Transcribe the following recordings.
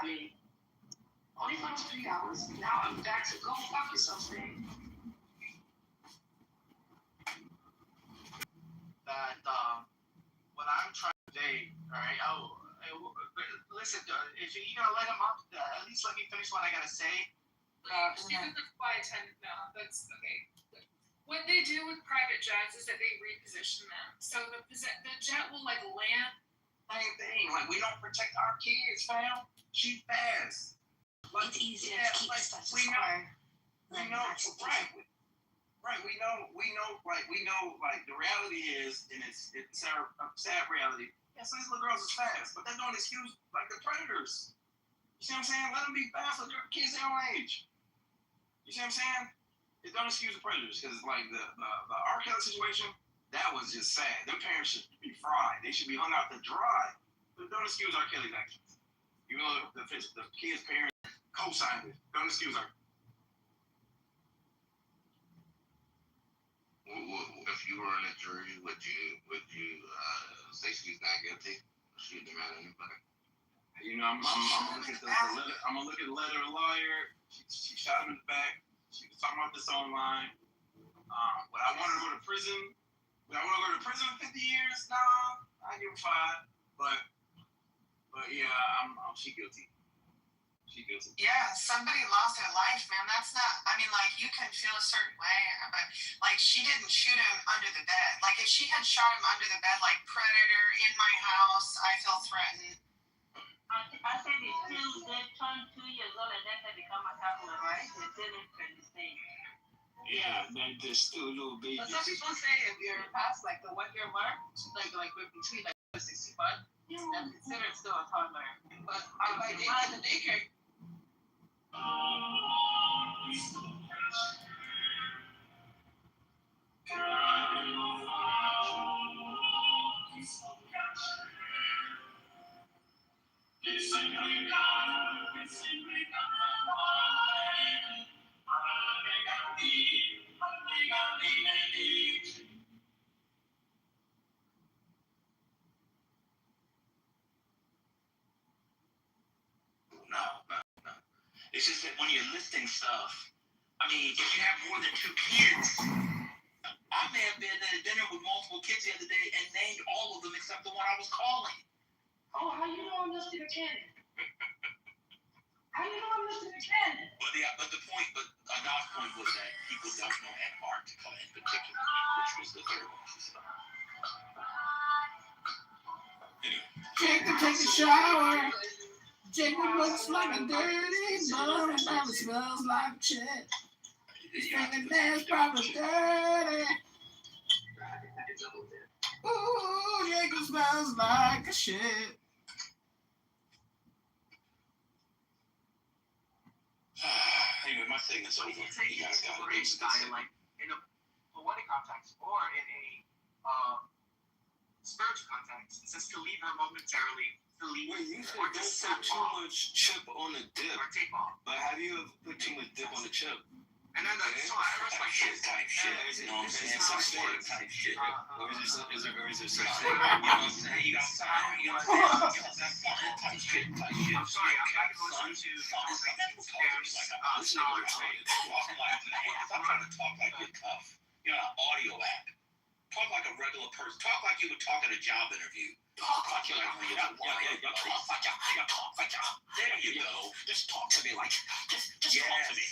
mean, only for 3 hours. Now I'm back to go fuck yourself, man. That what I'm trying to say, all right. Listen, if you're gonna let him up, at least let me finish what I gotta say. Even the flight attendant, no, that's okay. What they do with private jets is that they reposition them, so the jet will like land. Same thing. Like, we don't protect our kids, fam. Shoot fast. Like, it's easier to keep stuff to square. We know, right. We know. Like, the reality is, and it's a sad reality. Yes, these little girls is fast, but that don't excuse like the predators. You see what I'm saying? Let them be fast with their kids their own age. You see what I'm saying? It don't excuse the predators, because like the R. Kelly situation, that was just sad. Their parents should be fried. They should be hung out to dry. But don't excuse R. Kelly's actions. Even though the kid's parents co-signed it, don't excuse her. If you were in a jury, would you say she's not guilty? She didn't matter anybody. You know, I'm gonna look at the letter. I'm gonna look at the letter of the lawyer. She shot him in the back. She was talking about this online. Would I want her to go to prison? Would I want to go to prison for 50 years? Nah, I give her 5. But yeah, she guilty. She guilty. Yeah, somebody lost their life, man. That's not. I mean, like, you can feel a certain way, but like, she didn't shoot him under the bed. Like, if she had shot him under the bed, like predator in my house, I feel threatened. I said they turned 2 years old and then they become a couple, right? They still live the same. Yeah, then there's still a little baby. But some people say if you're past like the 1 year mark, like between like 65, that's considered still a toddler. But by the daycare. No. It's just that when you're listing stuff, I mean, if you have more than 2 kids, I may have been at a dinner with multiple kids the other day and named all of them except the one I was calling. Oh, how you know I'm listing a kid? How you know I'm listing a kid? But Anna's point was that people don't know Antarctica in particular, which was the third one she said. Anyway. Take a shower. Jacob looks like a dirty bum, and never smells like shit. His fingernails probably dirty. Ooh, Jacob smells like a shit. Anyway, my segment's over. You guys got it. Like in a poetic context or in a spiritual context, it says to leave her momentarily. Well, you said don't put too much chip on the dip. Or take off. But have you ever put too much dip on the chip? And then so I was like, shit type shit. You know what I'm saying? Some shit type shit. Or is there such thing? You know what I'm saying? You got something. You know what I'm saying? That's type shit. I'm sorry, I'm not going to listen to what you're saying. I'm trying to talk like you're tough. You're an audio app. Talk like a regular person. Talk like you would talk at a job interview. Talk like you're like, there you go. Just talk to me like, just talk to me.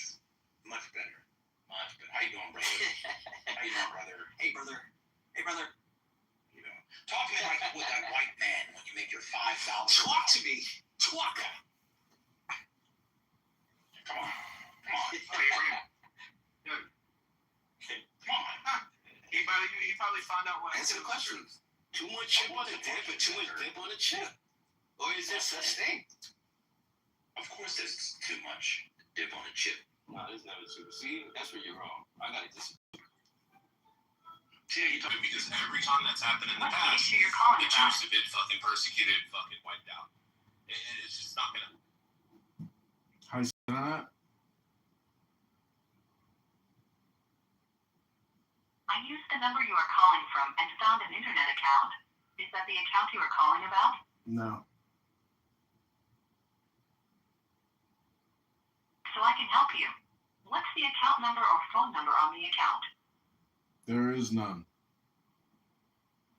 Much better. How you doing, brother? Hey, brother. You know, talk to me like with that white man when you make your $5. Talk to me. Talk. Come on. He probably found out what. Answer the questions. Too much chip on the dip and too much dip on the chip. Or is there such thing? Of course there's too much dip on the chip. No, there's never too. See, that's where you're wrong. I gotta disagree. Yeah, you told me because every time that's happened in the past, the Jews have been fucking persecuted, fucking wiped out. It's just not gonna. How is that? I used the number you are calling from and found an internet account. Is that the account you are calling about? No. so I can help you. What's the account number or phone number on the account? There is none.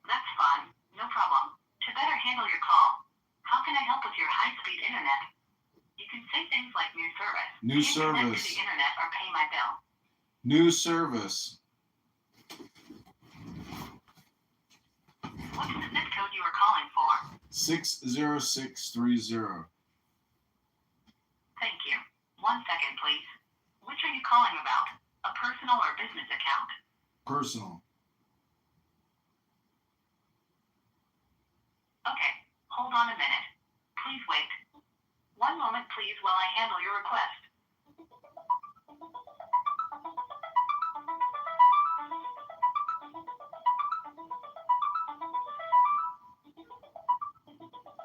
That's fine. No problem. To better handle your call, how can I help with your high-speed internet? You can say things like new service. New Can't connect service. to the internet or pay my bill. New service. What's the zip code you were calling for? 60630. Thank you. 1 second, please. Which are you calling about? A personal or business account? Personal. Okay, hold on a minute. Please wait. 1 moment, please, while I handle your request.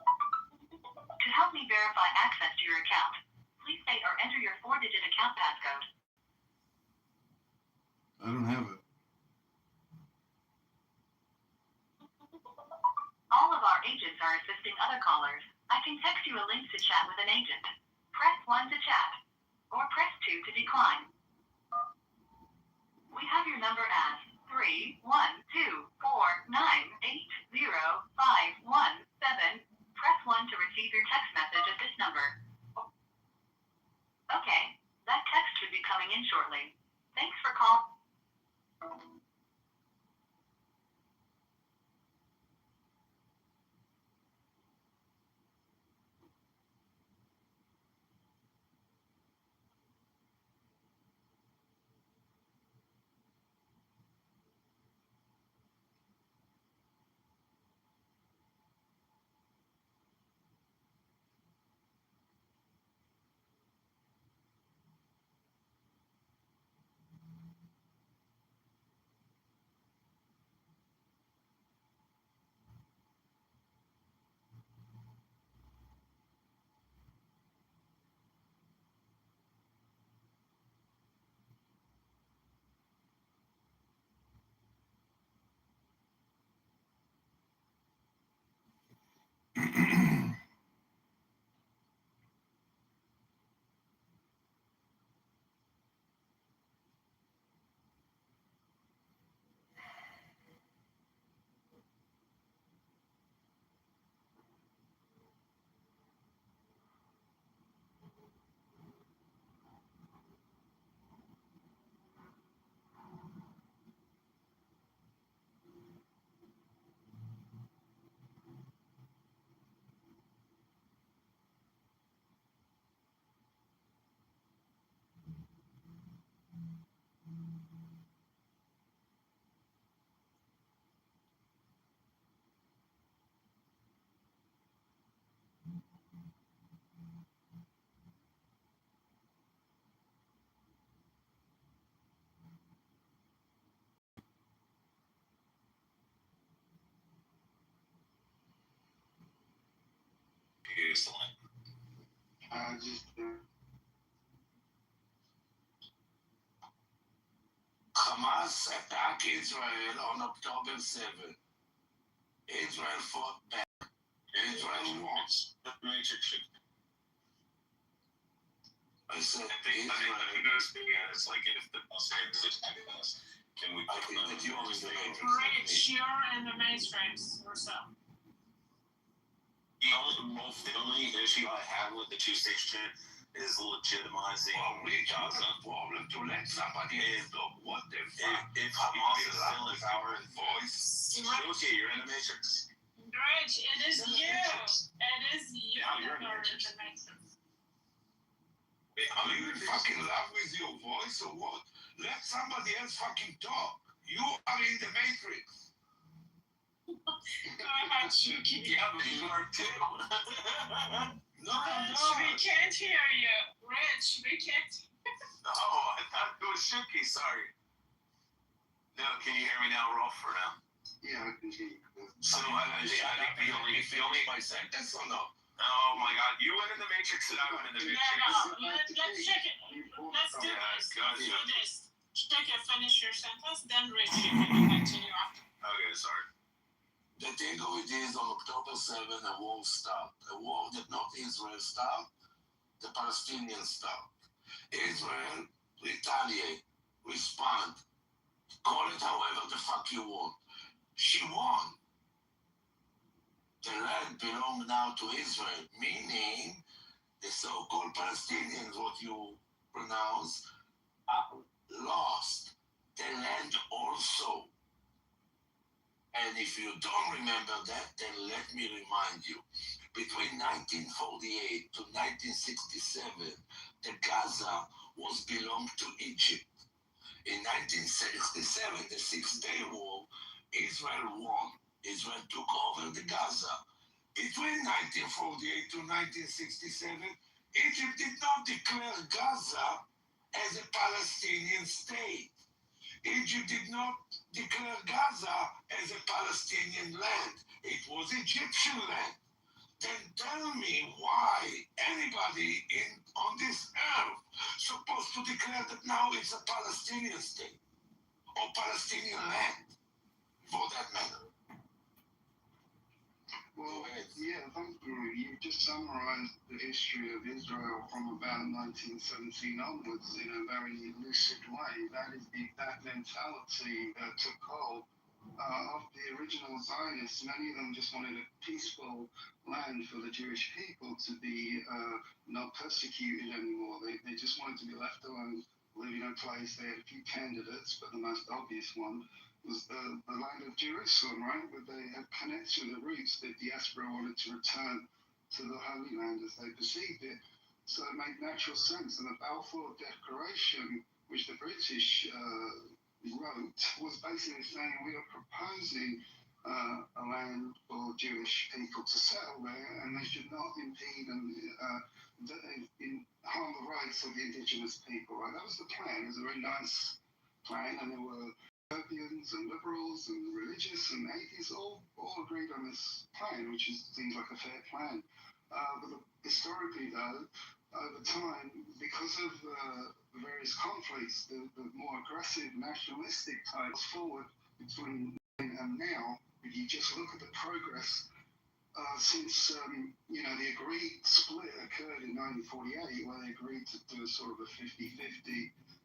To help me verify access to your account, please state or enter your 4-digit account passcode. I don't have it. All of our agents are assisting other callers. I can text you a link to chat with an agent. Press 1 to chat, or press 2 to decline. We have your number as 31249805117. Press 1 to receive your text message at this number. Okay, that text should be coming in shortly. Thanks for calling. Excellent. I just Hamas attacked Israel on October 7. Israel fought back. Israel won. The Matrix. I said, I think it's like if the bus exits us, can we I think that you always the Matrix. Rich, you're in the Matrix, or so. The only issue I have with the two-stage shit is legitimizing Gaza. Problem to let somebody else know what the fuck. If Hamas is still in power, voice. okay, you're in the Matrix. Rich, it is you. It is you Yeah, you're that in the are in Matrix. the Matrix. Are you in fucking love with your voice or what? Let somebody else fucking talk. You are in the Matrix. Go ahead, Shuki. Yeah, but you are too. No, I'm Rich, we not. can't hear you. Rich, we can't. No, I thought it was Shuki, sorry. No, can you hear me now, Rolf, or no? yeah, I can hear you. So I think the only my sentence or no? oh my god, you went in the Matrix and I went in the No, Matrix. no. Let's check it. Let's do Yeah, this. gotcha. Let's do this. Check it, finish your sentence, then Rich, you can continue after. Okay, sorry. The thing of it is, on October 7, a war stopped. A war that not Israel stopped, the Palestinians stopped. Israel retaliate, respond, call it however the fuck you want. She won. The land belongs now to Israel, meaning the so-called Palestinians, what you pronounce, are lost. The land also. And if you don't remember that, then let me remind you. Between 1948 to 1967, the Gaza was belonged to Egypt. In 1967, the Six-Day War, Israel won. Israel took over the Gaza. Between 1948 to 1967, Egypt did not declare Gaza as a Palestinian state. Egypt did not declare Gaza as a Palestinian land. It was Egyptian land. Then tell me why anybody on this earth supposed to declare that now it's a Palestinian state or Palestinian land, for that matter. Well, yeah, thank you. You just summarized the history of Israel from about 1917 onwards in a very lucid way. That is that mentality that took hold of the original Zionists. Many of them just wanted a peaceful land for the Jewish people to be not persecuted anymore. They just wanted to be left alone, live in a place. They had a few candidates, but the most obvious one was the land of Jerusalem, right? Where they had connection, the roots. The diaspora wanted to return to the Holy Land as they perceived it. So it made natural sense. And the Balfour Declaration, which the British wrote, was basically saying we are proposing a land for Jewish people to settle there, and they should not impede and harm the rights of the indigenous people, right? That was the plan. It was a very nice plan, and there were Europeans and liberals and religious and atheists all agreed on this plan, which seems like a fair plan. But historically, though, over time, because of the various conflicts, the more aggressive nationalistic types forward between then and now, if you just look at the progress since the agreed split occurred in 1948, where they agreed to do a sort of a 50-50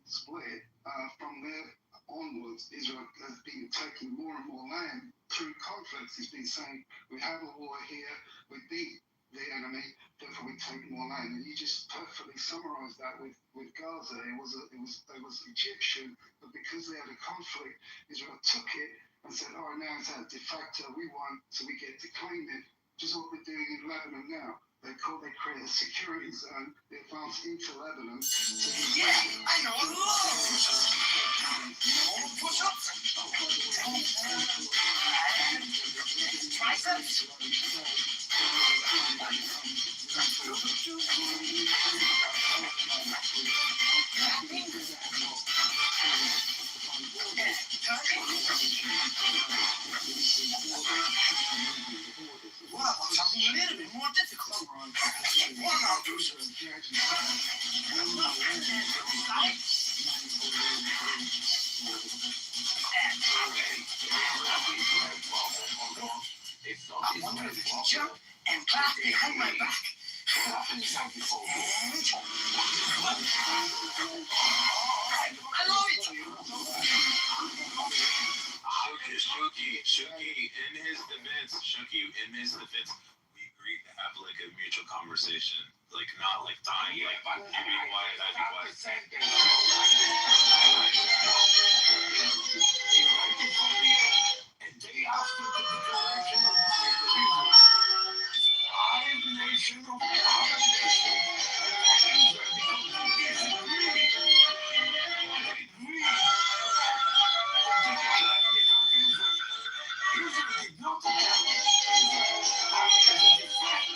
split, from there onwards, Israel has been taking more and more land through conflicts. It's been saying, we have a war here, we beat the enemy, therefore we take more land. And you just perfectly summarized that with Gaza. It was Egyptian, but because they had a conflict, Israel took it and said, oh, now it's de facto, we won, so we get to claim it, which is what we're doing in Lebanon now. They create a security zone, they advance into Lebanon. Yeah, I know a lot of push-ups. Triceps. What about something a little bit more difficult? One arm push-ups. I wonder if it can jump and clap behind my back. I love it. Shuki, in his defense, we agreed to have like a mutual conversation, like not like dying, like you being quiet, I be quiet. And day after the declaration of the state of Israel, 5 nations of Arab nations, Israel, because they disagreed. They agreed. Israel did not attack Israel as a defense.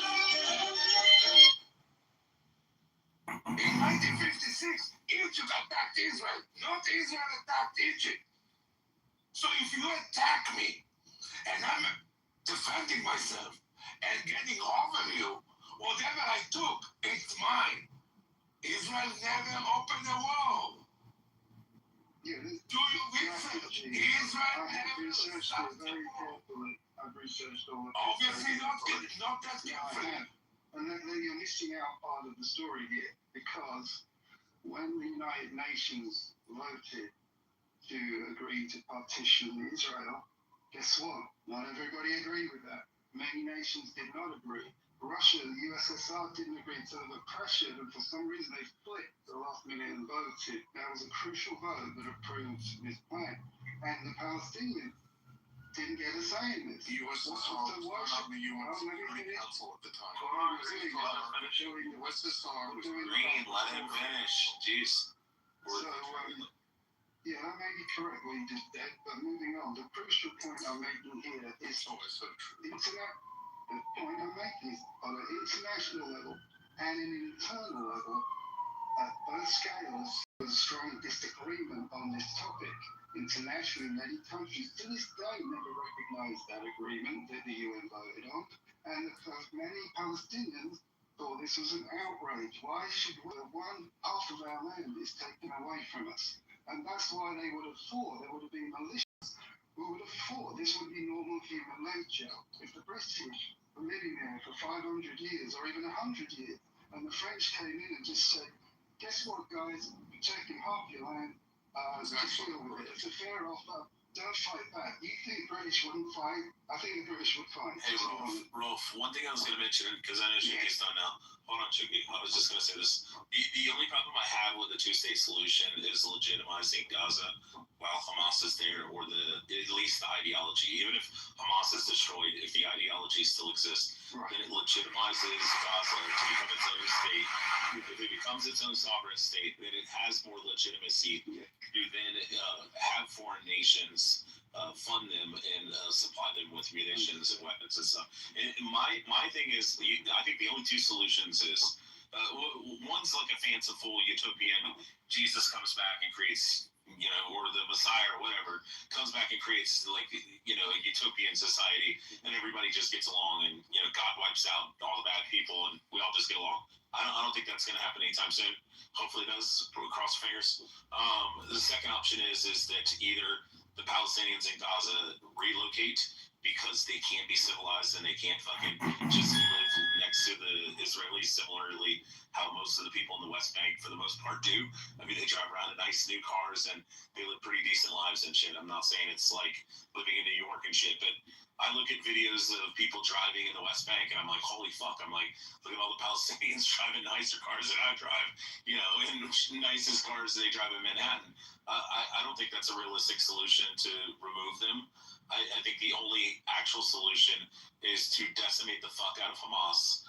In 1956, Egypt attacked Israel, not Israel attacked Egypt. So if you attack me, and I'm defending myself and getting over you, whatever I took, it's mine. Israel never opened a war. Yeah, Do you research? Israel never researched it very carefully. I've researched all of it. Obviously not that Yeah, I carefully. have. And then you're missing out part of the story here, because when the United Nations voted to agree to partition Israel, guess what? Not everybody agreed with that. Many nations did not agree. Russia, the USSR didn't agree, so they were pressured, and for some reason they flipped the last minute and voted. That was a crucial vote that approved this plan. And the Palestinians didn't get a say in this. The USSR was not the UN Security Council at the time. USSR was Green, let him finish. Jeez. So, yeah, that may be correct what you just said, but moving on, the crucial point I'm making here is the point I'm making is on an international level and in an internal level, at both scales, there's a strong disagreement on this topic. Internationally, many countries to this day never recognized that agreement that the UN voted on, and many Palestinians thought this was an outrage. Why should one half of our land is taken away from us? And that's why they would have fought. There would have been militias who would have fought. This would be normal human nature. If the British were living there for 500 years or even 100 years, and the French came in and just said, guess what, guys, we're taking half your land, just deal with it. It's a fair offer. Don't fight back. You think British wouldn't fight? I think the British would fight. Hey, Rolf, one thing I was going to mention, because I know Chucky's done now. Hold on, Chucky. I was just going to say this. The only problem I have with the two-state solution is legitimizing Gaza while Hamas is there, or at least the ideology. Even if Hamas is destroyed, if the ideology still exists, then it legitimizes Gaza to become its own state. If it becomes its own sovereign state, then it has more legitimacy to then have foreign nations fund them and supply them with munitions and weapons and stuff. And my thing is, I think the only two solutions is one's like a fanciful utopian. Jesus comes back and creates, or the Messiah or whatever comes back and creates like a utopian society, and everybody just gets along, and God wipes out all the bad people, and we all just get along. I don't think that's going to happen anytime soon. Hopefully it does. Cross fingers. The second option is that either the Palestinians in Gaza relocate because they can't be civilized and they can't fucking just live next to the Israelis, similarly how most of the people in the West Bank, for the most part, do. I mean, they drive around in nice new cars and they live pretty decent lives and shit. I'm not saying it's like living in New York and shit, but I look at videos of people driving in the West Bank and I'm like, holy fuck. I'm like, look at all the Palestinians driving nicer cars than I drive, and nicest cars they drive in Manhattan. I don't think that's a realistic solution to remove them. I think the only actual solution is to decimate the fuck out of Hamas,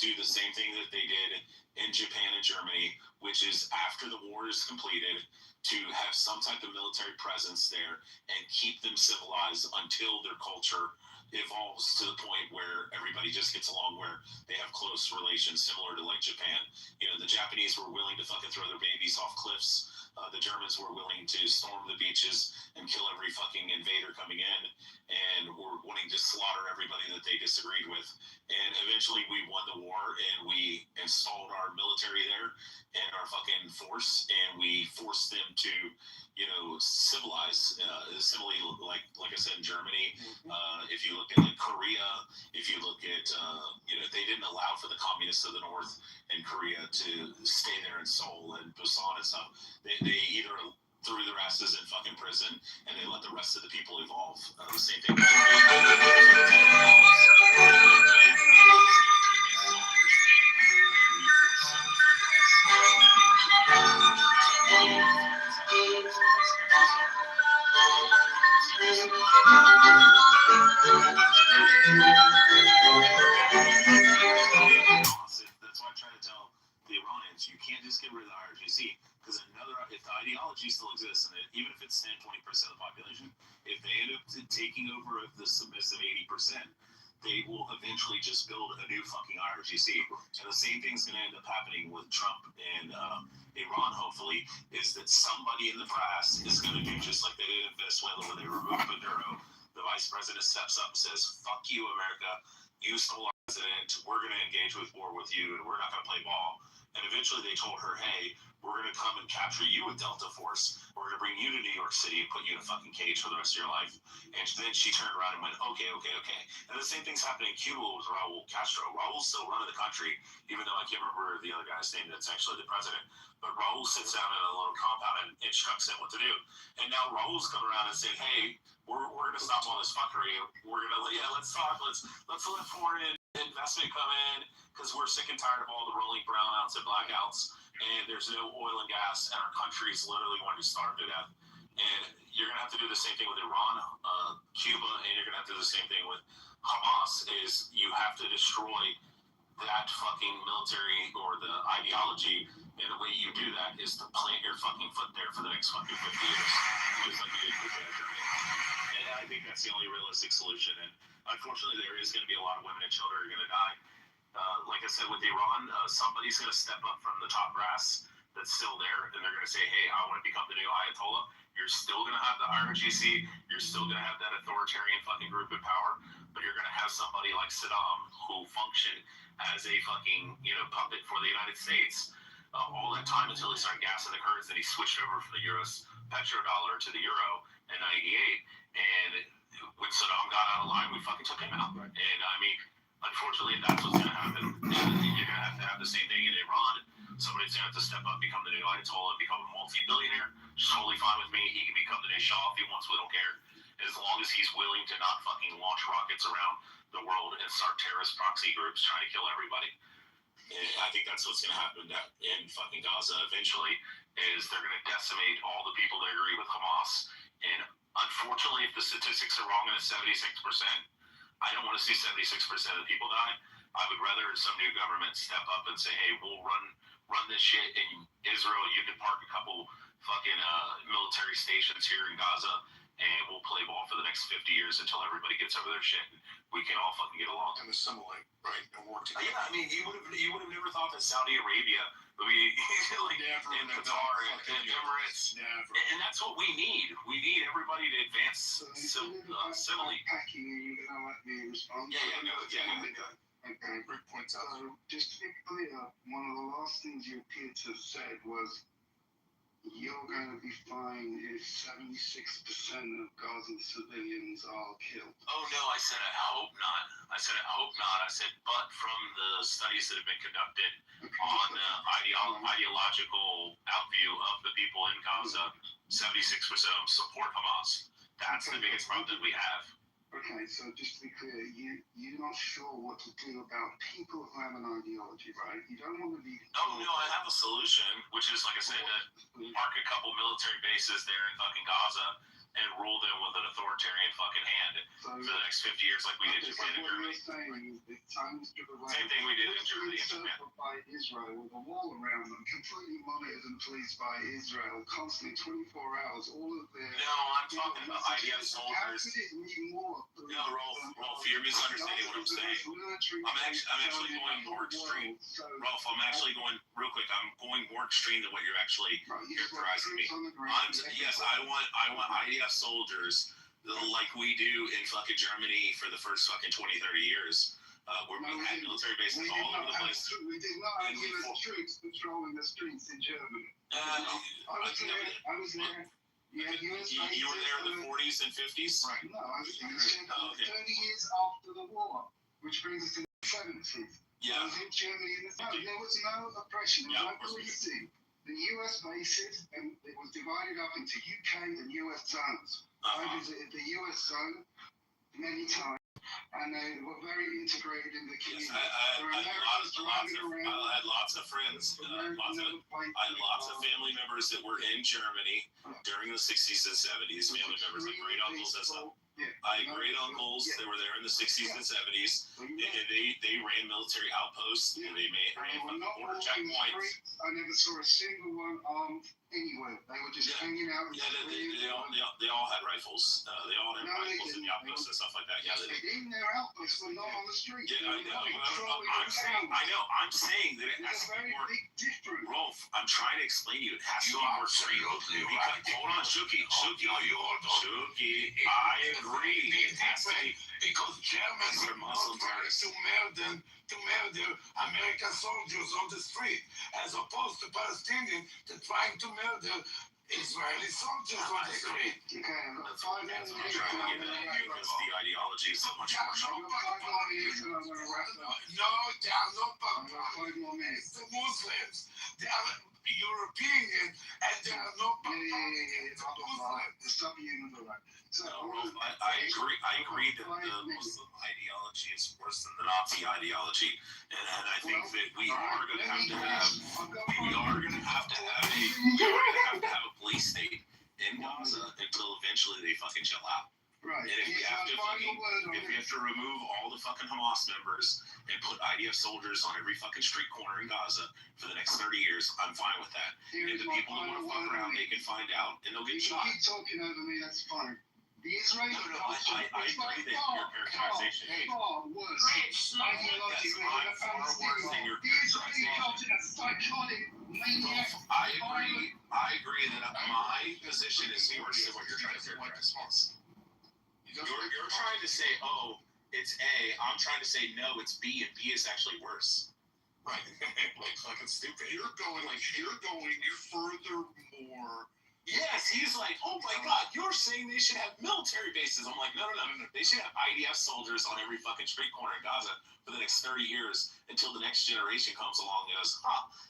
do the same thing that they did in Japan and Germany, which is after the war is completed, to have some type of military presence there and keep them civilized until their culture evolves to the point where everybody just gets along, where they have close relations, similar to like Japan. The Japanese were willing to fucking throw their babies off cliffs. The Germans were willing to storm the beaches and kill every fucking invader coming in, and were wanting to slaughter everybody that they disagreed with. And eventually we won the war, and we installed our military there and our fucking force, and we forced them to, civilize. Similarly, like I said, in Germany, if you look at like Korea, if you look at, they didn't allow for the communists of the North and Korea to stay there in Seoul and Busan and stuff. They either threw their asses in fucking prison and they let the rest of the people evolve. The same thing. That's why I try to tell the Iranians, you can't just get rid of the IRGC, because if the ideology still exists, and even if it's 10-20% of the population, if they end up taking over the submissive 80%, they will eventually just build a new fucking IRGC. And the same thing's going to end up happening with Trump and Iran, hopefully, is that somebody in the brass is going to do just like they did in Venezuela when they removed Maduro. The vice president steps up and says, fuck you, America. you stole our president, we're going to engage with war with you, and we're not going to play ball. And eventually they told her, hey, we're going to come and capture you with Delta Force. We're going to bring you to New York City and put you in a fucking cage for the rest of your life. And then she turned around and went, okay. And the same thing's happening in Cuba with Raul Castro. Raul's still running the country, even though I can't remember the other guy's name that's actually the president. But Raul sits down in a little compound and instructs them what to do. And now Raul's coming around and saying, hey, we're going to stop all this fuckery. We're going to, let's talk. Let's let foreign investment come in because we're sick and tired of all the rolling brownouts and blackouts. And there's no oil and gas, and our country is literally going to starve to death. And you're going to have to do the same thing with Iran, Cuba, and you're going to have to do the same thing with Hamas, is you have to destroy that fucking military or the ideology, and the way you do that is to plant your fucking foot there for the next fucking 50 years. Just like you did with Germany. And I think that's the only realistic solution. And unfortunately, there is going to be a lot of women and children who are going to die. Like I said with Iran, somebody's going to step up from the top brass that's still there, and they're going to say, hey, I want to become the new Ayatollah. You're still going to have the IRGC, you're still going to have that authoritarian fucking group in power, but you're going to have somebody like Saddam who functioned as a fucking, puppet for the United States all that time until he started gassing the Kurds, and he switched over from the Euros petrodollar to the euro in 98, and when Saddam got out of line, we fucking took him out. And I mean, unfortunately, that's what's going to happen. You're going to have the same thing in Iran. Somebody's going to have to step up, become the new Ayatollah, become a multi-billionaire. It's totally fine with me. He can become the new Shah if he wants. We don't care. As long as he's willing to not fucking launch rockets around the world and start terrorist proxy groups trying to kill everybody. And I think that's what's going to happen in fucking Gaza eventually, is they're going to decimate all the people that agree with Hamas. And unfortunately, if the statistics are wrong and it's 76%, I don't want to see 76% of the people die. I would rather some new government step up and say, hey, we'll run this shit in Israel. You can park a couple fucking military stations here in Gaza, and we'll play ball for the next 50 years until everybody gets over their shit. And we can all fucking get along. And assimilate, right? And work together. Yeah, I mean, you would have never thought that Saudi Arabia would be like in Qatar and Emirates. Never. And that's what we need. We need everybody to advance civilly. Packing, are you going to let me respond? Okay, great points out. Just to be clear, one of the last things you appeared to have said was you're going to be fine if 76% of Gazan civilians are killed. Oh no, I said I hope not. I said but from the studies that have been conducted on the ideological outview of the people in Gaza, 76% of them support Hamas. That's the biggest problem that we have. Okay, so just to be clear, you're not sure what to do about people who have an ideology, right? You don't want to be... Oh, no, I have a solution, which is, like I said, to park a couple military bases there in fucking Gaza and rule them with an authoritarian fucking hand for the next 50 years like we did in Japan and Germany. Same thing we did in Germany and Japan. By Israel with a wall around them, completely monitored and policed by Israel, constantly 24 hours, all of their... No, I'm talking about IDF soldiers. No, Rolf, you're misunderstanding what I'm saying. I'm actually going more extreme. Rolf, I'm actually going, real quick, I'm going more extreme than what you're actually characterizing me. Yes, I want IDF soldiers like we do in fucking Germany for the first fucking 20, 30 years. Where we had military bases all over the place. We did not have US troops patrolling the streets in Germany. I was there. You had US bases. You were there in the 40s and 50s? Right. No, I was in 30 years after the war, which brings us to the 70s. Yeah. I was in Germany. There was no oppression. There was no policing. The US bases, and it was divided up into UK and US zones. I visited the US zone many times, and they were very integrated in the community. Yes, I had lots of friends, I had lots of family members that were in Germany during the 60s and 70s, family members, like great uncles and stuff. I had great uncles that were there in the 60s and 70s, and they ran military outposts, and they ran border checkpoints. I never saw a single one armed anywhere. They were just hanging out. They all had rifles. They all had rifles in the outposts and stuff like that. Yeah, they did. In their outposts were not on the street. Yeah, I know. I'm saying that it has to be more. Rolf, I'm trying to explain to you. It has to be more extreme. Hold on, Shuki. I agree. It has to be because Germans They're are Muslim trying terrorists. to murder American soldiers on the street, as opposed to Palestinians that trying to murder Israeli soldiers on the street. Okay, That's what I'm trying to get at, because the ideology is so much more strong. No, they are not It's the Muslims. They are European, and they are not Stop you with the right. So, I agree. I agree that the Muslim ideology is worse than the Nazi ideology, and I think that we are going to have to have a police state in Gaza until eventually they fucking chill out. Right. And if we have to remove all the fucking Hamas members and put IDF soldiers on every fucking street corner in Gaza for the next 30 years, I'm fine with that. And the people who want to fuck around, they can find out and they'll get You shot. keep talking over me, that's fine. The Israeli I agree that your characterization is far worse. Ideologically, far worse than your the Israeli characterization. culture, that psychotic maniac. I agree that my position is worse than what you're trying to characterize. You're trying to say, oh, it's A. I'm trying to say, no, it's B, and B is actually worse. Right. Like fucking stupid. You're going furthermore. Yes, he's like, oh my God, you're saying they should have military bases. I'm like, no. They should have IDF soldiers on every fucking street corner in Gaza for the next 30 years until the next generation comes along and goes,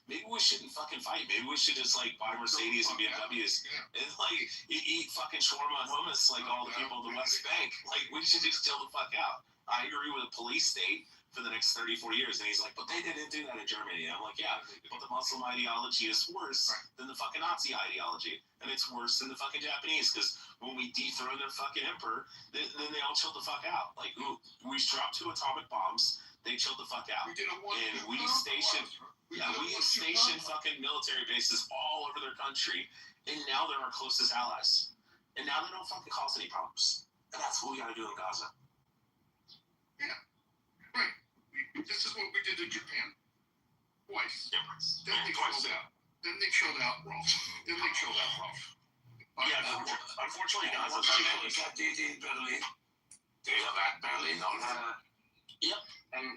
maybe we shouldn't fucking fight. Maybe we should just like buy Mercedes and BMWs and like eat fucking shawarma and hummus like all the people in the West Bank. Like, we should just chill the fuck out. I agree with a police state for the next 30-40 years. And he's like, but they didn't do that in Germany. And I'm like, yeah, but the Muslim ideology is worse than the fucking Nazi ideology. And it's worse than the fucking Japanese, because when we dethrone their fucking emperor, then they all chilled the fuck out. Like, we dropped 2 atomic bombs, they chilled the fuck out. And we stationed fucking military bases all over their country, and now they're our closest allies. And now they don't fucking cause any problems. And that's what we gotta do in Gaza. Yeah. Right. This is what we did in Japan. Twice. Then they chilled out. Then they chilled out Ralph. Yeah, unfortunately, Gaza's America did in Berlin. They have at Berlin on that. Yep. And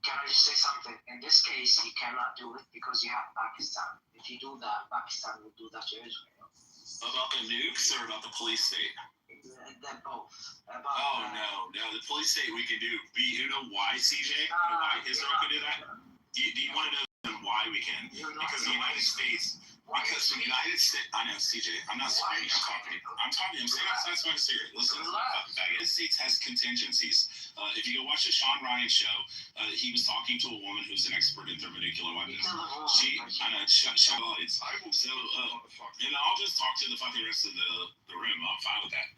can I just say something? In this case, you cannot do it because you have Pakistan. If you do that, Pakistan will do that to Israel. About the nukes or about the police state? They're both. No. The police state we can do. You know why, CJ? Why Israel can do that? Do you want to know why we can? Because the United States. I know, CJ. I'm not screaming. I'm talking. I'm saying that's why I'm serious. Listen, the United States has contingencies. If you go watch the Sean Ryan show, he was talking to a woman who's an expert in thermonuclear weapons. Shut up. And I'll just talk to the fucking rest of the room. I'm fine with that.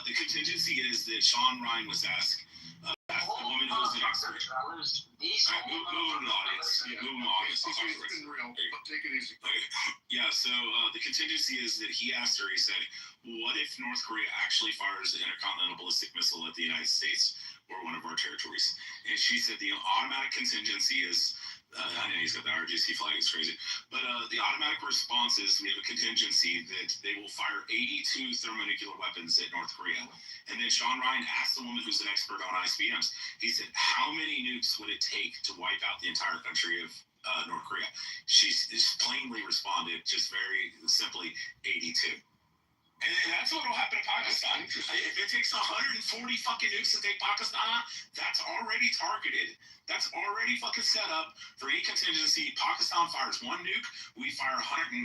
The contingency is that Sean Ryan was asked. The woman who's an expert. Move to the audience. Take it easy. Okay. Yeah, so the contingency is that he asked her, he said, what if North Korea actually fires an intercontinental ballistic missile at the United States or one of our territories? And she said the automatic contingency is, I know he's got the RGC flag, it's crazy, but the automatic response is we have a contingency that they will fire 82 thermonuclear weapons at North Korea. And then Sean Ryan asked the woman who's an expert on ICBMs, he said, how many nukes would it take to wipe out the entire country of North Korea? She plainly responded, just very simply, 82. And that's what will happen to Pakistan. If it takes 140 fucking nukes to take Pakistan, that's already targeted. That's already fucking set up for any contingency. Pakistan fires 1 nuke, we fire 30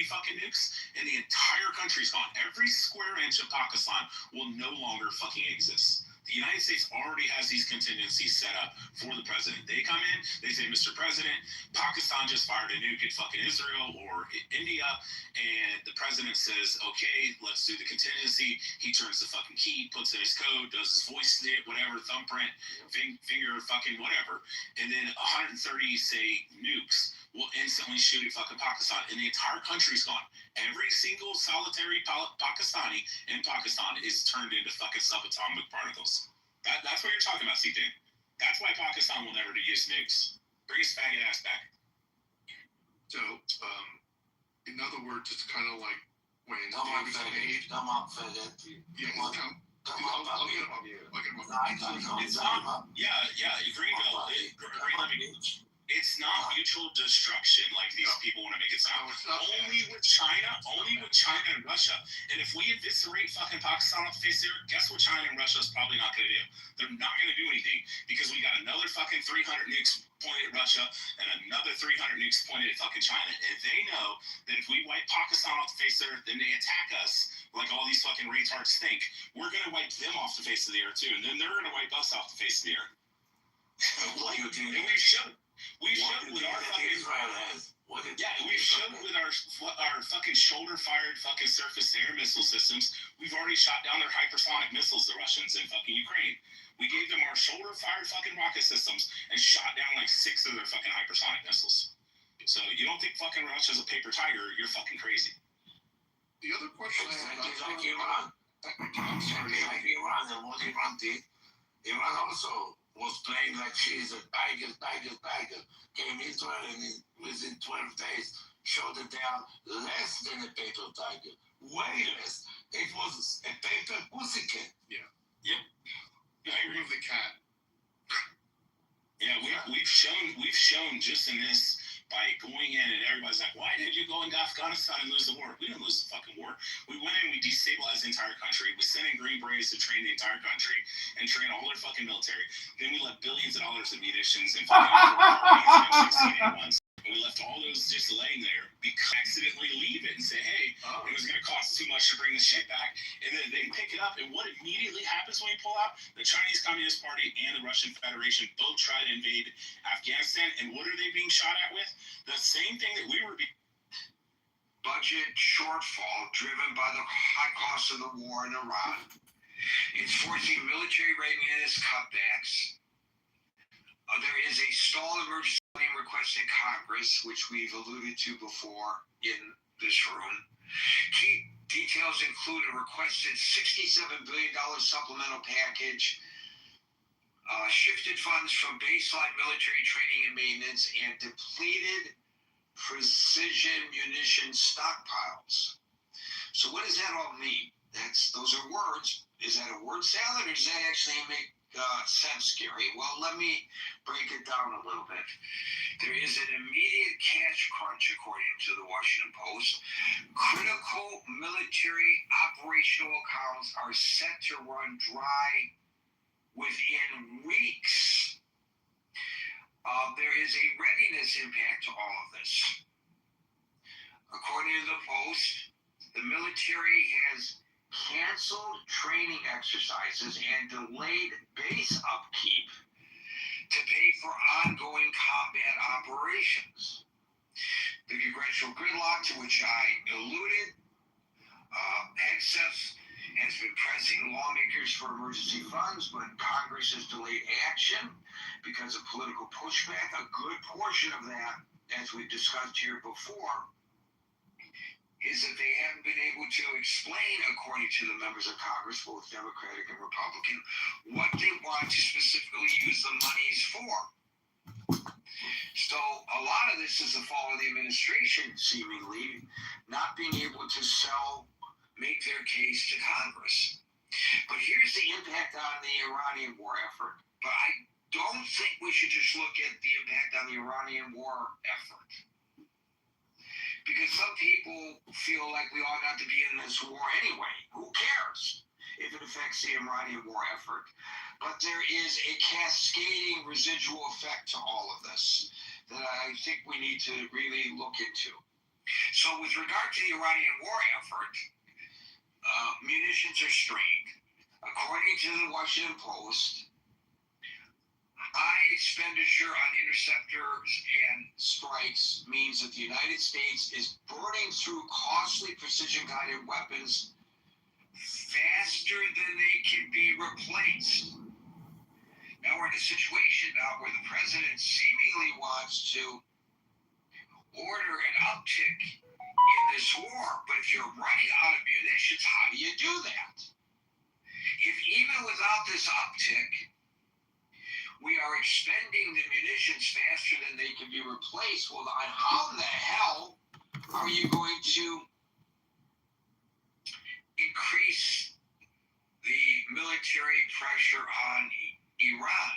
fucking nukes, and the entire country's gone. Every square inch of Pakistan will no longer fucking exist. The United States already has these contingencies set up for the president. They come in, they say, Mr. President, Pakistan just fired a nuke at fucking Israel or India, and the president says, okay, let's do the contingency. He turns the fucking key, puts in his code, does his voice, whatever, thumbprint, finger, fucking whatever, and then 130, say, nukes will instantly shoot at fucking Pakistan, and the entire country's gone. Every single solitary Pakistani in Pakistan is turned into fucking subatomic particles. That's what you're talking about, CJ. That's why Pakistan will never use nukes. Bring his faggot ass back. So, in other words, it's kind of like Come on, Fede. Come on, Fede. Yeah, Come on. come. Come on, I'll papi. get him up. I'll get him up. It's not. Yeah, Greenville. It's not mutual destruction like these people want to make it sound. No, it's not. Only with China and Russia. And if we eviscerate fucking Pakistan off the face of the earth, guess what China and Russia is probably not going to do? They're not going to do anything because we got another fucking 300 nukes pointed at Russia and another 300 nukes pointed at fucking China. And they know that if we wipe Pakistan off the face of the earth, then they attack us like all these fucking retards think. We're going to wipe them off the face of the earth too. And then they're going to wipe us off the face of the earth. What do you think? And we should. We showed with our fucking Israel has. we showed with our fucking shoulder-fired fucking surface-to-air missile systems. We've already shot down their hypersonic missiles, the Russians in fucking Ukraine. We gave them our shoulder-fired fucking rocket systems and shot down like 6 of their fucking hypersonic missiles. So you don't think fucking Russia's a paper tiger? You're fucking crazy. The other question I have It's like Iran. I'm sorry. It's like Iran and what Iran did. Iran also was playing like she's a tiger. Came Israel and within 12 days showed that they are less than a paper tiger. Way less. It was a paper pussycat. I agree with the cat. Yeah, we've shown just in this by going in and everybody's like, why did you go into Afghanistan and lose the war? We didn't lose the fucking war. We went in, we destabilized the entire country. We sent in Green Berets to train the entire country and train all their fucking military. Then we left billions of dollars of munitions and fucking M16A1s. And we left all those just laying there because accidentally leave it and say, hey, it was going to cost too much to bring the shit back. And then they pick it up. And what immediately happens when we pull out? The Chinese Communist Party and the Russian Federation both try to invade Afghanistan. And what are they being shot at with? The same thing that we were being. Budget shortfall driven by the high cost of the war in Iran. It's forcing military readiness cutbacks. There is a stall emergency request in Congress, which we've alluded to before in this room. Key details include a requested $67 billion supplemental package, shifted funds from baseline military training and maintenance, and depleted precision munition stockpiles. So what does that all mean? Those are words. Is that a word salad, or does that actually make sense, Gary? Well, let me break it down a little bit. There is an immediate cash crunch, according to the Washington Post. Critical military operational accounts are set to run dry within weeks. There is a readiness impact to all of this. According to the Post, the military has canceled training exercises and delayed base upkeep to pay for ongoing combat operations. The congressional gridlock to which I alluded, Hegseth has been pressing lawmakers for emergency funds, but Congress has delayed action because of political pushback. A good portion of that, as we've discussed here before, is that they haven't been able to explain, according to the members of Congress, both Democratic and Republican, what they want to specifically use the monies for. So a lot of this is the fault of the administration, seemingly, not being able to make their case to Congress. But here's the impact on the Iranian war effort. But I don't think we should just look at the impact on the Iranian war effort. Because some people feel like we ought not to be in this war anyway. Who cares if it affects the Iranian war effort? But there is a cascading residual effect to all of this that I think we need to really look into. So with regard to the Iranian war effort, munitions are strained. According to the Washington Post, high expenditure on interceptors and strikes means that the United States is burning through costly precision-guided weapons faster than they can be replaced. Now we're in a situation now where the president seemingly wants to order an uptick in this war. But if you're running out of munitions, how do you do that? If even without this uptick, we are expending the munitions faster than they can be replaced, well, how in the hell are you going to increase the military pressure on Iran.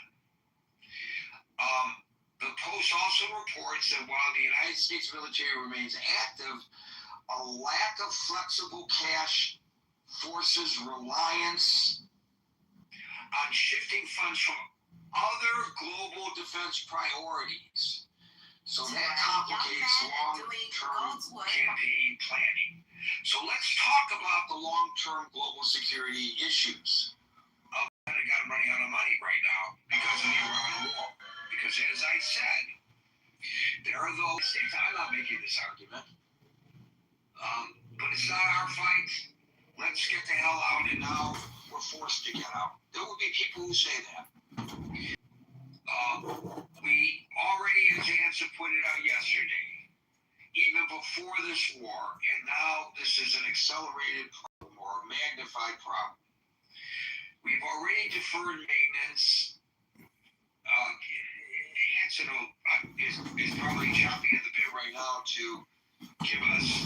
The Post also reports that while the United States military remains active, a lack of flexible cash forces reliance on shifting funds from other global defense priorities. So that complicates long-term campaign planning. So let's talk about the long-term global security issues. The Pentagon running out of money right now because of the Iran war. Because as I said, there are those states, I'm not making this argument, but it's not our fight. Let's get the hell out, and now we're forced to get out. There will be people who say that. We already, as Anson pointed out yesterday, even before this war, and now this is an accelerated problem or a magnified problem. We've already deferred maintenance. Anson is probably chomping at the bit right now to give us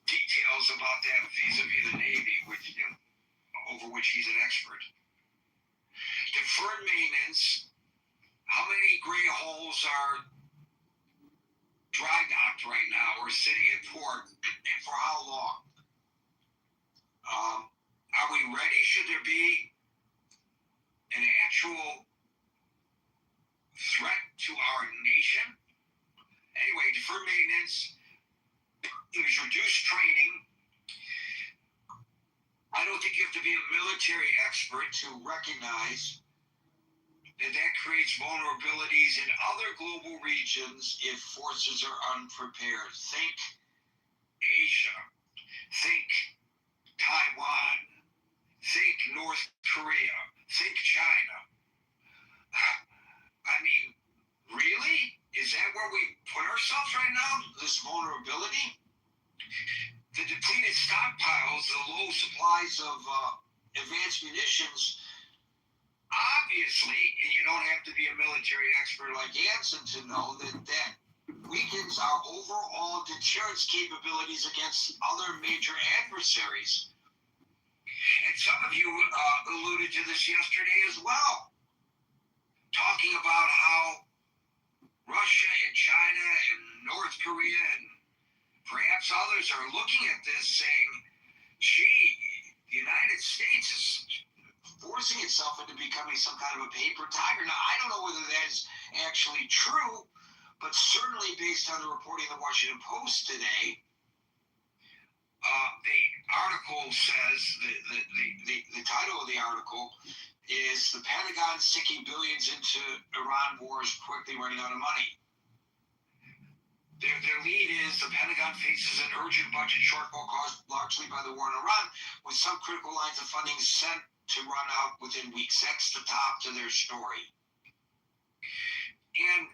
details about that vis-a-vis the Navy, over which he's an expert. Deferred maintenance. How many gray holes are dry docked right now or sitting in port, and for how long? Are we ready? Should there be an actual threat to our nation? Anyway, deferred maintenance. There's reduced training. I don't think you have to be a military expert to recognize that creates vulnerabilities in other global regions if forces are unprepared. Think Asia. Think Taiwan. Think North Korea. Think China. I mean, really? Is that where we put ourselves right now? This vulnerability? The depleted stockpiles, the low supplies of advanced munitions, obviously, and you don't have to be a military expert like Anson to know that weakens our overall deterrence capabilities against other major adversaries. And some of you alluded to this yesterday as well, talking about how Russia and China and North Korea and perhaps others are looking at this saying, gee, the United States is forcing itself into becoming some kind of a paper tiger. Now, I don't know whether that is actually true, but certainly based on the reporting of the Washington Post today, the article says, the title of the article is "The Pentagon Sinking Billions into Iran War is Quickly Running Out of Money." Their lead is the Pentagon faces an urgent budget shortfall caused largely by the war in Iran, with some critical lines of funding sent to run out within weeks. That's the top to their story. And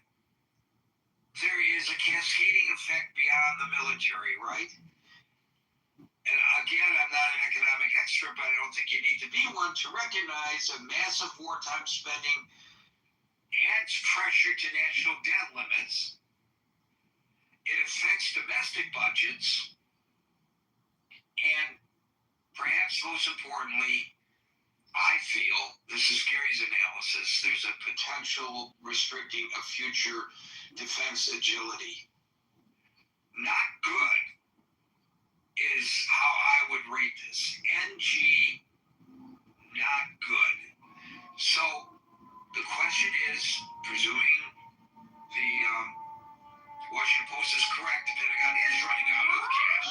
there is a cascading effect beyond the military, right? And again, I'm not an economic expert, but I don't think you need to be one to recognize that massive wartime spending adds pressure to national debt limits. It affects domestic budgets, and perhaps most importantly, I feel, this is Gary's analysis, there's a potential restricting of future defense agility. Not good is how I would rate this. NG, not good. So the question is, presuming the Washington Post is correct, the Pentagon is running out of cash.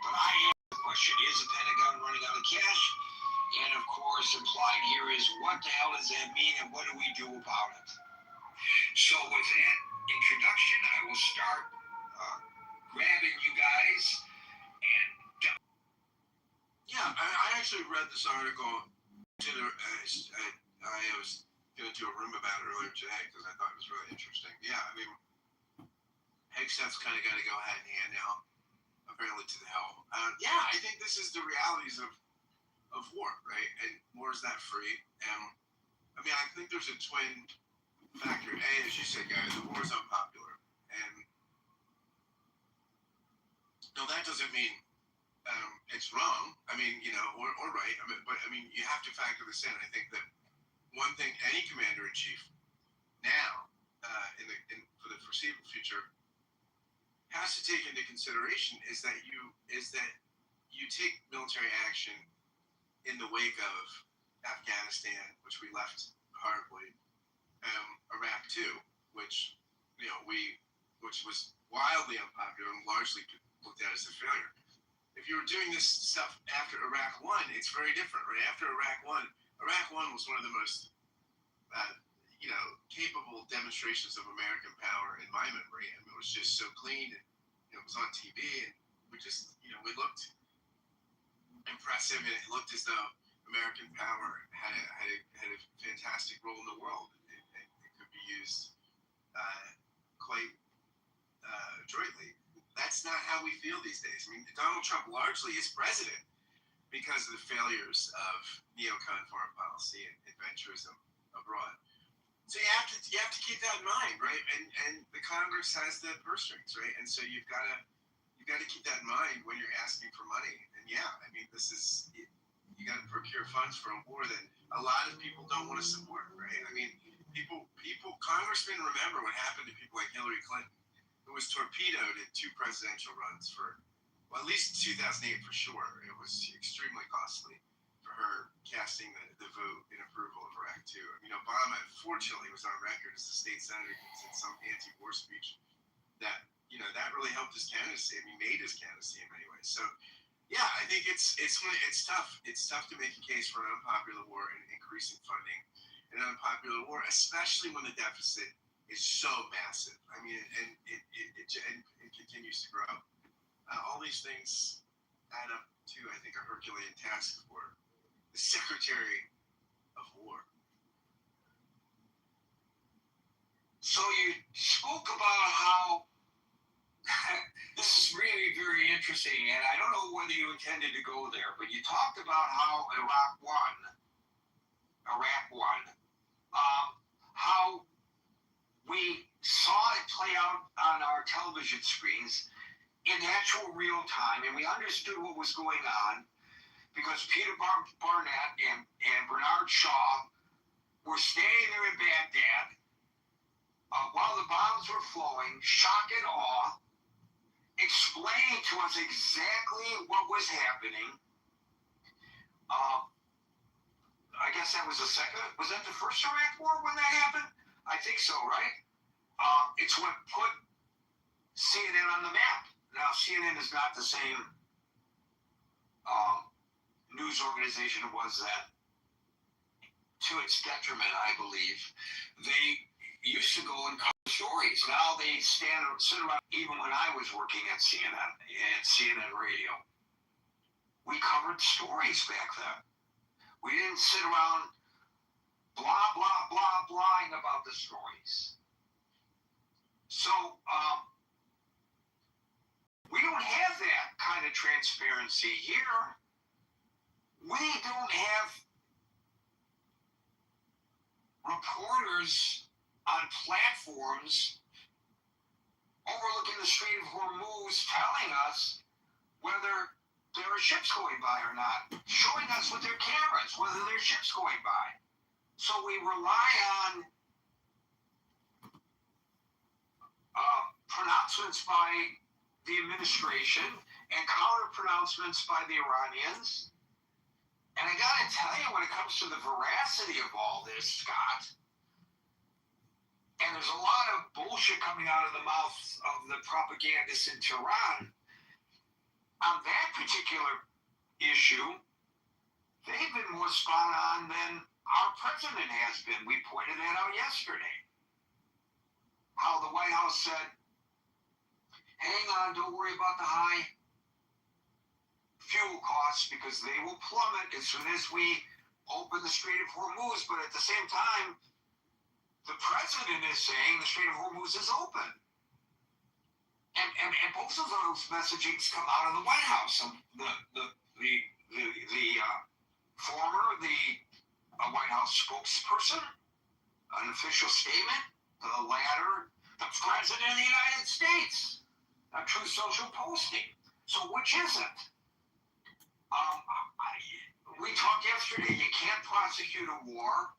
But I ask the question, is the Pentagon running out of cash? And of course, implied here is, what the hell does that mean and what do we do about it? So with that introduction, I will start grabbing you guys. And yeah, I actually read this article. I was going to do a room about it earlier today because I thought it was really interesting. Yeah, I mean, Hegseth's kind of got to go hand in hand now, apparently to the hell. Yeah, I think this is the realities of war, right? And war is not free. And I mean, I think there's a twin factor. A, as you said, guys, the war is unpopular. And no, that doesn't mean it's wrong. I mean, or right. I mean, but I mean, you have to factor this in. I think that one thing any commander in chief now, for the foreseeable future, has to take into consideration is that you take military action in the wake of Afghanistan, which we left horribly, Iraq too, which which was wildly unpopular and largely looked at as a failure. If you were doing this stuff after Iraq One, it's very different, right? After Iraq One was one of the most capable demonstrations of American power in my memory. I mean, it was just so clean, and it was on TV, and we just we looked impressive, and it looked as though American power had a fantastic role in the world, and it could be used quite adroitly. That's not how we feel these days. I mean, Donald Trump largely is president because of the failures of neocon foreign policy and adventurism abroad. So you have to keep that in mind, right? And the Congress has the purse strings, right? And so you've got to keep that in mind when you're asking for money. And yeah, I mean, you got to procure funds for a war that a lot of people don't want to support, right? I mean, congressmen remember what happened to people like Hillary Clinton, who was torpedoed in 2 presidential runs for, well, at least 2008 for sure. It was extremely costly for her casting the vote in approval of Iraq II. I mean, Obama, fortunately, was on record as the state senator in some anti-war speech that really helped his candidacy. I mean, made his candidacy in many ways. So, yeah, I think it's tough. It's tough to make a case for an unpopular war and increasing funding in an unpopular war, especially when the deficit is so massive. I mean, and it continues to grow. All these things add up to, I think, a Herculean task for the Secretary of War. So you spoke about how this is really very interesting, and I don't know whether you intended to go there, but you talked about how Iraq won, how we saw it play out on our television screens in actual real time, and we understood what was going on because Peter Barnett and Bernard Shaw were standing there in Baghdad while the bombs were flowing, shock and awe, explaining to us exactly what was happening. I guess that was the second. Was that the first Iraq War when that happened? I think so, right? It's what put CNN on the map. Now, CNN is not the same news organization it was then. To its detriment, I believe. They used to go and cover stories. Now they sit around, even when I was working at CNN Radio. We covered stories back then. We didn't sit around blah, blah, blah, blahing about the stories. So, we don't have that kind of transparency here. We don't have reporters on platforms overlooking the Strait of Hormuz telling us whether there are ships going by or not, showing us with their cameras whether there are ships going by. So we rely on pronouncements by the administration and counter-pronouncements by the Iranians. And I gotta tell you, when it comes to the veracity of all this, Scott, and there's a lot of bullshit coming out of the mouths of the propagandists in Tehran, on that particular issue, they've been more spot on than our president has been. We pointed that out yesterday. How the White House said, hang on, don't worry about the high fuel costs because they will plummet as soon as we open the Strait of Hormuz. But at the same time, the president is saying the Strait of Hormuz is open. And both of those messagings come out of the White House. The former White House spokesperson, an official statement. The latter, the president of the United States. A true social posting. So which is it? we talked yesterday, you can't prosecute a war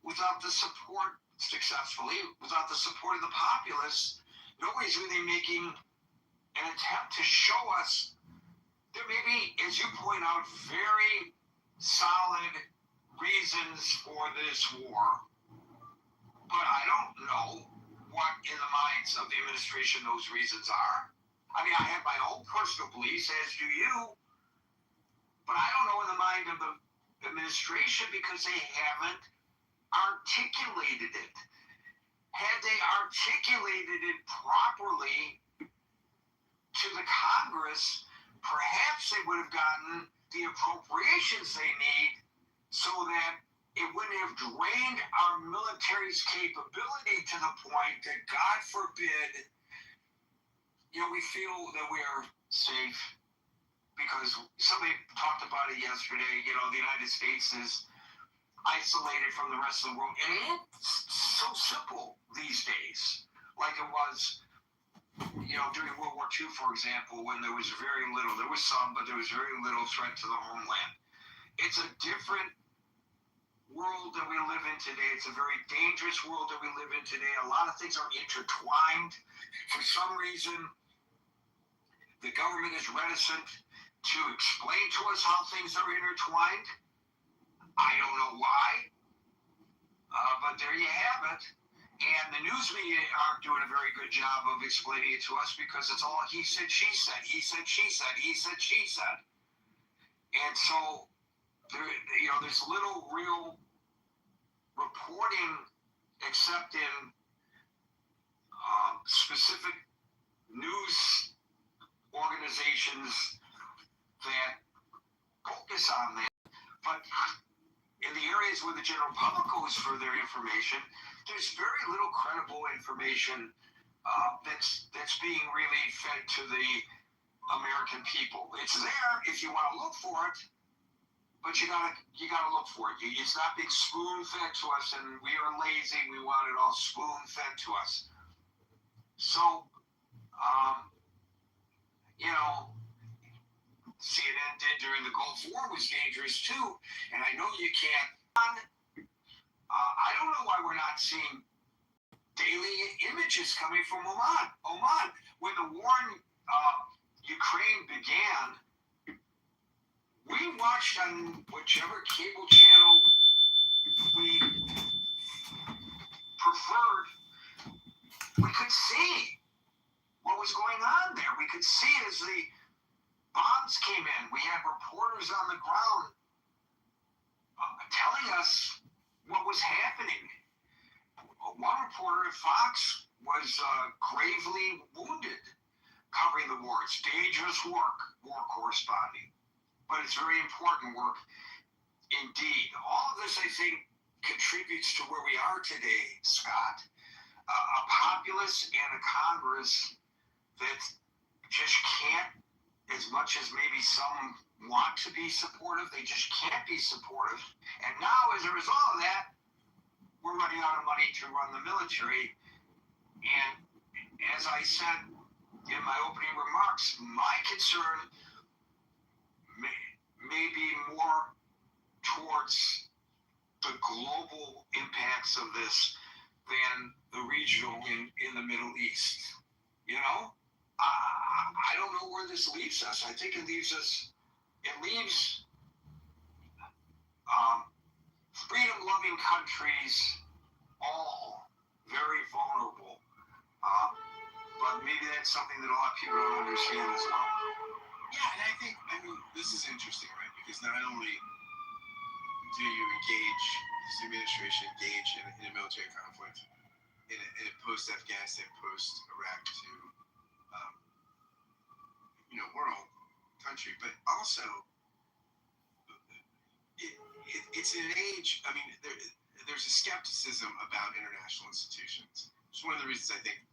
without the support, successfully, without the support of the populace. Nobody's really making an attempt to show us there may be, as you point out, very solid reasons for this war, but I don't know what in the minds of the administration those reasons are. I mean, I have my own personal beliefs, as do you, but I don't know in the mind of the administration because they haven't articulated it. Had they articulated it properly to the Congress, perhaps they would have gotten the appropriations they need so that it wouldn't have drained our military's capability to the point that, God forbid, we feel that we are safe. Because somebody talked about it yesterday, the United States is isolated from the rest of the world. And it's so simple these days, like it was, during World War II, for example, when there was very little, there was some, but there was very little threat to the homeland. It's a different world that we live in today. It's a very dangerous world that we live in today. A lot of things are intertwined. For some reason, the government is reticent to explain to us how things are intertwined. I don't know why, but there you have it. And the news media aren't doing a very good job of explaining it to us because it's all he said, she said, he said, she said, he said, she said. And so there's little real reporting except in specific news organizations that focus on that. But in the areas where the general public goes for their information, there's very little credible information that's being really fed to the American people. It's there if you want to look for it, but you gotta look for it. It's not being spoon fed to us, and we are lazy. We want it all spoon fed to us. So, CNN did during the Gulf War was dangerous too, and I know you can't. I don't know why we're not seeing daily images coming from Oman. When the war in Ukraine began, we watched on whichever cable channel we preferred. We could see what was going on there. We could see as the bombs came in. We had reporters on the ground telling us what was happening. One reporter at Fox was gravely wounded covering the war. It's dangerous work, war corresponding, but it's very important work indeed. All of this, I think, contributes to where we are today, Scott. A populace and a Congress that just can't, as much as maybe some want to be supportive, they just can't be supportive. And now, as a result of that, we're running out of money to run the military. And as I said in my opening remarks, my concern may be more towards the global impacts of this than the regional in the Middle East. I don't know where this leaves us. I think it leaves freedom-loving countries all very vulnerable. But maybe that's something that a lot of people don't understand as well. Yeah, and I mean, this is interesting, right? Because not only do you engage, this administration engage in a military conflict in a post-Afghanistan, post-Iraq world country, but also it's in an age, I mean, there's a skepticism about international institutions. It's one of the reasons I think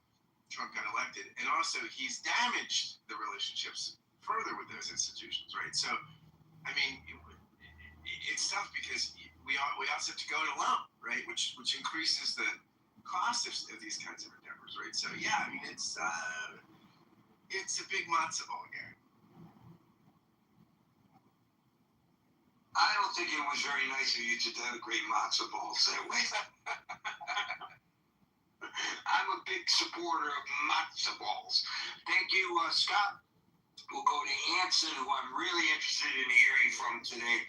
Trump got elected. And also, he's damaged the relationships further with those institutions, right? So, I mean, it's tough because we also have to go it alone, right? Which increases the cost of these kinds of endeavors, right? So, yeah, I mean, it's a big matzo ball here. I don't think it was very nice of you to denigrate matzo balls that way. I'm a big supporter of matzo balls. Thank you, Scott. We'll go to Anson, who I'm really interested in hearing from today,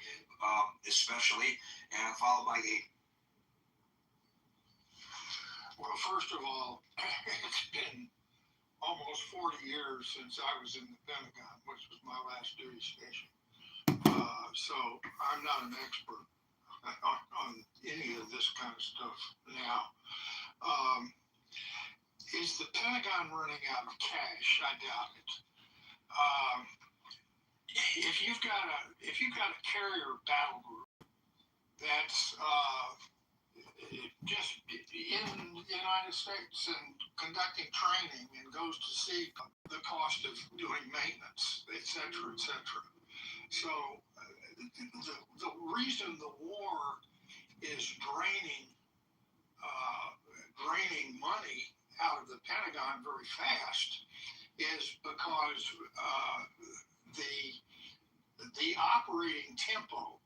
especially, and followed by Gabe. Well, first of all, it's been almost 40 years since I was in the Pentagon, which was my last duty station. So I'm not an expert on any of this kind of stuff now. Is the Pentagon running out of cash? I doubt it. If you've got a carrier battle group that's just in the United States and conducting training and goes to see the cost of doing maintenance, et cetera, et cetera. So the reason the war is draining money out of the Pentagon very fast is because the operating tempo,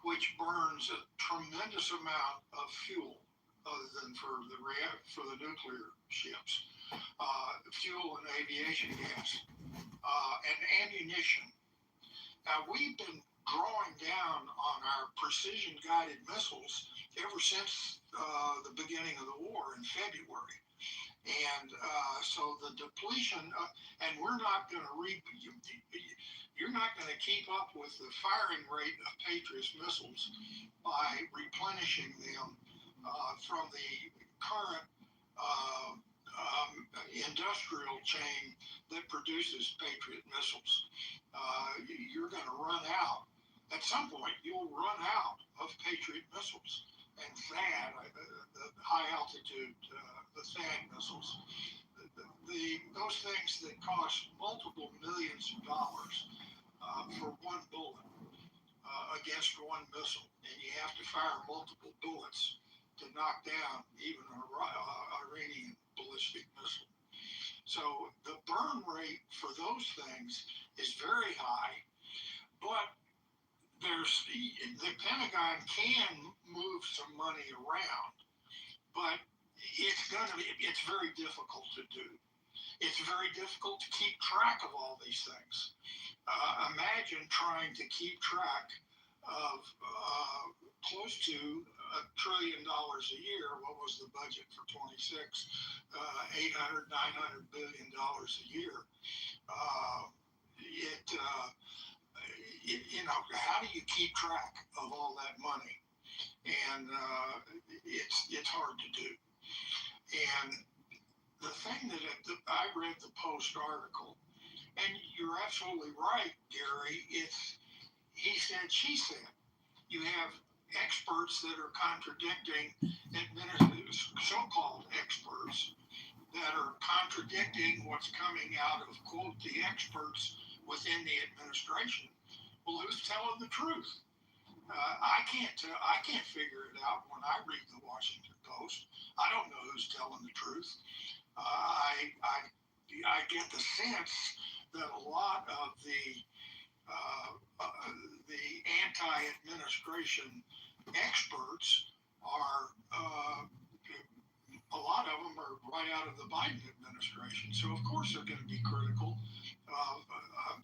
which burns a tremendous amount of fuel, other than for the nuclear ships, fuel and aviation gas, and ammunition. Now, we've been drawing down on our precision-guided missiles ever since the beginning of the war in February. And so the depletion, and we're not going to you're not going to keep up with the firing rate of Patriot missiles by replenishing them from the current industrial chain that produces Patriot missiles. You're going to run out. At some point, you'll run out of Patriot missiles. And THAAD, the high altitude, the THAAD missiles, those things that cost multiple millions of dollars for one bullet against one missile, and you have to fire multiple bullets to knock down even an Iranian ballistic missile. So the burn rate for those things is very high, but the Pentagon can move some money around, but it's very difficult to do. It's very difficult to keep track of all these things. Imagine trying to keep track of close to $1 trillion a year. What was the budget for 26? $800, $900 billion a year. How do you keep track of all that money? And it's hard to do. And the thing that I read the Post article, and you're absolutely right, Gary. It's he said, she said. You have experts that are contradicting so-called experts that are contradicting what's coming out of, quote, the experts within the administration. Well, who's telling the truth? I can't figure it out when I read the Washington Post. I don't know who's telling the truth. I get the sense that a lot of the anti-administration experts are, a lot of them are right out of the Biden administration. So of course they're going to be critical of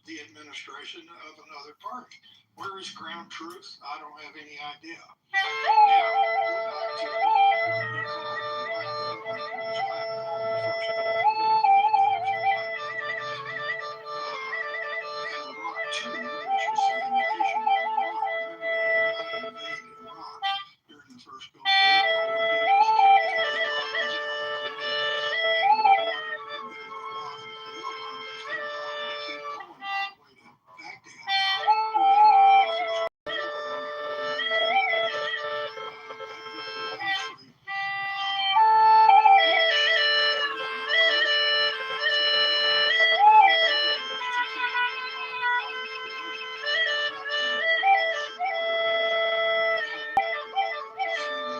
the administration of another party. Where is ground truth? I don't have any idea. Now, go back to what we call the Black Movement, which I call the first and Iraq too, which was the invasion of Iraq. Remember, we did not invade Iraq during the first Gulf War. All we did was kick the Iraqis out of Kuwait and rewarded them. There were a lot of war criminals that wanted to keep going all the way to Baghdad.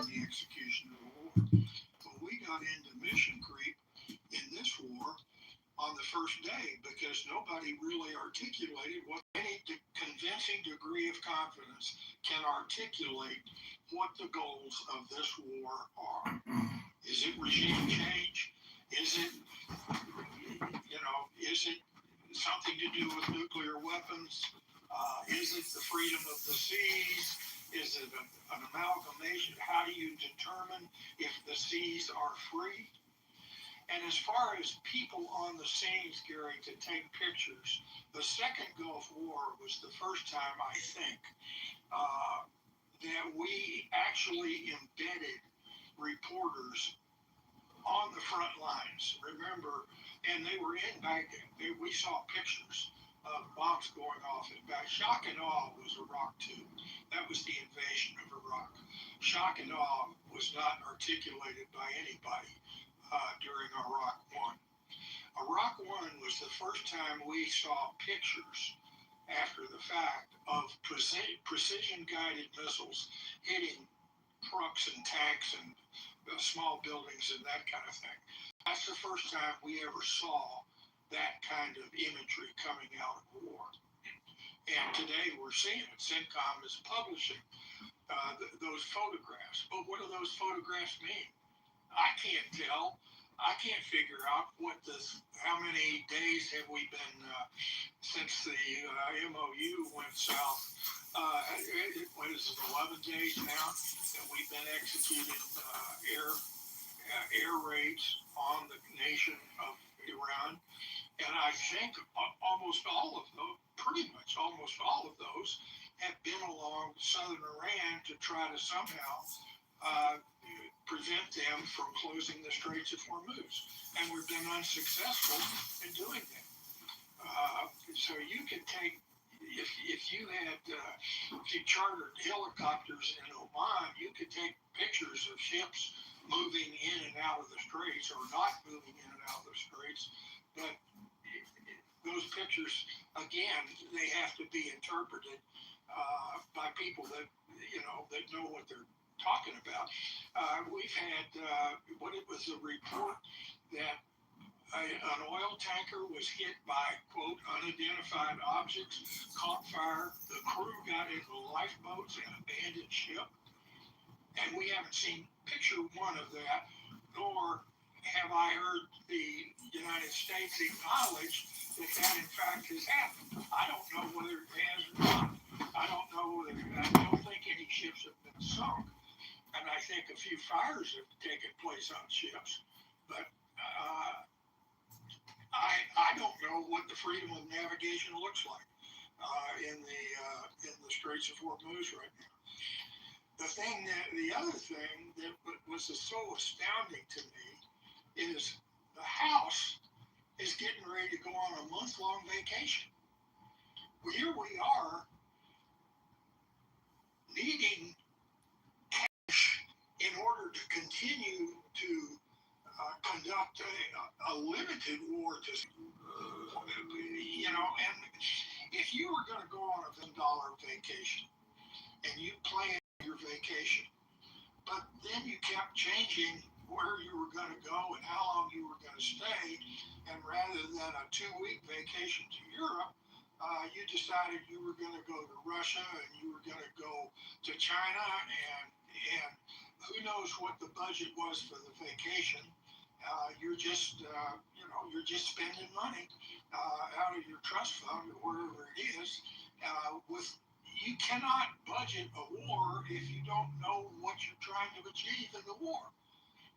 The execution of the war. But we got into mission creep in this war on the first day because nobody really articulated what any convincing degree of confidence can articulate what the goals of this war are. Is it regime change? Is it, is it something to do with nuclear weapons? Is it the freedom of the seas? Is it an amalgamation? How do you determine if the seas are free? And as far as people on the scenes, Gary, to take pictures, the second Gulf War was the first time, I think, that we actually embedded reporters on the front lines. Remember, and they were in Baghdad. We saw pictures of bombs going off in Baghdad. Shock and awe was Iraq too. That was the invasion of Iraq. Shock and awe was not articulated by anybody during Iraq 1. Iraq 1 was the first time we saw pictures after the fact of precision-guided missiles hitting trucks and tanks and small buildings and that kind of thing. That's the first time we ever saw that kind of imagery coming out of war. And today we're seeing it. CENTCOM is publishing those photographs. But what do those photographs mean? I can't tell. I can't figure out how many days have we been since the MOU went south. What is it, 11 days now that we've been executing air raids on the nation of Iran. And I think pretty much almost all of those have been along southern Iran to try to somehow prevent them from closing the Straits of Hormuz. And we've been unsuccessful in doing that. So you could take, if you chartered helicopters in Oman, you could take pictures of ships moving in and out of the Straits or not moving in and out of the Straits. But those pictures, again, they have to be interpreted by people that know what they're talking about. We've had it was a report that an oil tanker was hit by, quote, unidentified objects, caught fire, the crew got into lifeboats and abandoned ship. And we haven't seen picture one of that, nor have I heard the United States acknowledge that in fact has happened. I don't know whether it has or not. I don't think any ships have been sunk. And I think a few fires have taken place on ships. But I don't know what the freedom of navigation looks like in the Straits of Hormuz right now. The other thing that was so astounding to me is the House is getting ready to go on a month-long vacation. Well, here we are needing cash in order to continue to conduct a limited war and if you were going to go on a $10 vacation and you planned your vacation, but then you kept changing where you were going to go and how long you were going to stay, and rather than a 2-week vacation to Europe, you decided you were going to go to Russia and you were going to go to China, and who knows what the budget was for the vacation. You're just spending money out of your trust fund or wherever it is. You cannot budget a war if you don't know what you're trying to achieve in the war.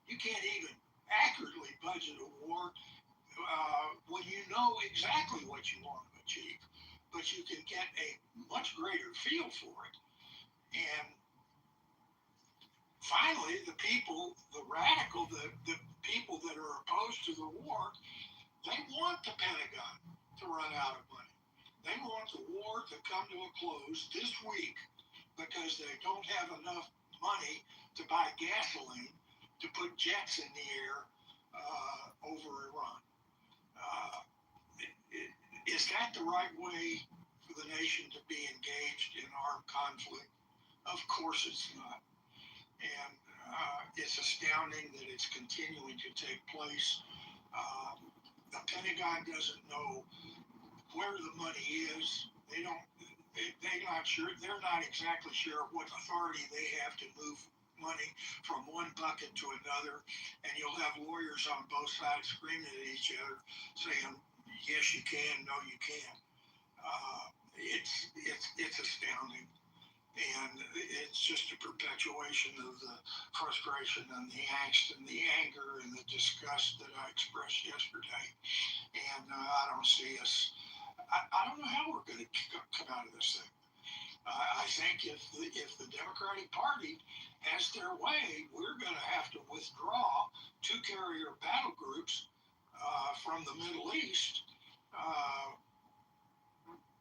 You can't even accurately budget a war when you know exactly what you want to achieve, but you can get a much greater feel for it. And finally, the people, the people that are opposed to the war, they want the Pentagon to run out of money. They want the war to come to a close this week because they don't have enough money to buy gasoline to put jets in the air over Iran. Is that the right way for the nation to be engaged in armed conflict? Of course it's not. And it's astounding that it's continuing to take place. The Pentagon doesn't know where the money is. they're not exactly sure what authority they have to move money from one bucket to another, and you'll have lawyers on both sides screaming at each other, saying, "Yes, you can. No, you can't." It's astounding, and it's just a perpetuation of the frustration and the angst and the anger and the disgust that I expressed yesterday. And I don't see us. I don't know how we're going to come out of this thing. I think if the Democratic Party has their way, we're going to have to withdraw two carrier battle groups from the Middle East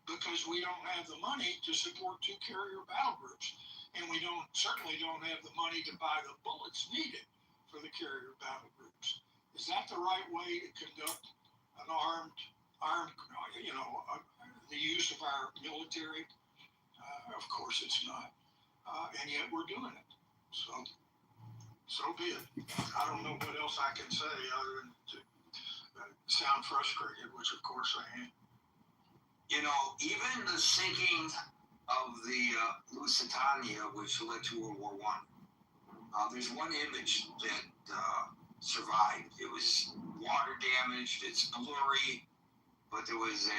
because we don't have the money to support two carrier battle groups, and we certainly don't have the money to buy the bullets needed for the carrier battle groups. Is that the right way to conduct an armed, the use of our military? Of course it's not. And yet we're doing it. So be it. I don't know what else I can say other than to sound frustrated, which of course I am. Even the sinking of the Lusitania, which led to World War I, there's one image that survived. It was water damaged, it's blurry, but there was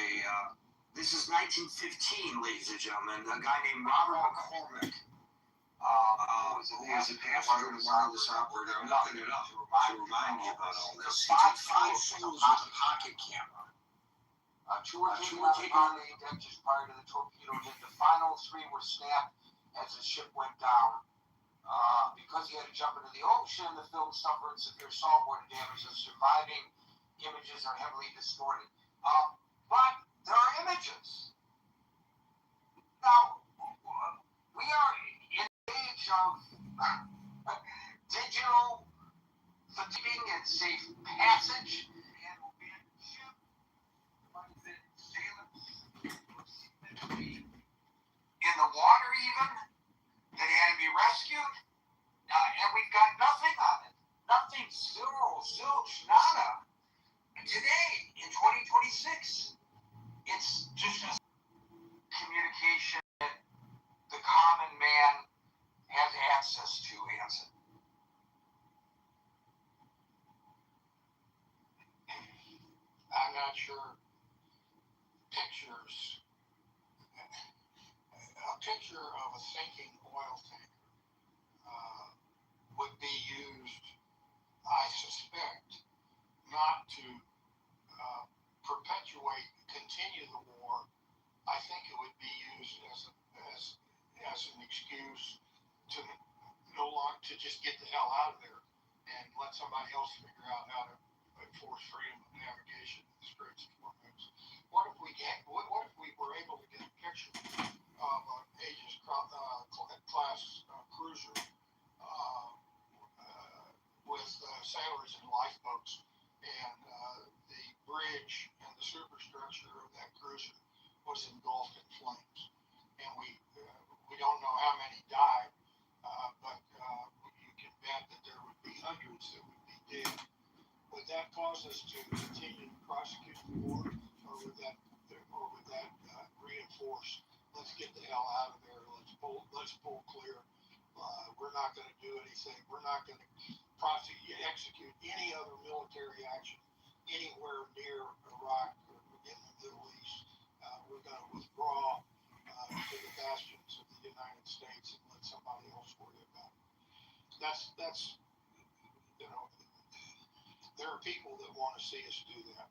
this is 1915, ladies and gentlemen, a guy named Robert McCormick, who was a passenger to one of this operator. I'm looking it up to remind me about all this. He took 5 photos with a pocket camera. Two were taken on the deck just prior to the torpedo hit. The final 3 were snapped as the ship went down. Because he had to jump into the ocean, the film suffered severe saltwater damage. The surviving images are heavily distorted. But there are images. Now, we are in the age of digital fatiguing and safe passage. And we had a ship that sailing in the water even, that had to be rescued. And we've got nothing on it. Nothing, zero, zilch, nada. Today, in 2026, it's just a communication that the common man has access to, Hanson. I'm not sure pictures, a picture of a sinking oil tanker would be used, I suspect, not to continue the war. I think it would be used as an excuse to to just get the hell out of there and let somebody else figure out how to enforce freedom of navigation in the Straits of Hormuz. What if we were able to get a picture of an Aegis class cruiser with sailors in lifeboats, and the bridge and the superstructure of that cruiser was engulfed in flames, and we don't know how many died, but you can bet that there would be hundreds that would be dead. Would that cause us to continue to prosecute the war, or would that reinforce? Let's get the hell out of there. Let's pull clear. We're not going to do anything. We're not going to execute any other military action anywhere near Iraq or in the Middle East. We're going to withdraw to the bastions of the United States and let somebody else worry about it. That's there are people that want to see us do that.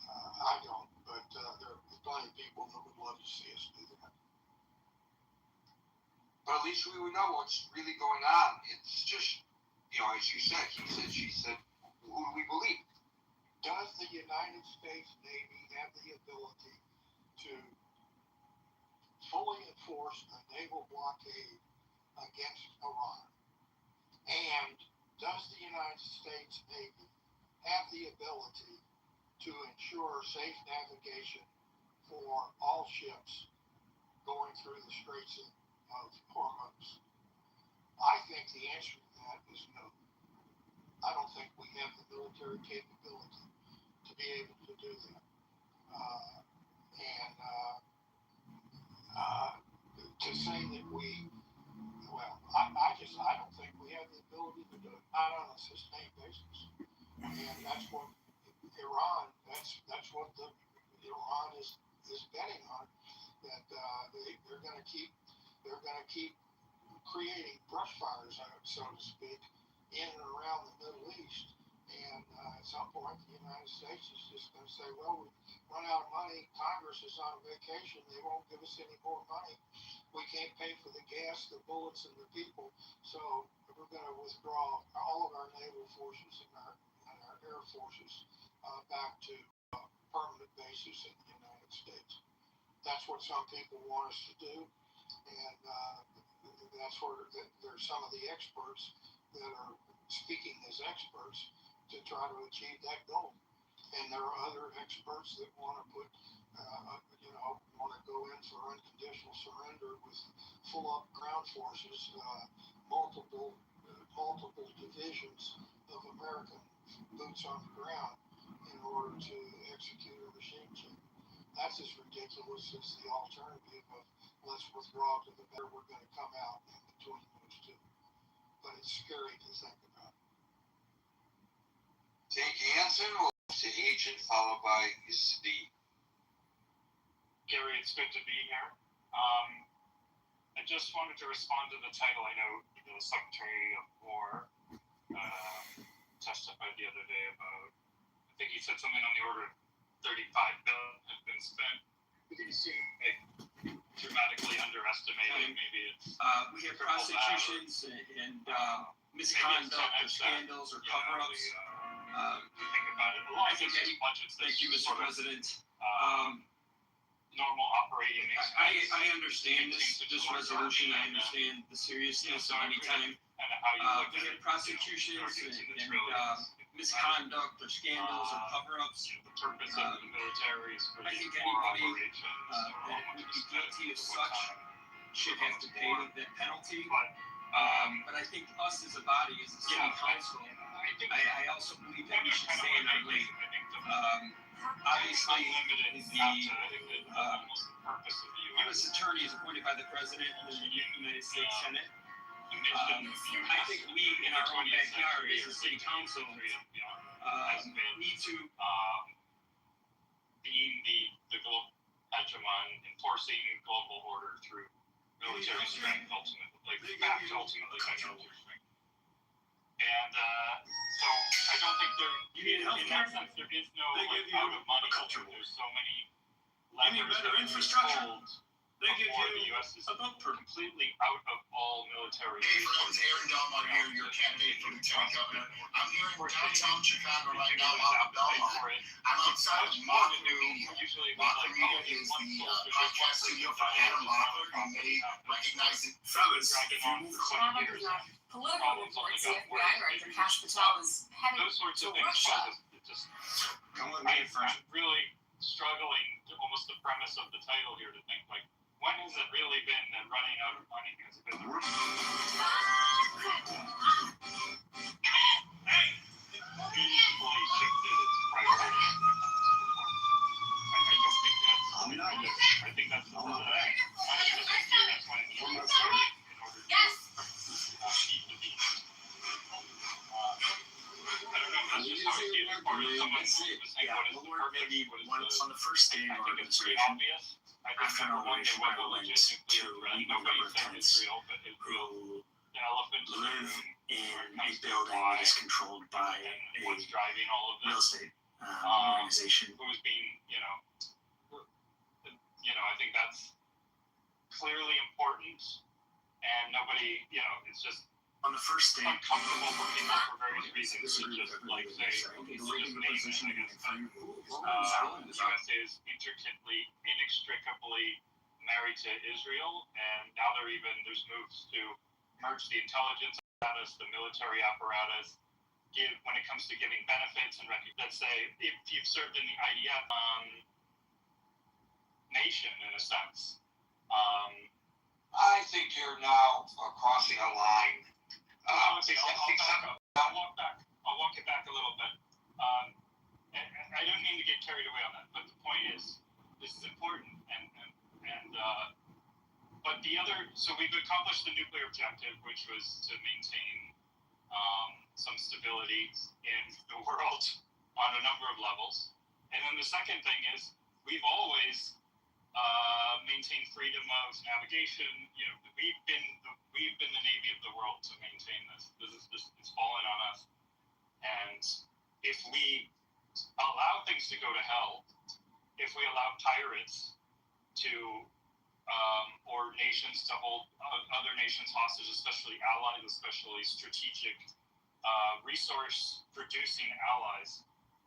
I don't, but there are plenty of people that would love to see us do that. But at least we would know what's really going on. It's just, as you said, he said, she said, who do we believe? Does the United States Navy have the ability to fully enforce a naval blockade against Iran? And does the United States Navy have the ability to ensure safe navigation for all ships going through the Straits of Hormuz? I think the answer to that is no. I don't think we have the military capability to be able to do that. not on a sustained basis. And that's what Iran, that's what Iran is betting on, that they're going to keep creating brush fires, so to speak, in and around the Middle East. And at some point, the United States is just going to say, well, we run out of money. Congress is on vacation. They won't give us any more money. We can't pay for the gas, the bullets, and the people. So we're going to withdraw all of our naval forces and our air forces back to permanent bases in the United States. That's what some people want us to do. And that's where there's some of the experts that are speaking as experts to try to achieve that goal. And there are other experts that want to put, want to go in for unconditional surrender with full up ground forces, multiple divisions of American boots on the ground in order to execute a regime change. That's as ridiculous as the alternative of let's withdraw to the better we're going to come out in between those two. But it's scary to think about. Thank you, Hanson. We'll move to Agent, followed by Steve. Gary, it's good to be here. I just wanted to respond to the title. I know the Secretary of War testified the other day about, I think he said something on the order of $35 billion has been spent. He seemed dramatically underestimated. Maybe it's we have prosecutions and misconduct or scandals or cover-ups. Think about it. A lot of these budgets. Thank you, Mr. President. Normal operating expense. I understand this resolution. I understand the seriousness of any time. We have prosecutions and misconduct or scandals or cover-ups. The purpose of the military is for I think anybody that would be guilty of such should have to pay that penalty. But I think us as a body, as a city council, I also believe that we should stand our lane. Obviously, the U.S. Attorney is appointed by the President and the United States Senate. I think we, in our own backyard, as a city council, need to being the global hegemon, enforcing global order through military strength, ultimately, backed ultimately by military strength. And so I don't think in that sense, there is no out of money culture. There's so many levers better infrastructure. They give you the U.S. is completely out of all military. Hey friends, Aaron Delmont here, your candidate for lieutenant governor. I'm here in downtown Chicago right now off of Belmont. I'm outside of Mocker Media. Mocker Media is the podcast studio for Adam Mocker. You may recognize it. Fellas, if you move Political reports, the FBI director Kash Patel is headed to Russia. Come with me, friend. I'm really struggling to almost the premise of the title here to think like, when has it really been running out of money? Has it been the meaningfully shifted its priorities? I think that's the whole thing. Yes. On the first day of our administration, I found out why Chicago went to meet with Libertarians who live in a building that is controlled by a real estate organization. Who's being, I think that's clearly important, and nobody, it's just on the first day, uncomfortable for people for various reasons. Just like say, the USA is inextricably married to Israel, and now there's moves to merge the intelligence apparatus, the military apparatus, when it comes to giving benefits and let's say if you've served in the IDF nation in a sense. I think you're now crossing a line. I'll walk it back a little bit. I don't mean to get carried away on that, but the point is, this is important, but the other, so we've accomplished the nuclear objective, which was to maintain some stability in the world on a number of levels. And then the second thing is we've always maintained freedom of navigation. You know, we've been the Navy of the world to maintain this. It's fallen on us. And if we allow things to go to hell, if we allow pirates to or nations to hold other nations hostage, especially allies, especially strategic resource-producing allies,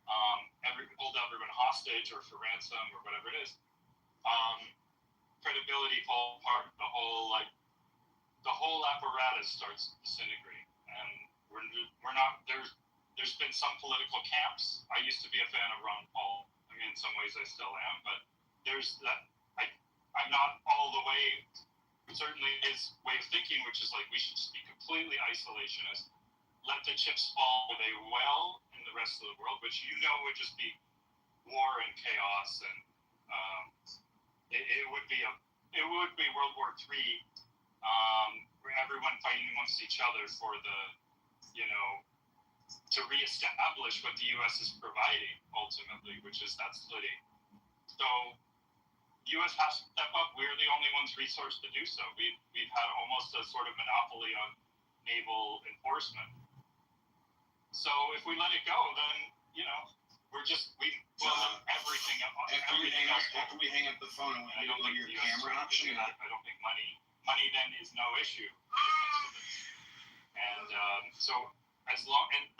hold everyone hostage or for ransom or whatever it is, credibility falls apart. The whole apparatus starts to disintegrate, and we're not. There's been some political camps. I used to be a fan of Ron Paul. I mean, in some ways I still am, but there's that. I'm not all the way. Certainly his way of thinking, which is like we should just be completely isolationist, let the chips fall where they will in the rest of the world, which would just be war and chaos, and it would be World War III, where everyone fighting amongst each other for to reestablish what the U.S. is providing ultimately, which is that splitting. So the U.S. has to step up. We're the only ones resourced to do so. We've had almost a sort of monopoly on naval enforcement. So if we let it go, then we'll have everything else. After we hang up the phone, and I don't think your the US camera option. I don't think money then is no issue. And so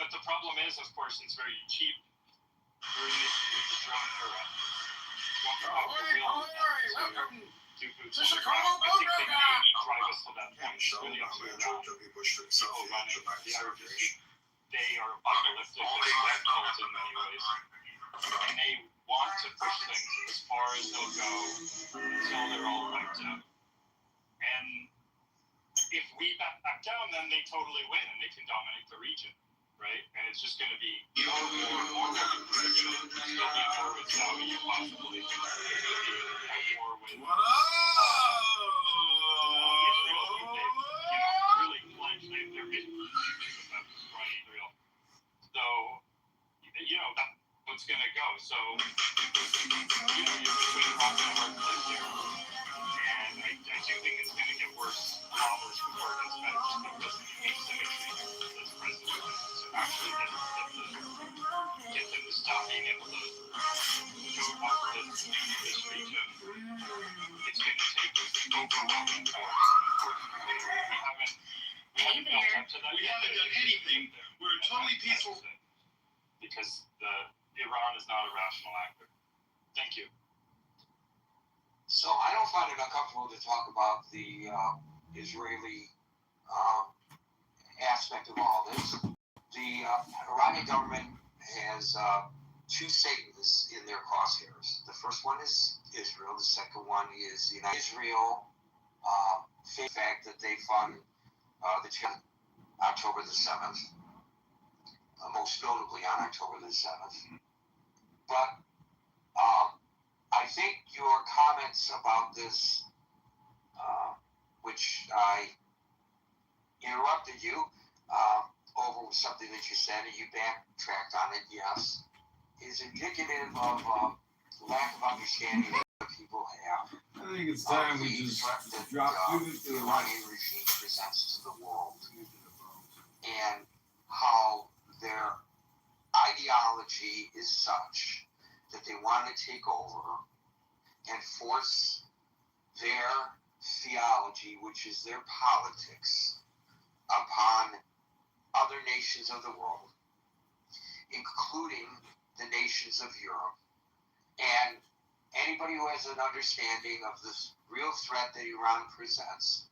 but the problem is, of course, it's very cheap. We're in the drone era. I think they may drive us to that point. It's really up to people running the average. They are apocalyptic and cult in many ways. And they want to push things as far as they'll go until they're all wiped out. And if we back down, then they totally win and they can dominate the region, right? And it's just going to be more and more. They're going to still be at war with Saudi, possibly. They're going to be at war with Israel. They've really pledged their business about destroying Israel. So, that's what's going to go. So, you're between rock and a hard place here. And I do think it's going to get worse before it gets better, just because of the asymmetry that's present. So actually get them to stop being able to go up this region. It's going to take overwhelming power. Unfortunately, we haven't built up to that yet. We haven't done anything. We're totally peaceful. Because Iran is not a rational actor. Thank you. So I don't find it uncomfortable to talk about the Israeli aspect of all this. The Iranian government has two Satans in their crosshairs. The first one is Israel. The second one is the United Israel. The fact that they fund the October the 7th, most notably on October the 7th. But I think your comments about this, which I interrupted you over something that you said, and you backtracked on it, yes, is indicative of lack of understanding that people have. I think it's time we just drop the Iranian regime presents to the world, and how their ideology is such that they want to take over and force their theology, which is their politics, upon other nations of the world, including the nations of Europe. And anybody who has an understanding of this real threat that Iran presents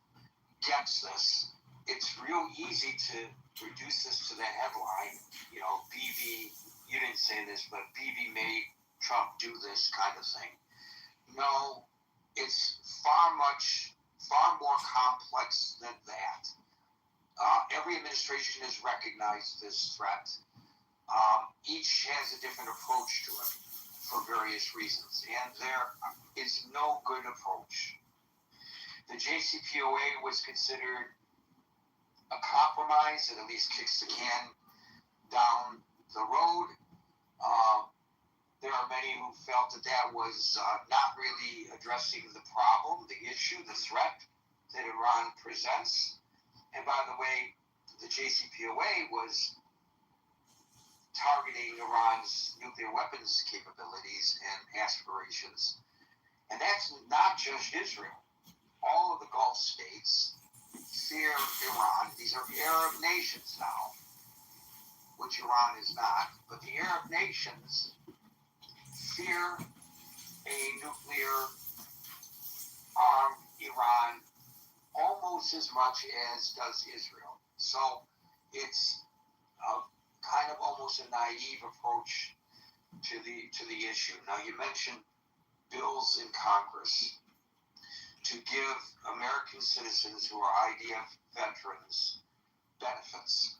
gets this. It's real easy to reduce this to the headline, Bibi, you didn't say this, but Bibi made Trump do this kind of thing. No, it's far more complex than that. Every administration has recognized this threat. Each has a different approach to it for various reasons, and there is no good approach. The JCPOA was considered a compromise that at least kicks the can down the road. There are many who felt that that was not really addressing the problem, the issue, the threat that Iran presents. And by the way, the JCPOA was targeting Iran's nuclear weapons capabilities and aspirations. And that's not just Israel. All of the Gulf states fear Iran. These are Arab nations now, which Iran is not, but the Arab nations fear a nuclear-armed Iran almost as much as does Israel. So it's kind of almost a naive approach to the issue. Now, you mentioned bills in Congress to give American citizens who are IDF veterans benefits.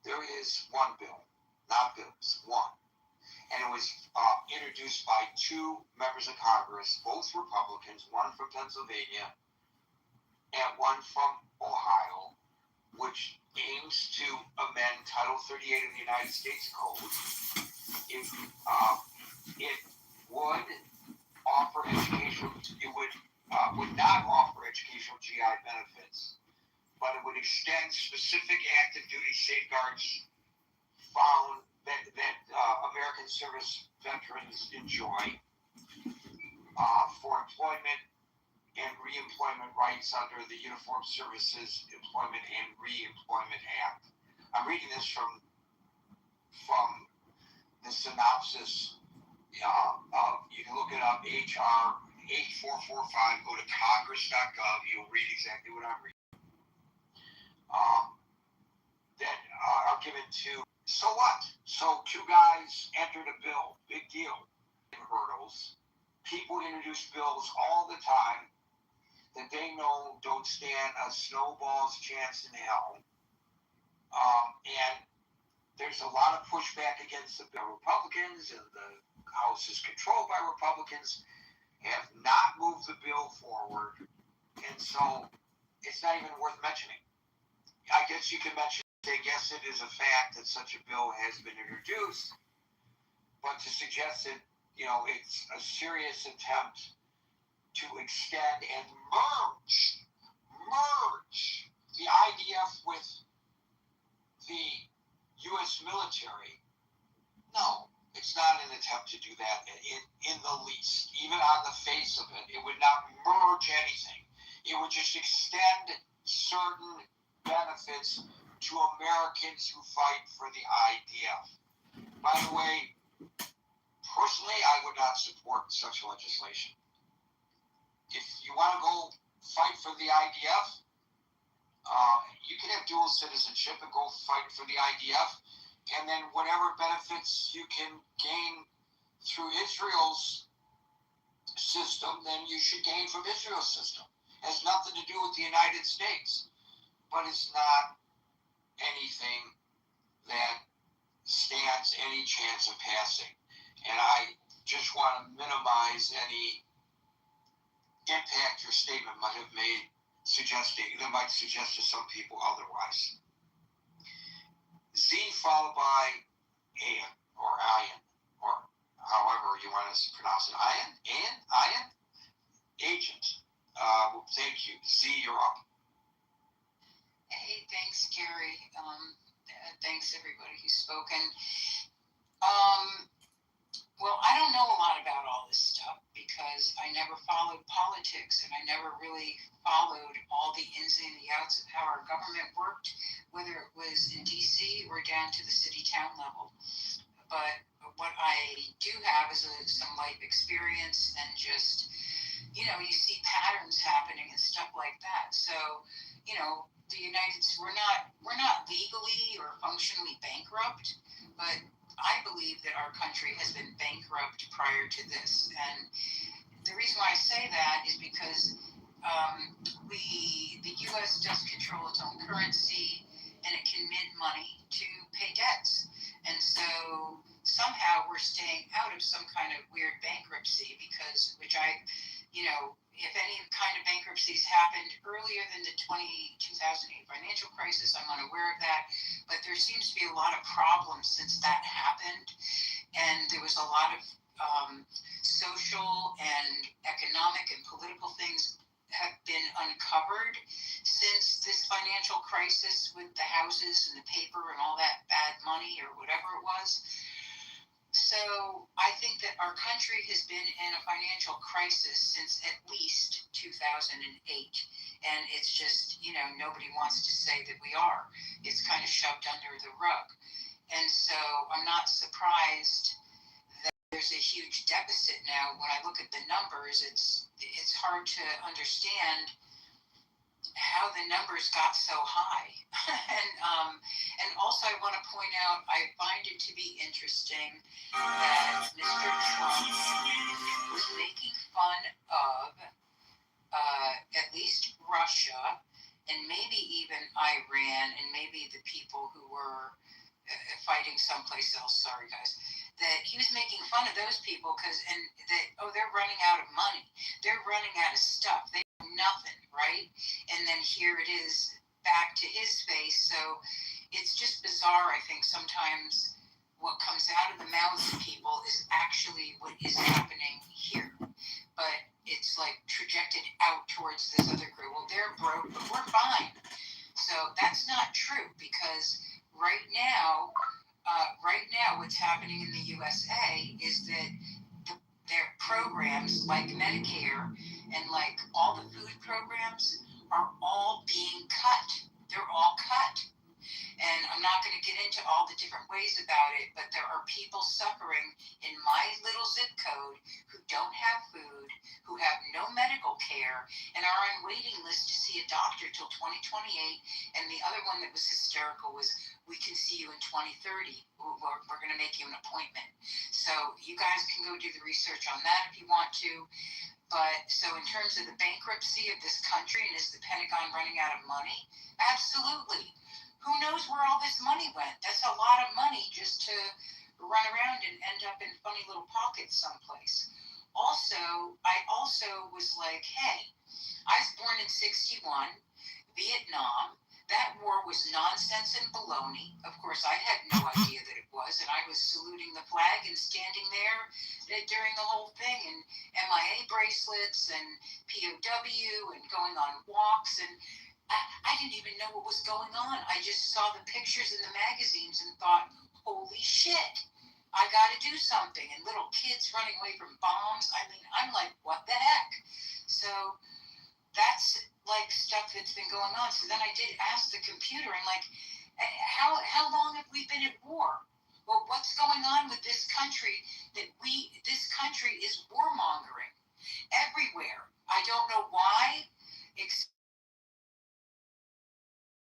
There is one bill, not bills, one. And it was introduced by two members of Congress, both Republicans, one from Pennsylvania and one from Ohio, which aims to amend Title 38 of the United States Code. It would offer educational, would not offer educational GI benefits, but it would extend specific active duty safeguards found that American service veterans enjoy for employment and reemployment rights under the Uniformed Services Employment and Reemployment Act. I'm reading this from the synopsis. You can look it up, HR 8445. Go to congress.gov. You'll read exactly what I'm reading. That are given to. So what? So two guys entered a bill. Big deal. Hurdles. People introduce bills all the time that they know don't stand a snowball's chance in hell. And there's a lot of pushback against the Republicans, and the House is controlled by Republicans, have not moved the bill forward. And so it's not even worth mentioning. I guess you can mention, yes, it is a fact that such a bill has been introduced, but to suggest that, it's a serious attempt to extend and merge the IDF with the U.S. military, no, it's not an attempt to do that in the least. Even on the face of it, it would not merge anything. It would just extend certain benefits to Americans who fight for the IDF. By the way, personally, I would not support such legislation. If you want to go fight for the IDF, you can have dual citizenship and go fight for the IDF, and then whatever benefits you can gain through Israel's system, then you should gain from Israel's system. It has nothing to do with the United States, but it's not anything that stands any chance of passing. And I just want to minimize any impact your statement might have made, that might suggest to some people otherwise. Z followed by Ian, or Ian, or however you want to pronounce it. Ian? Agent. Thank you. Z, you're up. Hey, thanks, Gary. Thanks, everybody who's spoken. Well, I don't know a lot about all this stuff because I never followed politics, and I never really followed all the ins and the outs of how our government worked, whether it was in D.C. or down to the city-town level. But what I do have is some life experience and just, you see patterns happening and stuff like that. So, we're not legally or functionally bankrupt, but I believe that our country has been bankrupt prior to this. And the reason why I say that is because the U.S. does control its own currency, and it can mint money to pay debts. And so somehow we're staying out of some kind of weird bankruptcy which I if any kind of bankruptcies happened earlier than the 2008 financial crisis, I'm unaware of that. But there seems to be a lot of problems since that happened. And there was a lot of social and economic and political things have been uncovered since this financial crisis with the houses and the paper and all that bad money or whatever it was. So I think that our country has been in a financial crisis since at least 2008. And it's just, nobody wants to say that we are. It's kind of shoved under the rug. And so I'm not surprised that there's a huge deficit now. When I look at the numbers, it's hard to understand how the numbers got so high. And also I want to point out, I find it to be interesting that Mr. Trump was making fun of at least Russia and maybe even Iran and maybe the people who were fighting someplace else. Sorry, guys. That he was making fun of those people they're running out of money. They're running out of stuff. They have nothing, right? And then here it is back to his face. So it's just bizarre, I think, sometimes what comes out of the mouths of people is actually what is happening here. But it's like trajected out towards this other group. Well, they're broke, but we're fine. So that's not true, because right now what's happening in the USA is that their programs like Medicare and like all the food programs are all being cut. They're all cut. And I'm not going to get into all the different ways about it, but there are people suffering in my little zip code who don't have food, who have no medical care, and are on waiting list to see a doctor till 2028. And the other one that was hysterical was, we can see you in 2030. We're going to make you an appointment. So you guys can go do the research on that if you want to. But so in terms of the bankruptcy of this country, and is the Pentagon running out of money? Absolutely. Who knows where all this money went? That's a lot of money just to run around and end up in funny little pockets someplace. I also was like, hey, I was born in 61, Vietnam. That war was nonsense and baloney. Of course, I had no idea that it was, and I was saluting the flag and standing there during the whole thing, and MIA bracelets and POW and going on walks, and I didn't even know what was going on. I just saw the pictures in the magazines and thought, holy shit, I got to do something. And little kids running away from bombs. I mean, I'm like, what the heck? So that's like stuff that's been going on. So then I did ask the computer, I'm like, how long have we been at war? Well, what's going on with this country this country is warmongering everywhere. I don't know why,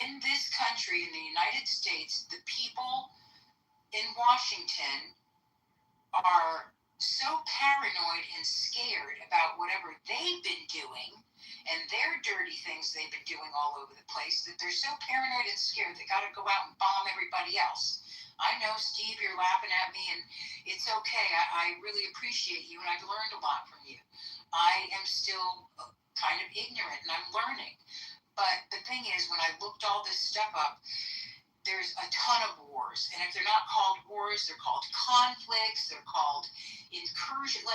in this country, in the United States, the people in Washington are so paranoid and scared about whatever they've been doing and their dirty things they've been doing all over the place that they're so paranoid and scared they got to go out and bomb everybody else. I know, Steve, you're laughing at me, and it's okay. I really appreciate you, and I've learned a lot from you. I am still kind of ignorant, and I'm learning. But the thing is, when I looked all this stuff up, there's a ton of wars. And if they're not called wars, they're called conflicts, they're called incursion.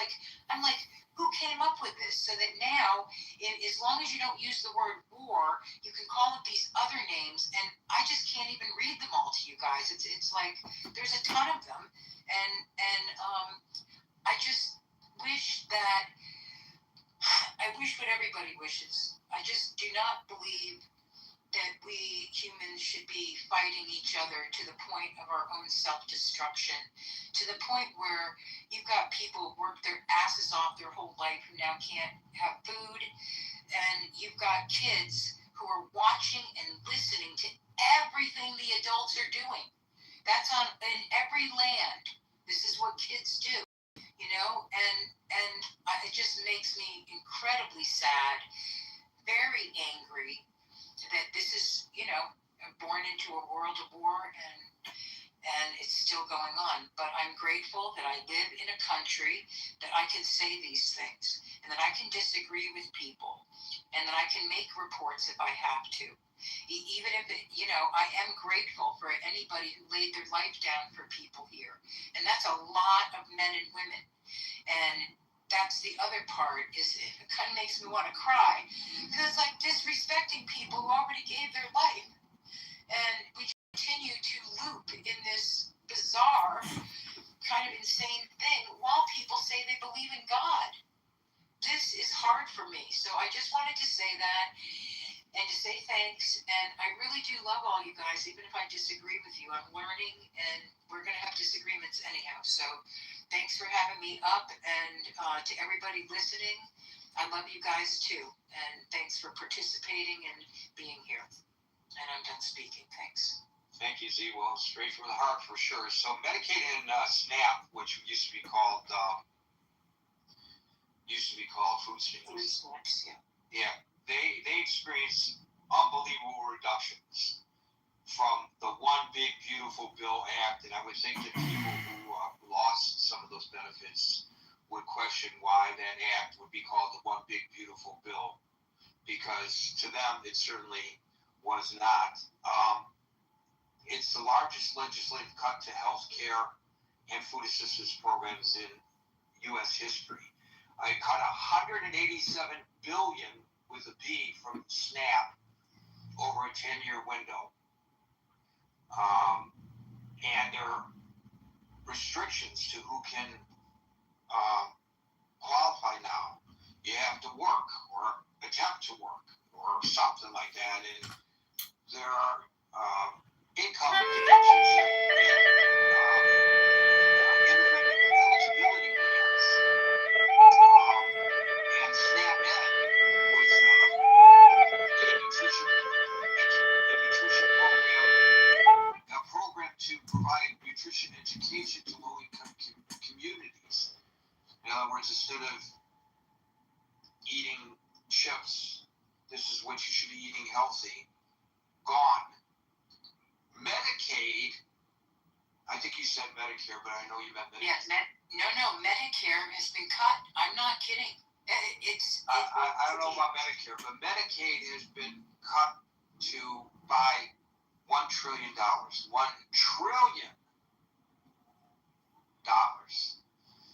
I'm like, who came up with this? So that now, as long as you don't use the word war, you can call it these other names. And I just can't even read them all to you guys. It's like, there's a ton of them. And I just wish what everybody wishes. I just do not believe that we humans should be fighting each other to the point of our own self-destruction, to the point where you've got people who work their asses off their whole life who now can't have food, and you've got kids who are watching and listening to everything the adults are doing. That's in every land. This is what kids do. And it just makes me incredibly sad, very angry that this is, born into a world of war, and it's still going on. But I'm grateful that I live in a country that I can say these things, and that I can disagree with people, and that I can make reports if I have to. Even if I am grateful for anybody who laid their life down for people here, and that's a lot of men and women. And that's the other part, is it kind of makes me want to cry, because it's like disrespecting people who already gave their life, and we continue to loop in this bizarre kind of insane thing while people say they believe in God. This is hard for me, so I just wanted to say that and to say thanks. And I really do love all you guys, even if I disagree with you. I'm learning, and we're going to have disagreements anyhow. So thanks for having me up, and to everybody listening, I love you guys too. And thanks for participating and being here. And I'm done speaking. Thanks. Thank you, Z. Well, straight from the heart for sure. So Medicaid and SNAP, which used to be called food stamps. Food stamps, yeah. Yeah, they experienced unbelievable reductions from the One Big Beautiful Bill Act, and I would think that people who lost some of those benefits would question why that act would be called the One Big Beautiful Bill, because to them it certainly was not. It's the largest legislative cut to health care and food assistance programs in U.S. history. It cut $187 billion with a B from SNAP over a 10-year window. And there are restrictions to who can qualify now. You have to work or attempt to work or something like that. And there are income restrictions and immigrant eligibility bans. And SNAP Ed was a nutrition program, a program to provide nutrition education to low-income communities. In other words, instead of eating chips, this is what you should be eating healthy. Gone. Medicaid, I think you said Medicare, but I know you meant Medicaid. Yes, no, Medicare has been cut. I'm not kidding. I don't know about Medicare, but Medicaid has been cut by $1 trillion. $1 trillion.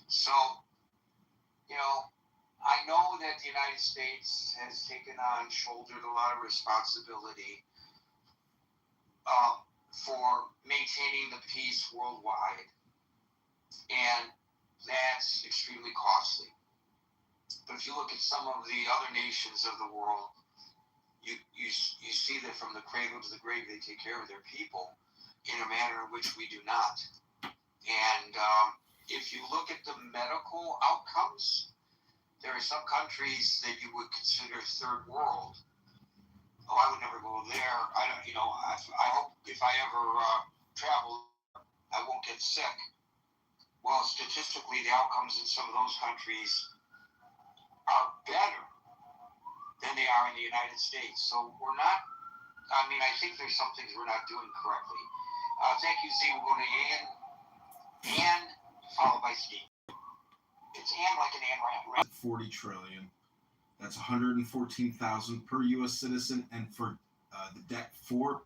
So, I know that the United States has shouldered a lot of responsibility for maintaining the peace worldwide, and that's extremely costly. But if you look at some of the other nations of the world, you see that from the cradle to the grave, they take care of their people in a manner in which we do not. And if you look at the medical outcomes, there are some countries that you would consider third world. Oh, I would never go there. I hope if I ever travel, I won't get sick. Well, statistically, the outcomes in some of those countries are better than they are in the United States. So we're not, I think there's some things we're not doing correctly. Thank you, Z. We'll go to Ann, followed by Steve. It's Ann like an Ann Rand. 40 trillion. That's 114,000 per U.S. citizen, and for the debt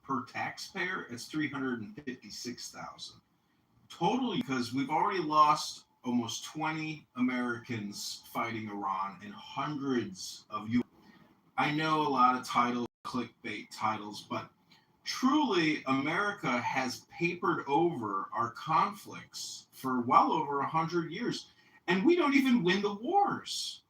per taxpayer, it's 356,000. Totally, because we've already lost almost 20 Americans fighting Iran and hundreds of you. I know a lot of clickbait titles, but truly, America has papered over our conflicts for well over 100 years, and we don't even win the wars.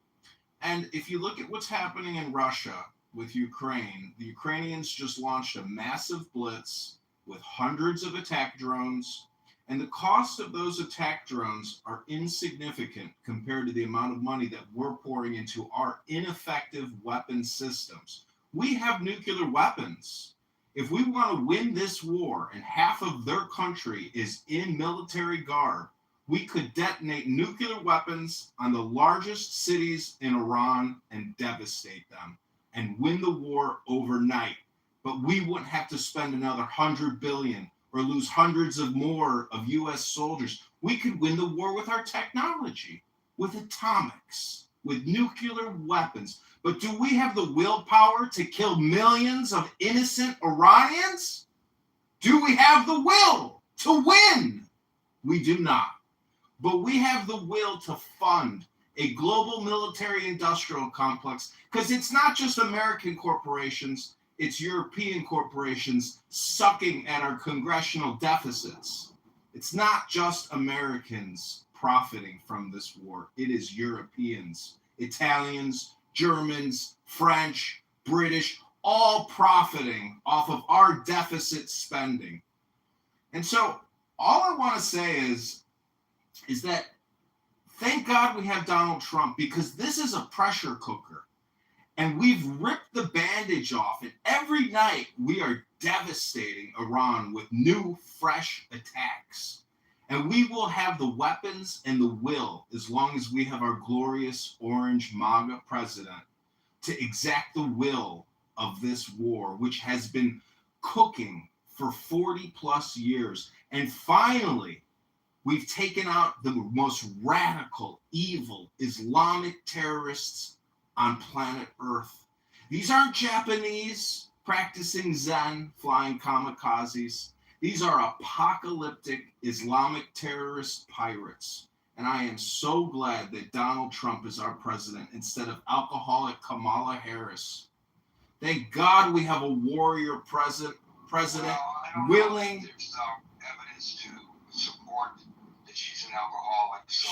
And if you look at what's happening in Russia with Ukraine, the Ukrainians just launched a massive blitz with hundreds of attack drones, and the cost of those attack drones are insignificant compared to the amount of money that we're pouring into our ineffective weapon systems. We have nuclear weapons. If we want to win this war and half of their country is in military garb, we could detonate nuclear weapons on the largest cities in Iran and devastate them and win the war overnight. But we wouldn't have to spend another $100 billion or lose hundreds of more of U.S. soldiers. We could win the war with our technology, with atomics, with nuclear weapons. But do we have the willpower to kill millions of innocent Iranians? Do we have the will to win? We do not. But we have the will to fund a global military-industrial complex, because it's not just American corporations, it's European corporations sucking at our congressional deficits. It's not just Americans profiting from this war. It is Europeans, Italians, Germans, French, British, all profiting off of our deficit spending. And so all I want to say is that thank God we have Donald Trump, because this is a pressure cooker. And we've ripped the bandage off. And every night we are devastating Iran with new, fresh attacks. And we will have the weapons and the will, as long as we have our glorious orange MAGA president, to exact the will of this war, which has been cooking for 40 plus years. And finally, we've taken out the most radical, evil Islamic terrorists on planet Earth. These aren't Japanese practicing Zen, flying kamikazes. These are apocalyptic Islamic terrorist pirates. And I am so glad that Donald Trump is our president instead of alcoholic Kamala Harris. Thank God we have a warrior president willing. There's evidence to support that she's an alcoholic. So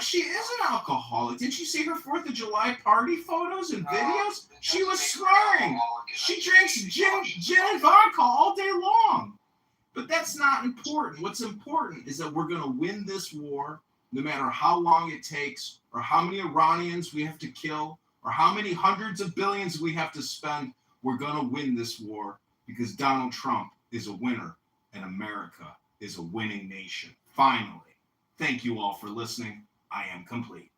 She is an alcoholic. Didn't you see her 4th of July party photos and videos? She was swearing. She drinks gin and vodka all day long. But that's not important. What's important is that we're going to win this war, no matter how long it takes, or how many Iranians we have to kill, or how many hundreds of billions we have to spend. We're going to win this war because Donald Trump is a winner and America is a winning nation. Finally. Thank you all for listening. I am complete.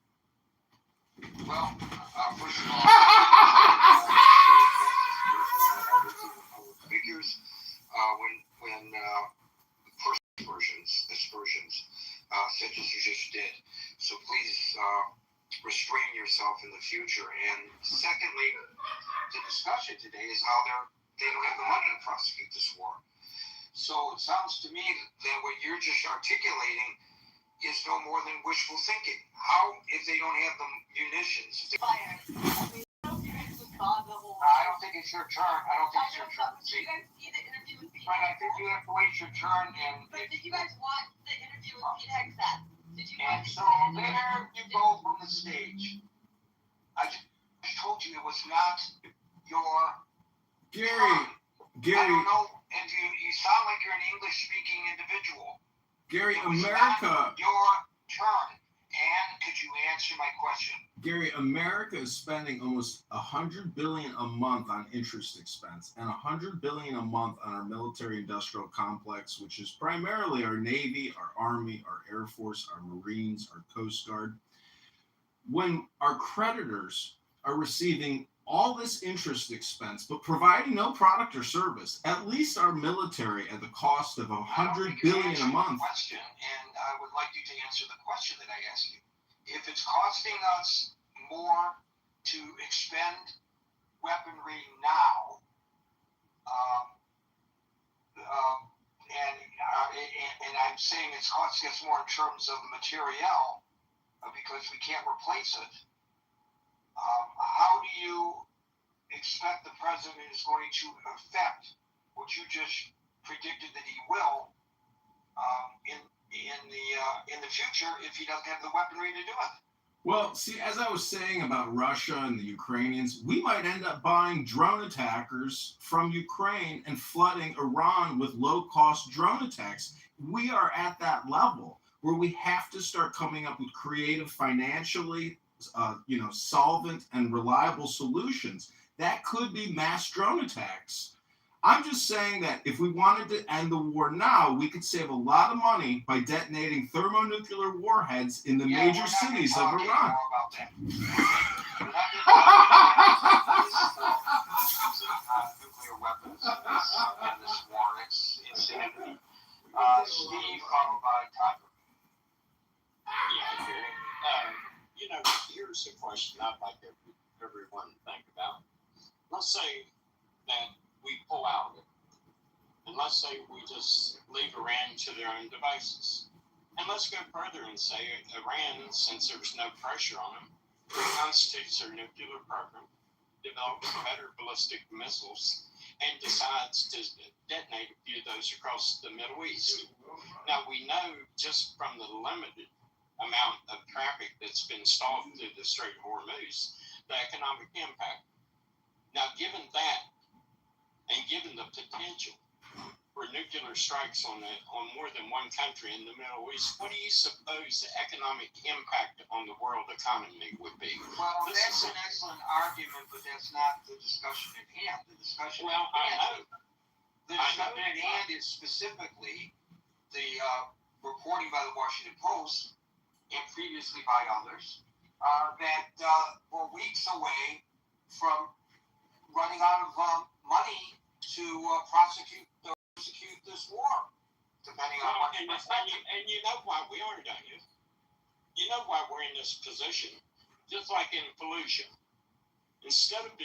Well, first of all, figures when the first aspersions such as you just did. So please restrain yourself in the future. And secondly, the discussion today is how they don't have the money to prosecute this war. So it sounds to me that what you're just articulating is no more than wishful thinking. How, if they don't have the munitions? I don't think it's your turn. Did you guys see the interview with Pete But I think you have to wait your turn. But did you guys watch the interview with Pete Hegseth? Did you And watch so there you go from the stage. I just told you it was not your Gary. I don't know, and you sound like you're an English-speaking individual. Gary, it was America. Not your turn. And could you answer my question? Gary, America is spending almost $100 billion a month on interest expense and $100 billion a month on our military-industrial complex, which is primarily our Navy, our Army, our Air Force, our Marines, our Coast Guard. When our creditors are receiving all this interest expense, but providing no product or service, at least our military at the cost of $100 billion a month. Question, and I would like you to answer the question that I asked you. If it's costing us more to expend weaponry now, and I'm saying it's costing us more in terms of materiel because we can't replace it. How do you expect the president is going to affect what you just predicted that he will in the future if he doesn't have the weaponry to do it? Well, see, as I was saying about Russia and the Ukrainians, we might end up buying drone attackers from Ukraine and flooding Iran with low-cost drone attacks. We are at that level where we have to start coming up with creative, financially solvent and reliable solutions. That could be mass drone attacks. I'm just saying that if we wanted to end the war now, we could save a lot of money by detonating thermonuclear warheads in the major cities of Iran. using nuclear weapons in this war. It's insanity. Steve, followed by Tucker. Yeah, Gary. Here's a question I'd like everyone to think about. Let's say that we pull out of it. And let's say we just leave Iran to their own devices. And let's go further and say Iran, since there's no pressure on them, reconstitutes their nuclear program, develops better ballistic missiles, and decides to detonate a few of those across the Middle East. Now, we know just from the limited amount of traffic that's been stalled through the Strait of Hormuz, the economic impact. Now, given that, and given the potential for nuclear strikes on more than one country in the Middle East, what do you suppose the economic impact on the world economy would be? Well, that's an excellent argument, but that's not the discussion at hand. The discussion at hand is specifically the reporting by the Washington Post and previously by others that we're weeks away from running out of money to prosecute this war, depending on what and you know why we are, don't you? You know why we're in this position. Just like in Fallujah. Instead of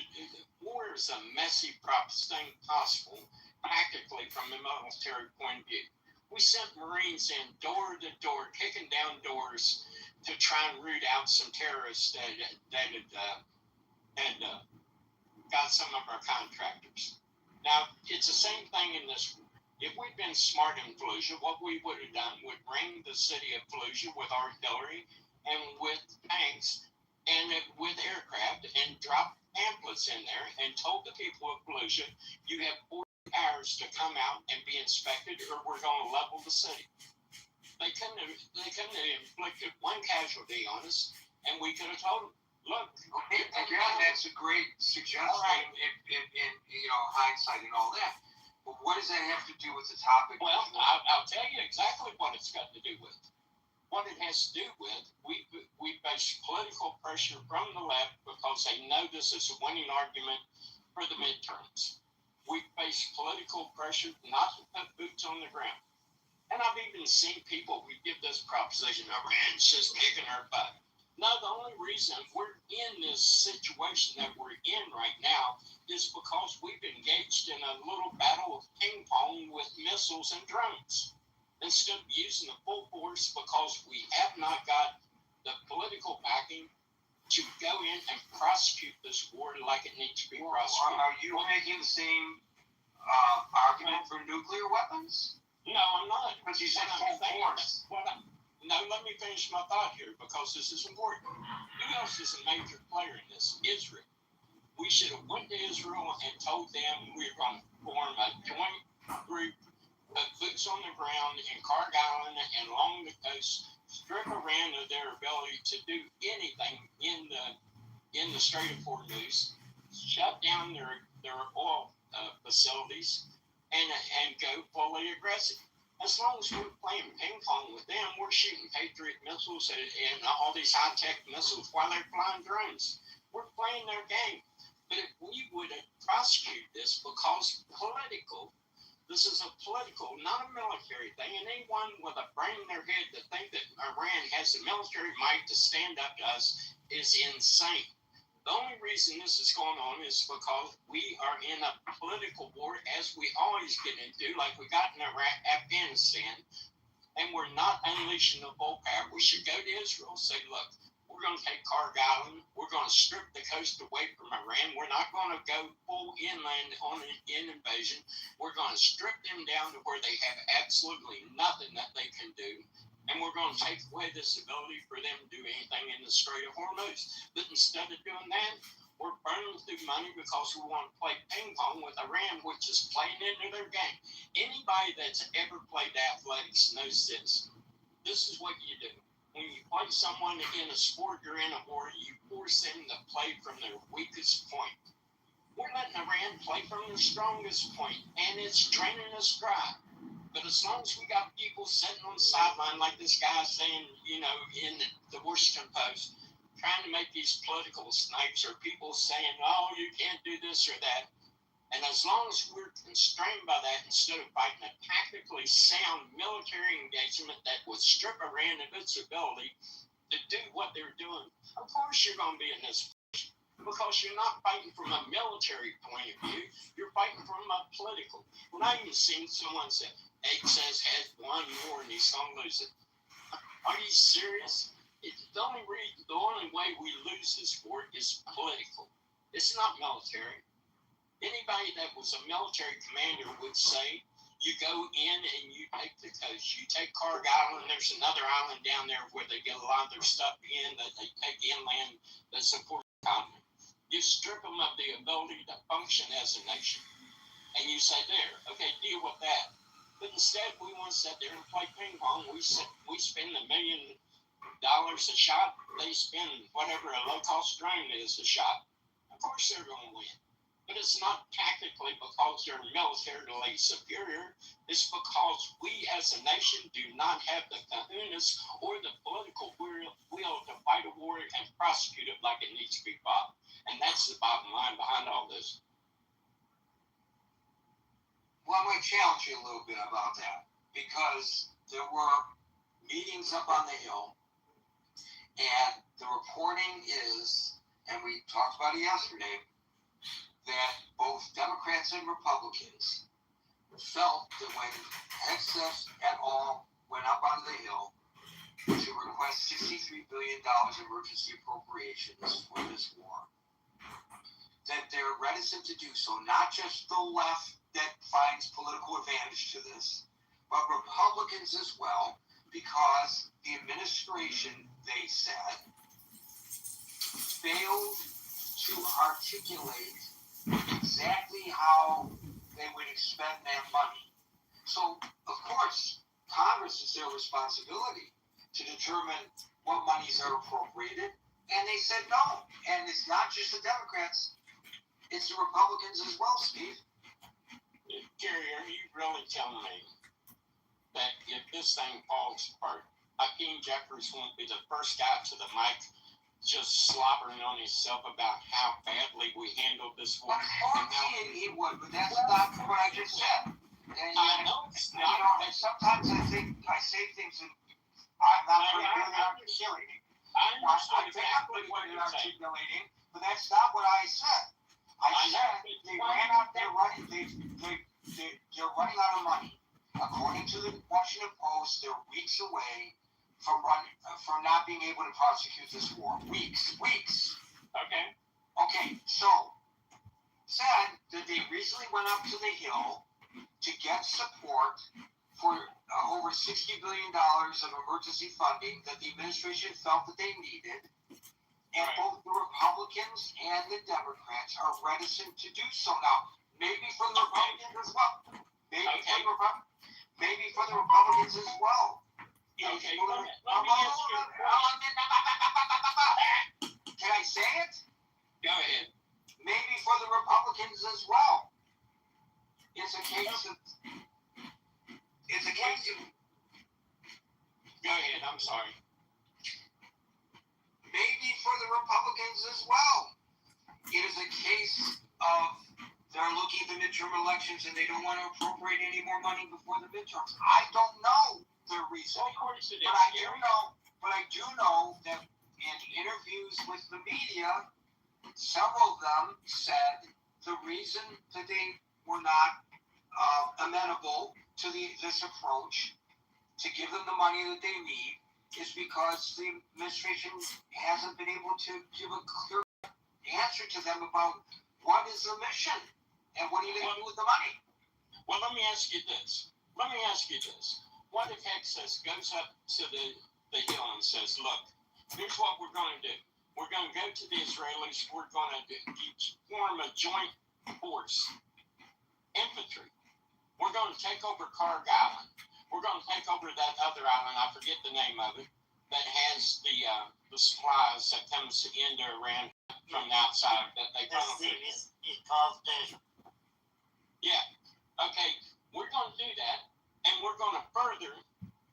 war is a messy thing possible, practically from the military point of view. We sent Marines in door to door, kicking down doors to try and root out some terrorists that had got some of our contractors. Now, it's the same thing in this. If we'd been smart in Fallujah, what we would have done would ring the city of Fallujah with artillery and with tanks and with aircraft and drop pamphlets in there and told the people of Fallujah, you have 40 hours to come out and be inspected or we're going to level the city. They couldn't have inflicted one casualty on us, and we could have told them, look. Again, that's a great suggestion in hindsight and all that. But what does that have to do with the topic? Well, I'll tell you exactly what it's got to do with. What it has to do with, we face political pressure from the left because they know this is a winning argument for the midterms. We face political pressure not to put boots on the ground. And I've even seen people, we give this proposition, Iran's just kicking our butt. No, the only reason we're in this situation that we're in right now is because we've engaged in a little battle of ping pong with missiles and drones. Instead of using the full force because we have not got the political backing to go in and prosecute this war like it needs to be prosecuted. Are you making the same argument for nuclear weapons? No, I'm not. But you said full force. No, let me finish my thought here because this is important. Who else is a major player in this? Israel. We should have went to Israel and told them we're going to form a joint group of boots on the ground in Karg Island and along the coast, strip Iran of their ability to do anything in the Strait of Hormuz, shut down their oil facilities, and go fully aggressive. As long as we're playing ping pong with them, we're shooting Patriot missiles and all these high-tech missiles while they're flying drones. We're playing their game. But if we would prosecute this because this is a political, not a military thing, and anyone with a brain in their head to think that Iran has the military might to stand up to us is insane. The only reason this is going on is because we are in a political war, as we always get into, like we got in Afghanistan, and we're not unleashing the full power. We should go to Israel and say, look, we're going to take Karg Island. We're going to strip the coast away from Iran. We're not going to go full inland on an invasion. We're going to strip them down to where they have absolutely nothing that they can do. And we're going to take away this ability for them to do anything in the Strait of Hormuz. But instead of doing that, we're burning through money because we want to play ping pong with Iran, which is playing into their game. Anybody that's ever played athletics knows this. This is what you do. When you play someone in a sport or in a war, you force them to play from their weakest point. We're letting Iran play from their strongest point, and it's draining us dry. But as long as we got people sitting on the sideline like this guy saying, in the Washington Post, trying to make these political snipes or people saying, oh, you can't do this or that, And as long as we're constrained by that, instead of fighting a tactically sound military engagement that would strip Iran of its ability to do what they're doing, of course you're going to be in this position. Because you're not fighting from a military point of view, you're fighting from a political. When I even seen someone say, Egg says has one more and he's going to lose it. Are you serious? The only way we lose this war is political. It's not military. Anybody that was a military commander would say, you go in and you take the coast. You take Carg Island. There's another island down there where they get a lot of their stuff in that they take inland that supports the economy. You strip them of the ability to function as a nation. And you say, there, okay, deal with that. But instead, we want to sit there and play ping pong. We spend $1 million a shot. They spend whatever a low-cost drone is a shot. Of course they're going to win. But it's not tactically because they're militarily superior. It's because we as a nation do not have the kahunas or the political will to fight a war and prosecute it like it needs to be fought. And that's the bottom line behind all this. Well, I'm going to challenge you a little bit about that because there were meetings up on the Hill, and the reporting is, and we talked about it yesterday, that both Democrats and Republicans felt that when Excess et al. Went up on the Hill to request $63 billion emergency appropriations for this war, that they're reticent to do so, not just the left that finds political advantage to this, but Republicans as well, because the administration, they said, failed to articulate exactly how they would expend that money. So, of course, Congress is their responsibility to determine what monies are appropriated, and they said no. And it's not just the Democrats, it's the Republicans as well, Steve. Gary, are you really telling me that if this thing falls apart, Hakeem Jeffries won't be the first guy to the mic just slobbering on himself about how badly we handled this war? Of course he would, but that's not what I just said. And, I know it's not. And sometimes I think I say things and I'm not very good at articulating. I understand exactly what you're articulating, but that's not what I said. I said they ran out. They're running out of money. According to the Washington Post, they're weeks away from not being able to prosecute this war. Weeks. Okay. So said that they recently went up to the Hill to get support for over $60 billion of emergency funding that the administration felt that they needed. And both the Republicans and the Democrats are reticent to do so. Now, maybe for the Republicans as well. Maybe for the Republicans as well. Okay, can I say it? Go ahead. Maybe for the Republicans as well. It's a case of. Go ahead, I'm sorry. Maybe for the Republicans as well. It is a case of they're looking at the midterm elections and they don't want to appropriate any more money before the midterms. I don't know the reason. Of course it is. But I do know that in interviews with the media, several of them said the reason that they were not amenable to this approach to give them the money that they need is because the administration hasn't been able to give a clear answer to them about what is the mission and what are you going to do with the money. Well, let me ask you this. What if Excess goes up to the Hill and says, look, here's what we're going to do. We're going to go to the Israelis. We're going to form a joint force, infantry. We're going to take over Carg Island. We're going to take over that other island, I forget the name of it, that has the supplies that comes into Iran from the outside that they come up with. Yeah. Okay, we're going to do that, and we're going to further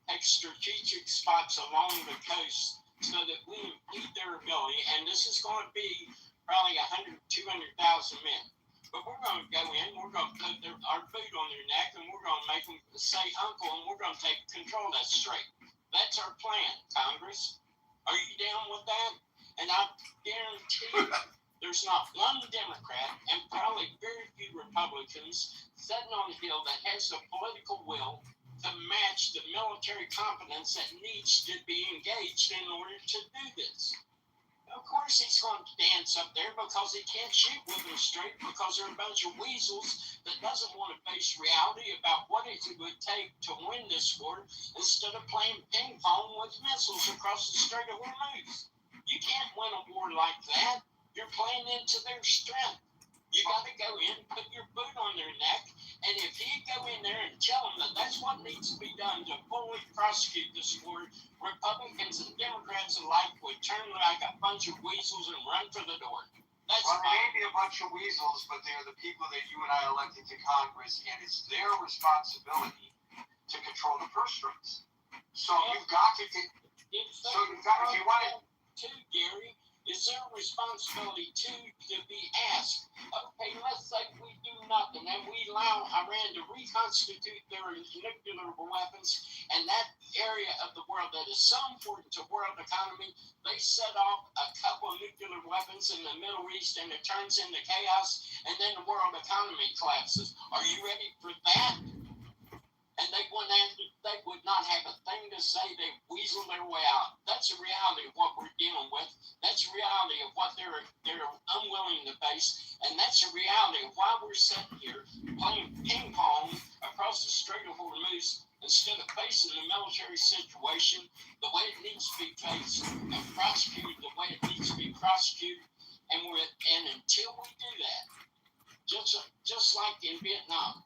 take strategic spots along the coast so that we impede their ability, and this is going to be probably 100,000 to 200,000 men. But we're going to go in, we're going to put our boot on their neck, and we're going to make them say uncle, and we're going to take control of that strait. That's our plan, Congress. Are you down with that? And I guarantee you, there's not one Democrat, and probably very few Republicans, sitting on the Hill that has the political will to match the military competence that needs to be engaged in order to do this. Of course he's going to dance up there because he can't shoot with them straight because they're a bunch of weasels that doesn't want to face reality about what it would take to win this war instead of playing ping pong with missiles across the Strait of Hormuz. You can't win a war like that. You're playing into their strength. You got to go in, put your boot on their neck, and if you go in there and tell them that that's what needs to be done to fully prosecute this war, Republicans and Democrats alike would turn like a bunch of weasels and run for the door. That's well, they may be a bunch of weasels, but they're the people that you and I elected to Congress, and it's their responsibility to control the purse strings. So you've got to get. So you've got, if you want to, Gary, it's their responsibility to be asked, okay, let's say we do nothing and we allow Iran to reconstitute their nuclear weapons, and that area of the world that is so important to world economy, they set off a couple of nuclear weapons in the Middle East and it turns into chaos, and then the world economy collapses. Are you ready for that? And they would not have a thing to say. They weasel their way out. That's the reality of what we're dealing with. That's the reality of what they're unwilling to face. And that's the reality of why we're sitting here playing ping pong across the Strait of Hormuz instead of facing the military situation the way it needs to be faced and prosecuted the way it needs to be prosecuted. And until we do that, just like in Vietnam,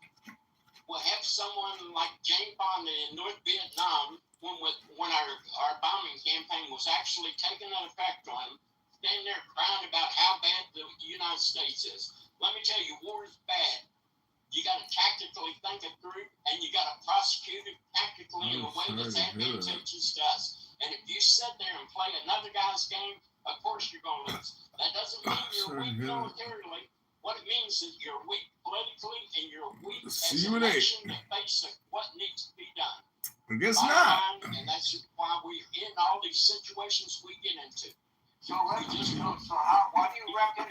we'll have someone like Jane Fonda in North Vietnam when our bombing campaign was actually taking an effect on him, standing there crying about how bad the United States is. Let me tell you, war is bad. You got to tactically think it through, and you got to prosecute it tactically in a way that's advantageous to us. And if you sit there and play another guy's game, of course you're going to lose. That doesn't mean you're weak militarily. What it means is you're weak politically and you're weak as a nation to face what needs to be done. I guess not. And that's why we're in all these situations we get into. So why do you reckon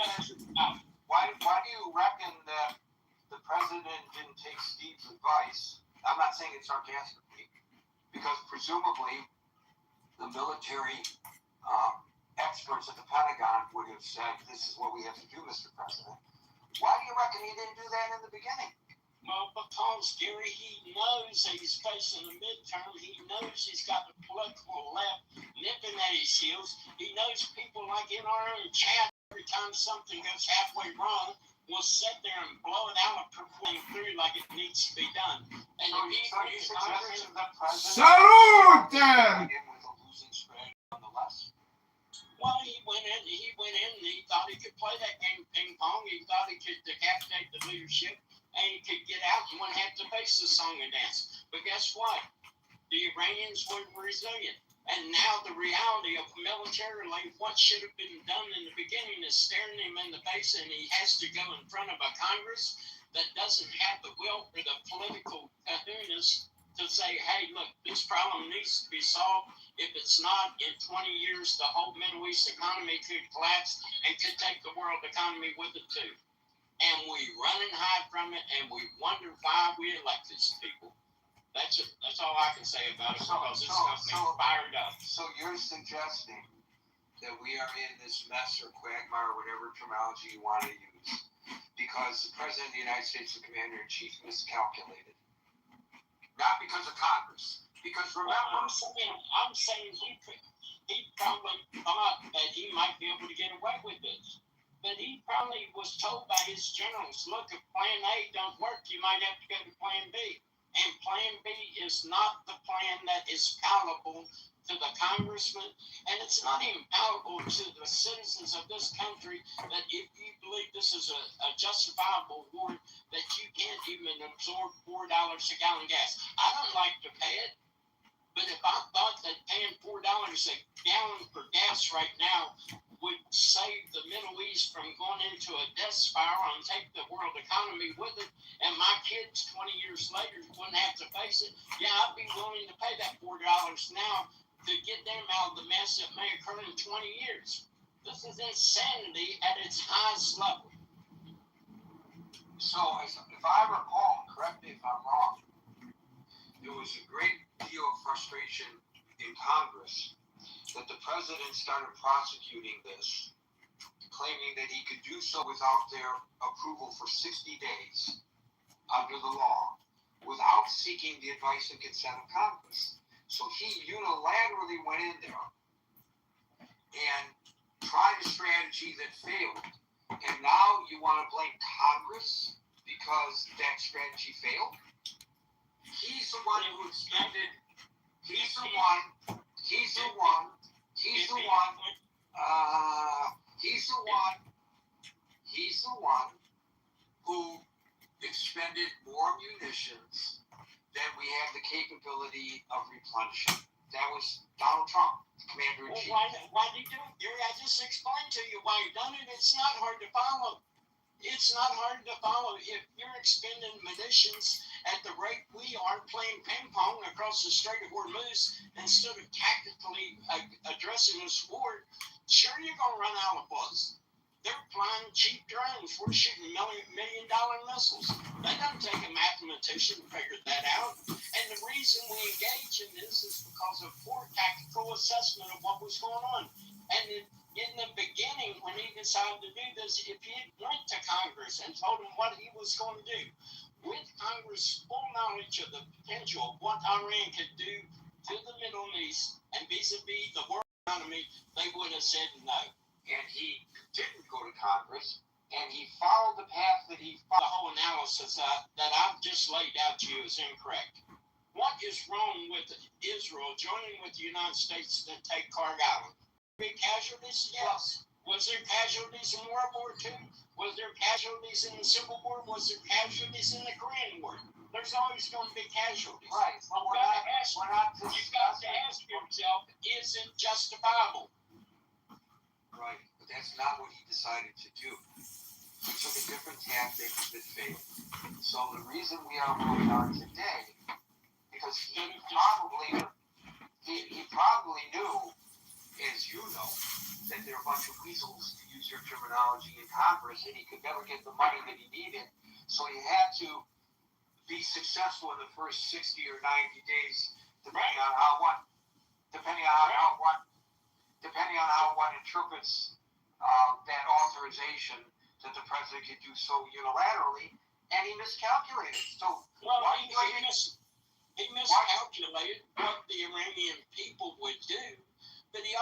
that the president didn't take Steve's advice? I'm not saying it sarcastically, because presumably the military experts at the Pentagon would have said, this is what we have to do, Mr. President. Why do you reckon he didn't do that in the beginning? Well, because, Gary, he knows that he's facing a midterm. He knows he's got the political left nipping at his heels. He knows people like in our own chat, every time something goes halfway wrong, will sit there and blow it out of proportion through like it needs to be done. And if he agrees Congress... Salute, then! Well, he went in and he thought he could play that game ping pong. He thought he could decapitate the leadership and he could get out and wouldn't have to face the song and dance. But guess what? The Iranians were resilient. And now the reality of militarily what should have been done in the beginning is staring him in the face, and he has to go in front of a Congress that doesn't have the will or the political kahunas to say, hey, look, this problem needs to be solved. If it's not, in 20 years, the whole Middle East economy could collapse and could take the world economy with it too. And we run and hide from it, and we wonder why we elect these people. That's all I can say about it, because it's got me fired up. So you're suggesting that we are in this mess or quagmire, whatever terminology you want to use, because the President of the United States, the Commander-in-Chief, miscalculated. Not because of Congress. Because remember, I'm saying he probably thought that he might be able to get away with this. But he probably was told by his generals, look, if plan A don't work, you might have to go to plan B. And plan B is not the plan that is palatable to the congressman, and it's not even palatable to the citizens of this country, that if you believe this is a justifiable war, that you can't even absorb $4 a gallon gas. I don't like to pay it, but if I thought that paying $4 a gallon for gas right now would save the Middle East from going into a death spiral and take the world economy with it, and my kids 20 years later wouldn't have to face it, yeah, I'd be willing to pay that $4 now to get them out of the mess that may occur in 20 years. This is insanity at its highest level. So, if I recall, correct me if I'm wrong, there was a great deal of frustration in Congress that the president started prosecuting this, claiming that he could do so without their approval for 60 days under the law, without seeking the advice and consent of Congress. So he unilaterally went in there and tried a strategy that failed. And now you want to blame Congress because that strategy failed? He's the one who extended, he's the one who expended more munitions than we have the capability of replenishing. That was Donald Trump, Commander-in-Chief. Well, why did he do it? Gary, I just explained to you why he done it. It's not hard to follow. It's not hard to follow. If you're expending munitions at the rate we are playing ping pong across the Strait of Hormuz instead of tactically addressing this war, sure you're going to run out of bullets. They're flying cheap drones. We're shooting million-dollar missiles. That doesn't take a mathematician to figure that out. And the reason we engage in this is because of poor tactical assessment of what was going on. And in the beginning, when he decided to do this, if he had went to Congress and told them what he was going to do, with Congress' full knowledge of the potential of what Iran could do to the Middle East and vis-a-vis the world economy, they would have said no. And he didn't go to Congress, and he followed the path that he followed. The whole analysis that I've just laid out to you is incorrect. What is wrong with Israel joining with the United States to take Karg Island? Big casualties? Yes. Was there casualties in World War II? Was there casualties in the Civil War? Was there casualties in the Korean War? There's always going to be casualties. Right. But you've got to ask yourself, is it justifiable? Right, but that's not what he decided to do. He took a different tactic that failed. So the reason we are where we are today, because he probably knew, as you know, that there are a bunch of weasels, to use your terminology, in Congress, and he could never get the money that he needed. So he had to be successful in the first 60 or 90 days, depending on how one interprets that authorization that the president could do so unilaterally, and he miscalculated. So he miscalculated what the Iranian people would do, but he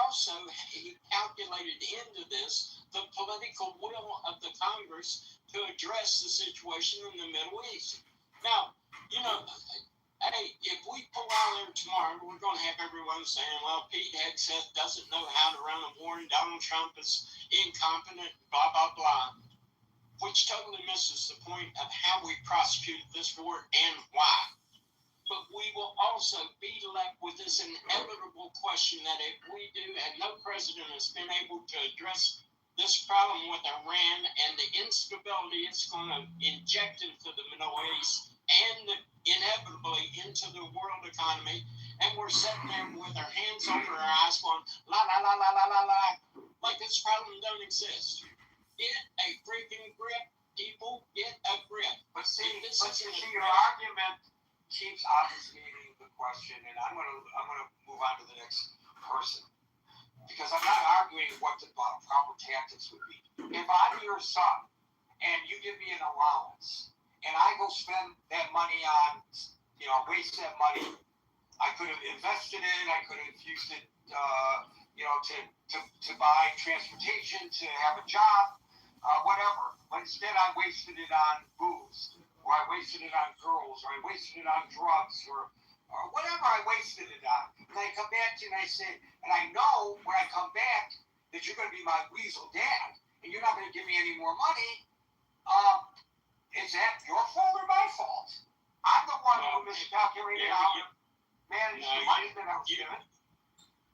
calculated into this the political will of the Congress to address the situation in the Middle East. Now, hey, if we pull out there tomorrow, we're going to have everyone saying, well, Pete Hegseth doesn't know how to run a war and Donald Trump is incompetent, blah, blah, blah, which totally misses the point of how we prosecuted this war and why. But we will also be left with this inevitable question that if we do, and no president has been able to address this problem with Iran and the instability it's going to inject into the Middle East and inevitably into the world economy, and we're sitting there with our hands over our eyes going, la, la, la, la, la, la, la, like this problem don't exist. Get a freaking grip, people, get a grip. But your argument keeps obfuscating the question, and I'm gonna move on to the next person, because I'm not arguing what the proper tactics would be. If I'm your son and you give me an allowance, and I go spend that money on, waste that money, I could have invested it, I could have used it, to buy transportation, to have a job, whatever. But instead I wasted it on booze, or I wasted it on girls, or I wasted it on drugs, or whatever I wasted it on. And I come back to you and I say, and I know when I come back that you're going to be my weasel dad, and you're not going to give me any more money. Is that your fault or my fault? I'm the one who miscalculated how to manage the money that I was given.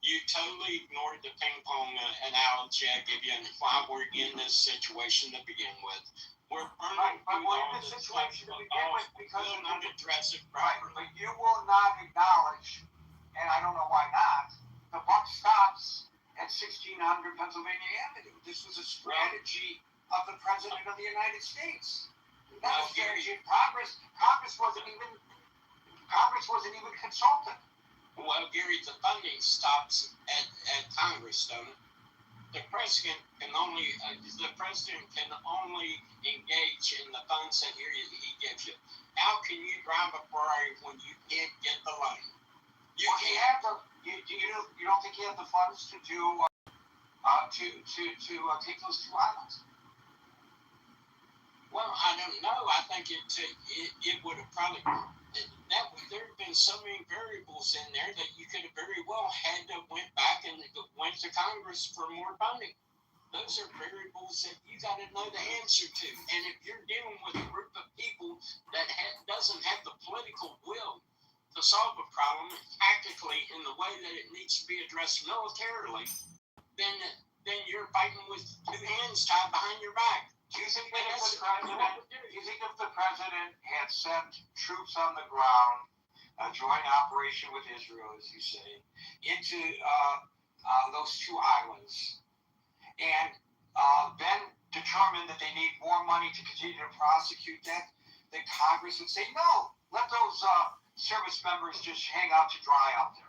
You totally ignored the ping pong analogy I give you and why we're in this situation to begin with. We're burning But through we're all in this this situation to begin with because we'll of not address it right. properly. But you will not acknowledge, and I don't know why not, the buck stops at 1600 Pennsylvania Avenue. This was a strategy of the President of the United States. Not a strategy of Congress. Congress wasn't even consulted. Well, Gary, the funding stops at Congress, don't it? The president can only engage in the funds that he gives you. How can you drive a Ferrari when you can't get the loan? You don't think you have the funds to do take those 2 islands? Well, I don't know. I think it would have probably there have been so many variables in there that you could have very well had to went back and went to Congress for more funding. Those are variables that you got to know the answer to. And if you're dealing with a group of people that doesn't have the political will to solve a problem tactically in the way that it needs to be addressed militarily, then you're fighting with 2 hands tied behind your back. Do you think if the president had sent troops on the ground, a joint operation with Israel, as you say, into those 2 islands, and then determined that they need more money to continue to prosecute that Congress would say, no, let those service members just hang out to dry out there?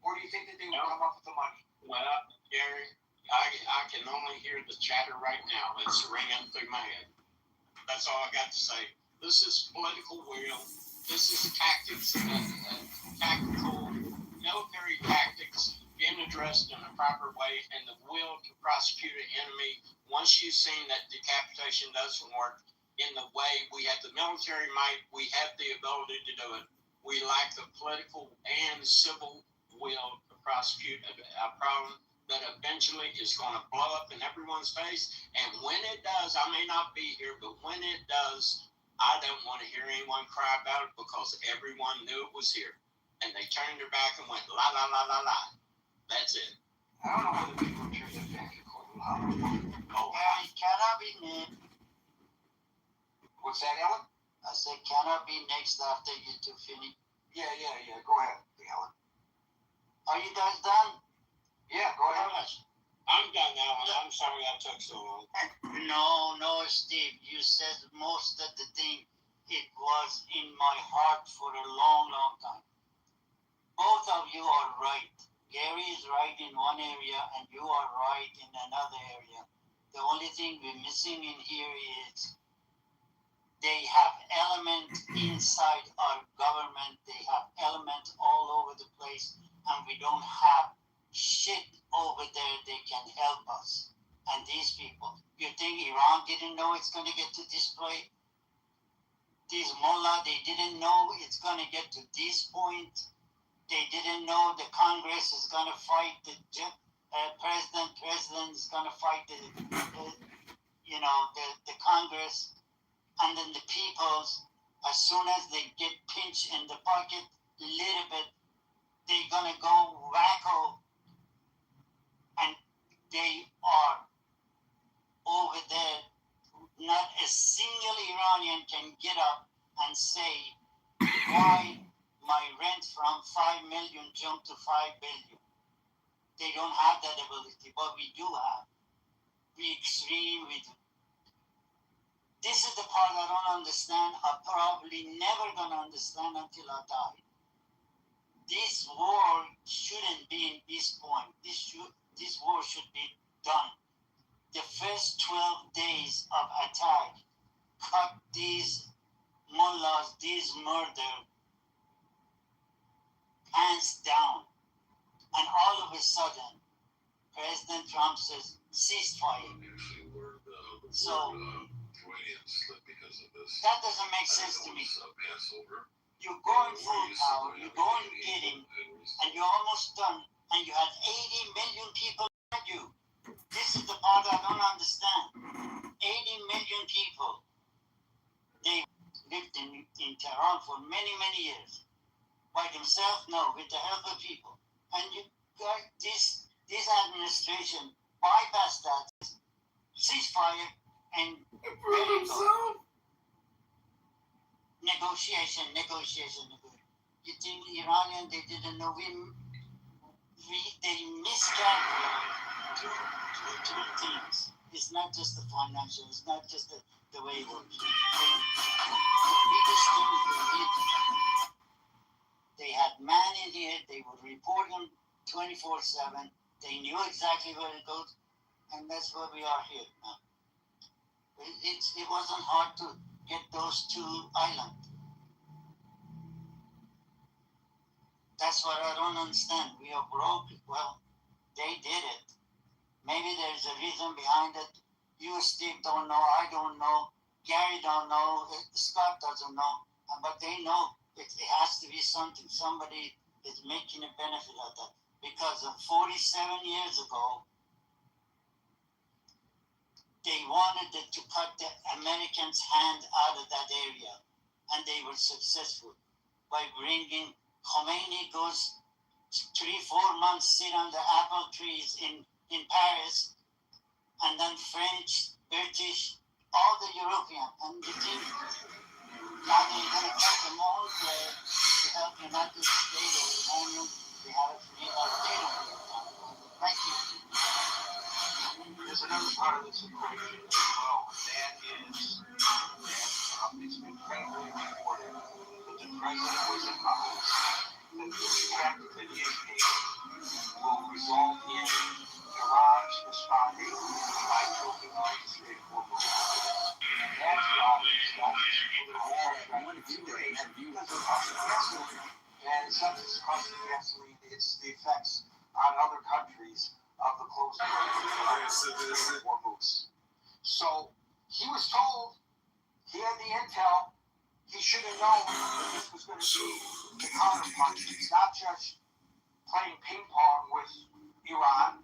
Or do you think that they would come up with the money? Well, Gary, I can only hear the chatter right now. It's ringing through my head. That's all I got to say. This is political will. This is tactics, tactical military tactics being addressed in a proper way, and the will to prosecute an enemy. Once you've seen that decapitation doesn't work in the way we have the military might, we have the ability to do it. We lack the political and civil will to prosecute a problem that eventually is going to blow up in everyone's face. And when it does, I may not be here, but when it does, I don't want to hear anyone cry about it because everyone knew it was here. And they turned their back and went, la, la, la, la, la. That's it. I don't know whether people turned their back and go, la, la, la. Yeah, it cannot be next. What's that, Ellen? I said cannot be next after you two finish. Yeah. Go ahead, Ellen. Are you guys done? Yeah, go ahead. I'm done now, and I'm sorry I took so long. No, Steve. You said most of the thing. It was in my heart for a long, long time. Both of you are right. Gary is right in one area, and you are right in another area. The only thing we're missing in here is they have elements inside our government. They have elements all over the place, and we don't have shit over there they can help us. And these people, you think Iran didn't know it's going to get to this point? These mullah, they didn't know it's going to get to this point. They didn't know the Congress is going to fight the president is going to fight the Congress, and then the peoples, as soon as they get pinched in the pocket a little bit, they're going to go wacko. And they are over there. Not a single Iranian can get up and say why my rent from 5 million jumped to 5 billion. They don't have that ability, but we do have. We extreme with it. This is the part I don't understand. I'm probably never gonna understand until I die. This war shouldn't be in this point. This war should be done. The first 12 days of attack cut these mullahs, these murder, hands down. And all of a sudden, President Trump says, ceasefire. So, that doesn't make sense to me. You're going full power, you're going in, and you're almost done, and you have 80 million people around you. This is the part I don't understand. 80 million people. They lived in Tehran for many, many years. By themselves? No, with the help of people. And you got administration bypassed that, ceasefire, and negotiation. You think the Iranian, they didn't know they miscalculated two things. It's not just the financial, it's not just the way it works. The biggest thing is they had man in here, they would report them 24/7, they knew exactly where it goes, and that's where we are here now. It wasn't hard to get those two islands. That's what I don't understand. We are broke. Well, they did it. Maybe there's a reason behind it. You, Steve, don't know. I don't know. Gary don't know. Scott doesn't know. But they know it has to be something. Somebody is making a benefit of that. Because 47 years ago, they wanted to cut the Americans' hand out of that area. And they were successful by bringing Khomeini goes 3-4 months, sit on the apple trees in Paris, and then French, British, all the European, and you think now they're going to cut them all there to help United States or Iranian. They have a free they don't. Thank you. There's another part of this equation as well, and that is that it's been credibly reported that the president was advised that the check that he is paid will result in Iran's responding by choking off the Strait of Hormuz. And that's why he's got this political because of cost of gasoline. And it's not just the cost of gasoline, it's the effects on other countries of the closing of the Strait of Hormuz. So he was told, he had the intel, he should have known that this was going to be the counterpunch. It's not just playing ping pong with Iran.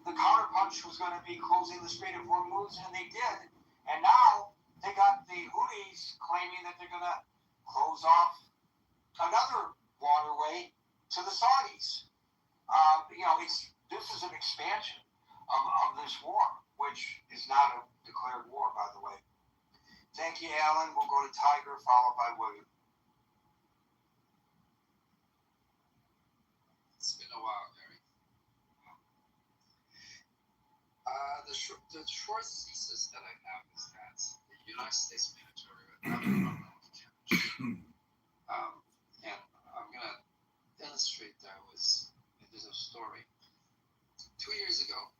The counterpunch was going to be closing the Strait of Hormuz, and they did. And now they got the Houthis claiming that they're going to close off another waterway to the Saudis. This is an expansion of this war, which is not a declared war, by the way. Thank you, Alan. We'll go to Tiger, followed by William. It's been a while, Gary. The short thesis that I have is that the United States military would never run out of cash. And I'm going to illustrate that with a story. 2 years ago,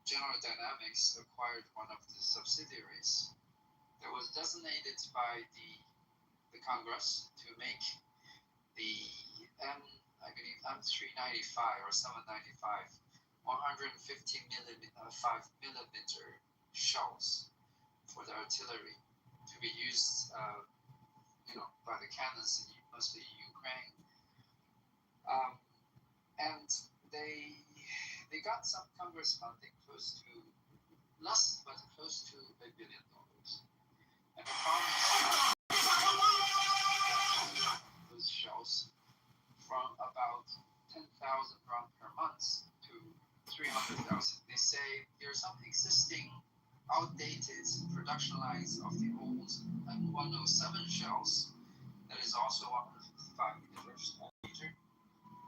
General Dynamics acquired one of the subsidiaries that was designated by the Congress to make the M395 or 795 150mm shells for the artillery to be used, by the cannons in mostly Ukraine. And they got some Congress funding close to $1 billion. And the Congress those shells from about 10,000 rounds per month to 300,000. They say there are some existing outdated production lines of the old M107 shells that is also 155 millimeter.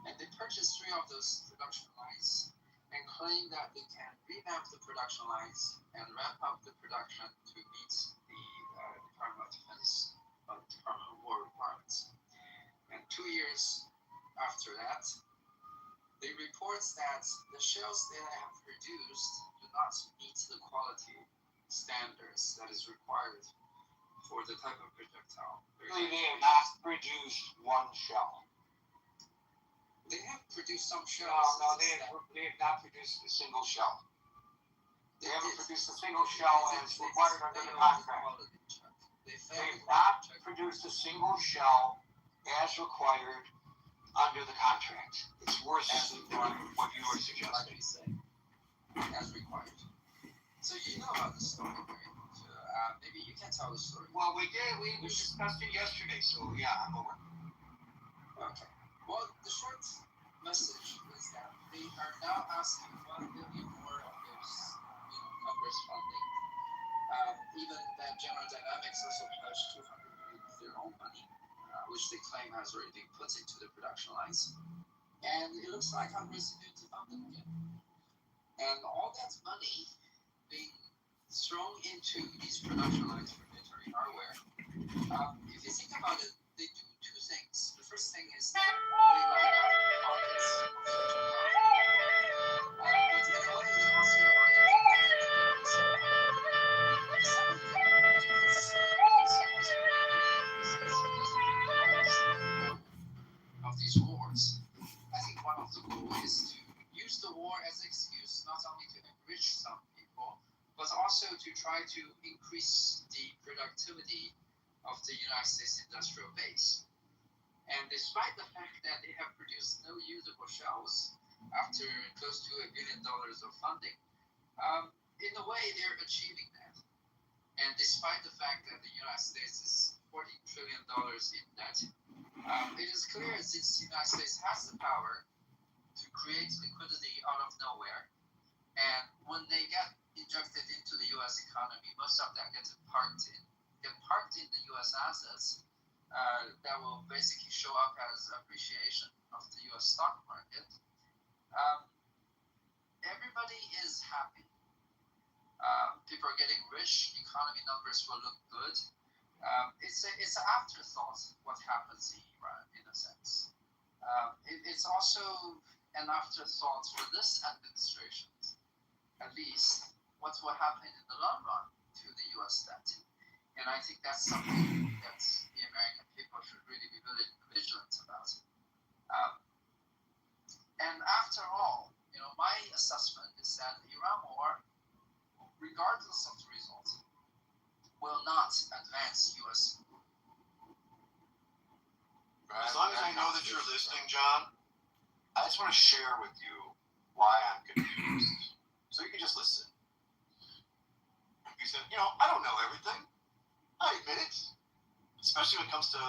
And they purchased 3 of those production lines and claim that they can revamp the production lines and ramp up the production to meet the Department of Defense, Department of War requirements. And 2 years after that, they report that the shells they have produced do not meet the quality standards that is required for the type of projectile. They have not produced one shell. They have produced some shells. No, they have not produced a single shell. They haven't produced a single shell as required under the contract. They have not produced a single shell as required under the contract. It's worse than what you were suggesting. As required. So you know about the story, right? Maybe you can tell the story. Well, we did. We discussed it yesterday, so yeah, I'm aware. Okay. Well, the short message is that they are now asking $1 billion more of those, Congress funding. Even that General Dynamics also pledged $200 million of their own money, which they claim has already been put into the production lines. And it looks like Congress is going to fund them again. And all that money being thrown into these production lines for military hardware. If you think about it, they do two things. The first thing is that they line up the pockets of such a power. But in a way, they also are of these wars. I think one of the goals is to use the war as an excuse not only to enrich some people, but also to try to increase the productivity of the United States industrial base. And despite the fact that they have produced no usable shells after close to $1 billion of funding, in a way they're achieving that. And despite the fact that the United States is $40 trillion in debt, it is clear that the United States has the power to create liquidity out of nowhere. And when they get injected into the U.S. economy, most of that get parked in the U.S. assets. That will basically show up as appreciation of the U.S. stock market. Everybody is happy. People are getting rich. Economy numbers will look good. It's an afterthought what happens in Iran, in a sense. It's also an afterthought for this administration, at least, what will happen in the long run to the U.S. debt. And I think that's something that the American people should really be really vigilant about. And after all, my assessment is that the Iran war, regardless of the result, will not advance U.S. As long as I know that you're listening, John, I just want to share with you why I'm confused. So you can just listen. You said, I don't know everything. I admit it. Especially when it comes to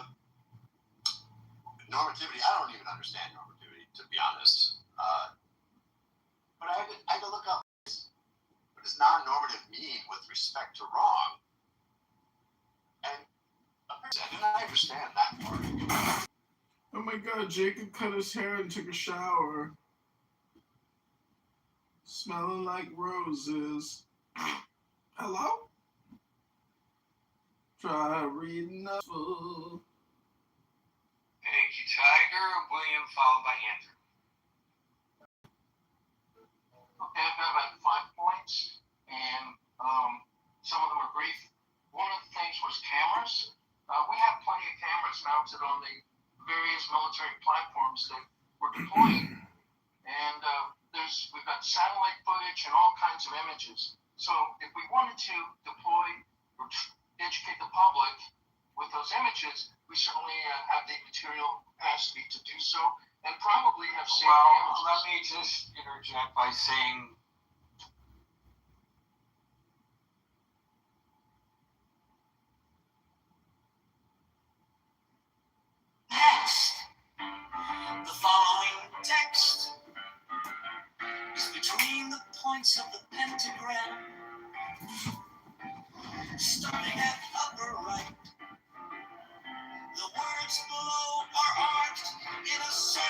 normativity. I don't even understand normativity, to be honest. But I had to look up what does non-normative mean with respect to wrong. And I understand that part. Oh my god, Jacob cut his hair and took a shower. Smelling like roses. Hello? Try reading a book. Thank you, Tiger. William, followed by Andrew. Okay, I've got about 5 points, and some of them are brief. One of the things was cameras. We have plenty of cameras mounted on the various military platforms that we're deploying, and we've got satellite footage and all kinds of images. So if we wanted to deploy or educate the public with those images, we certainly have the material capacity to do so, and probably have saved images. Let me just interject by saying, next, the following text is between the points of the pentagram, starting at upper right. The words below are arched in a circle.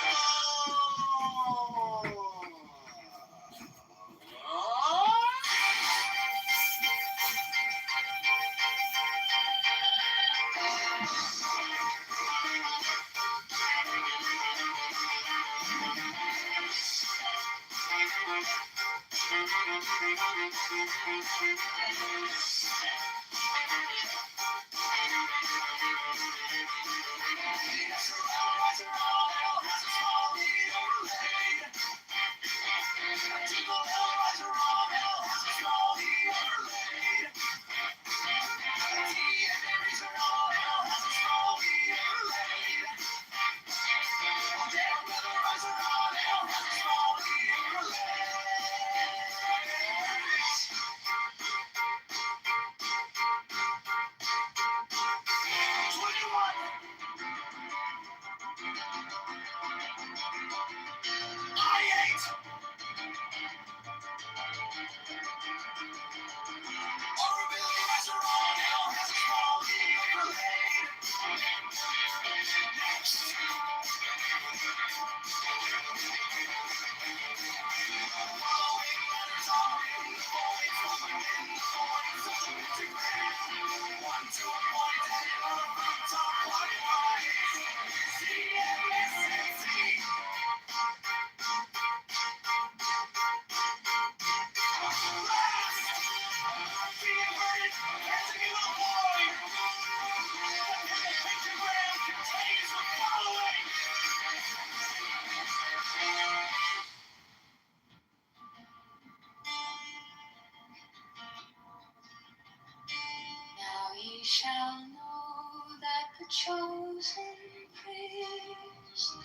shall know that the chosen priest,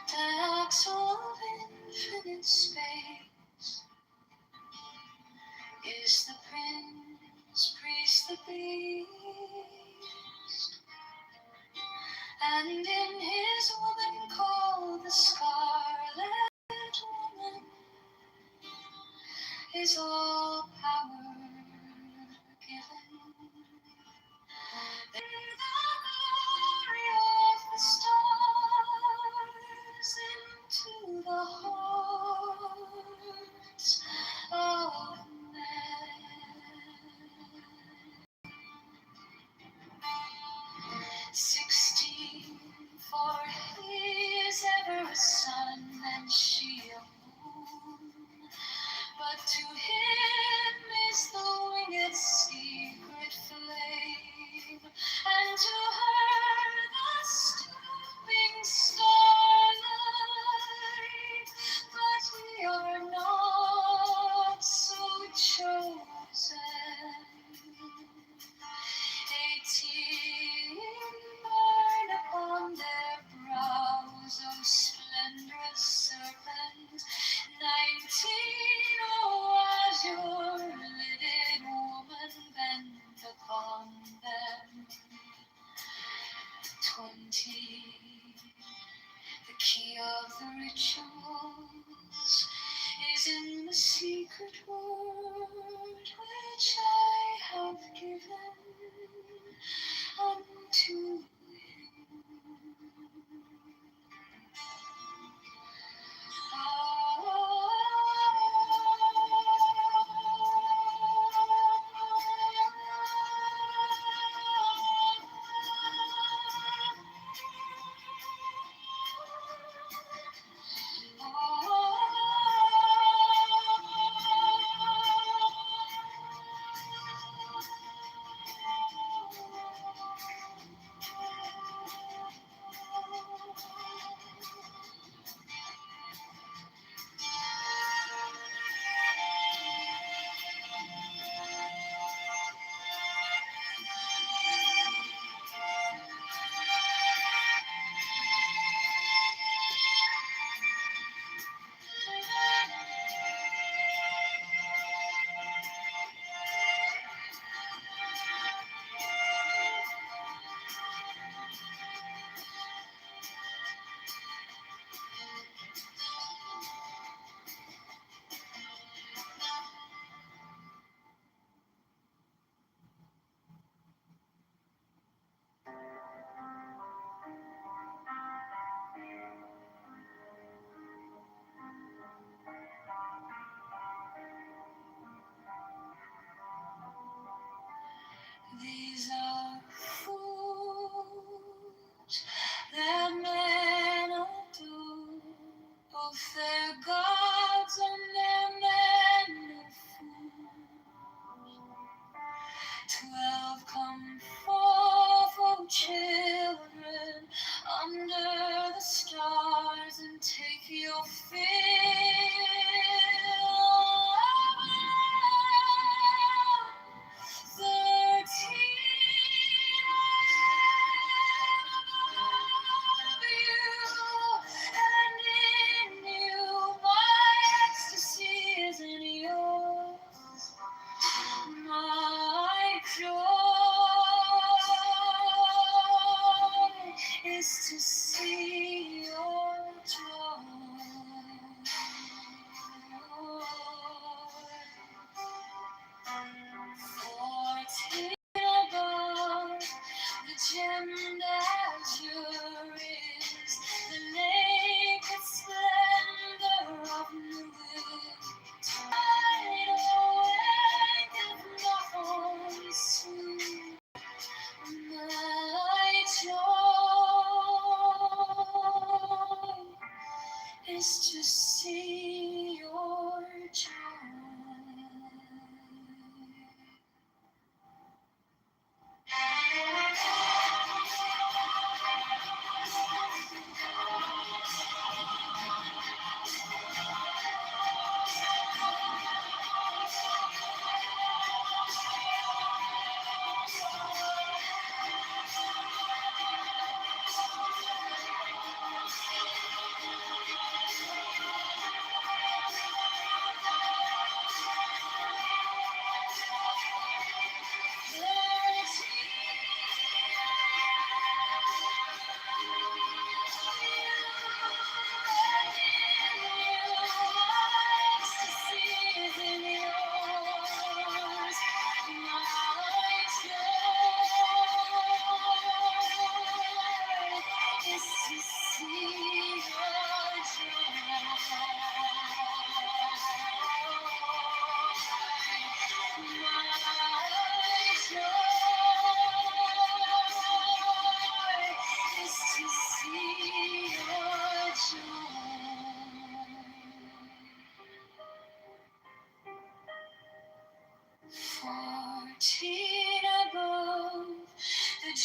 the axle of infinite space, is the prince, priest, the beast, and in his woman called the Scarlet Woman is all power given. In the glory of the stars, into the hearts of men. 16, for he is ever a sun and she a moon, but to him is the winged secret flame, and to her the stooping starlight. But we are not so chosen. 18 burn upon their brows, O splendorous serpent. 19, oh azure-lidded woman, bend upon them. 20, the key of the rituals is in the secret word which I have given unto him.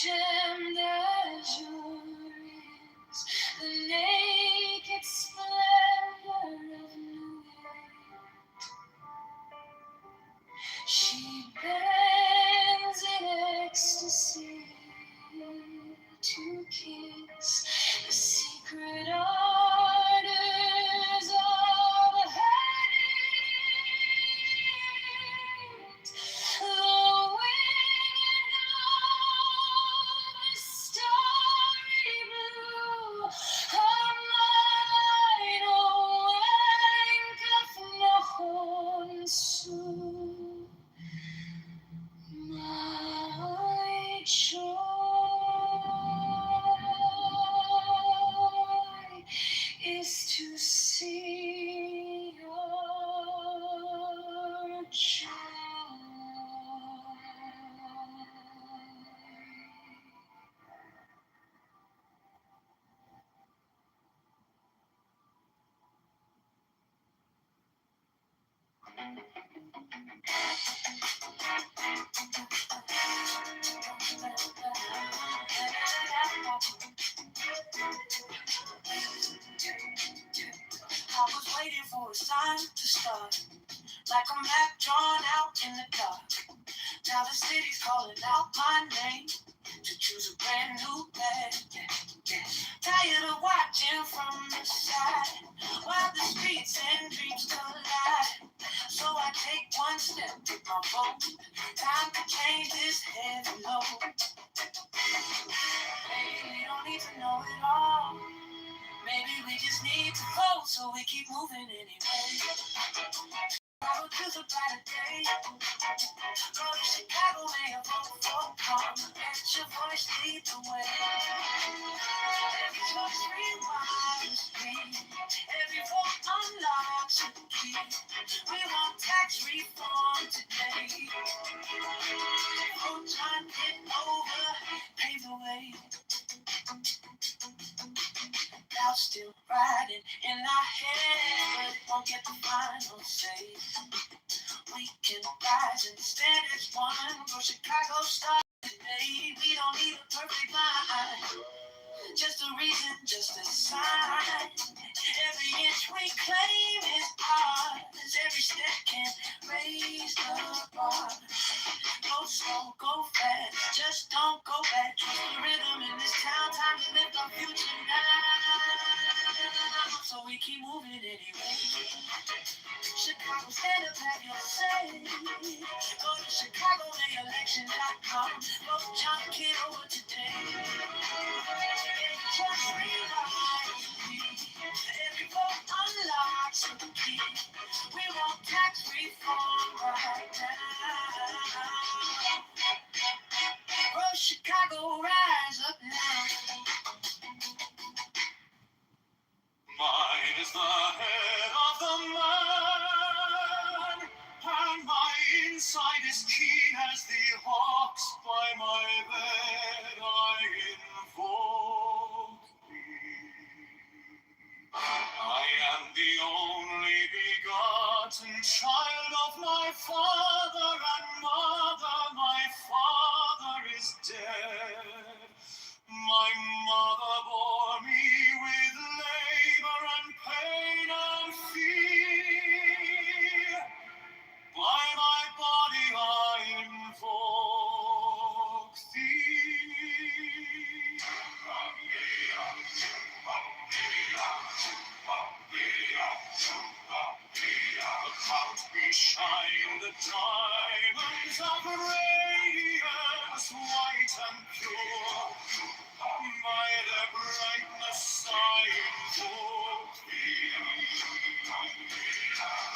gemmed azure is the naked splendor of New York. She bends in ecstasy to kiss the secret ardors of her needs. The wind of a starry blue, her mind awanketh known soon. My joy is to see your joy. I was waiting for a sign to start, like a map drawn out in the dark. Now the city's calling out my name to choose a brand new path. Tired of watching from the side while the streets and dreams collide. So I take one step with my phone. Time to change this heavy load. Maybe we don't need to know it all. Maybe we just need to vote, so we keep moving anyway. Travel to the brighter day. Go to Chicago, may I vote for calm. Let your voice lead the way. Every choice rewires me. Every vote unlocks a key. We want tax reform today. Vote John Kitover, pave the way. Now still riding in our head, but it won't get the final say. We can rise and stand as one. Go Chicago, start today. We don't need a perfect line, just a reason, just a sign. Every inch we claim is ours. Every step can raise the bar. Go slow, go fast, just don't go back. Trust the rhythm in this town. Time to lift our future now. So we keep moving anyway. Chicago, stand up, have your say. Go to ChicagoDayElection.com. Vote John Kitover today. Just realize every vote unlocks a key. We want tax reform right now. Oh, Chicago, rise up now. Mine is the head of the man, and my inside is keen as the hawks by my bed I invoke thee. I am the only begotten child of my father and mother. My father is dead. My mother bore me with labor and pain and fear. By my body I invoke thee. About me shine the diamonds of radiance, white and pure. By their brightness I invoke thee.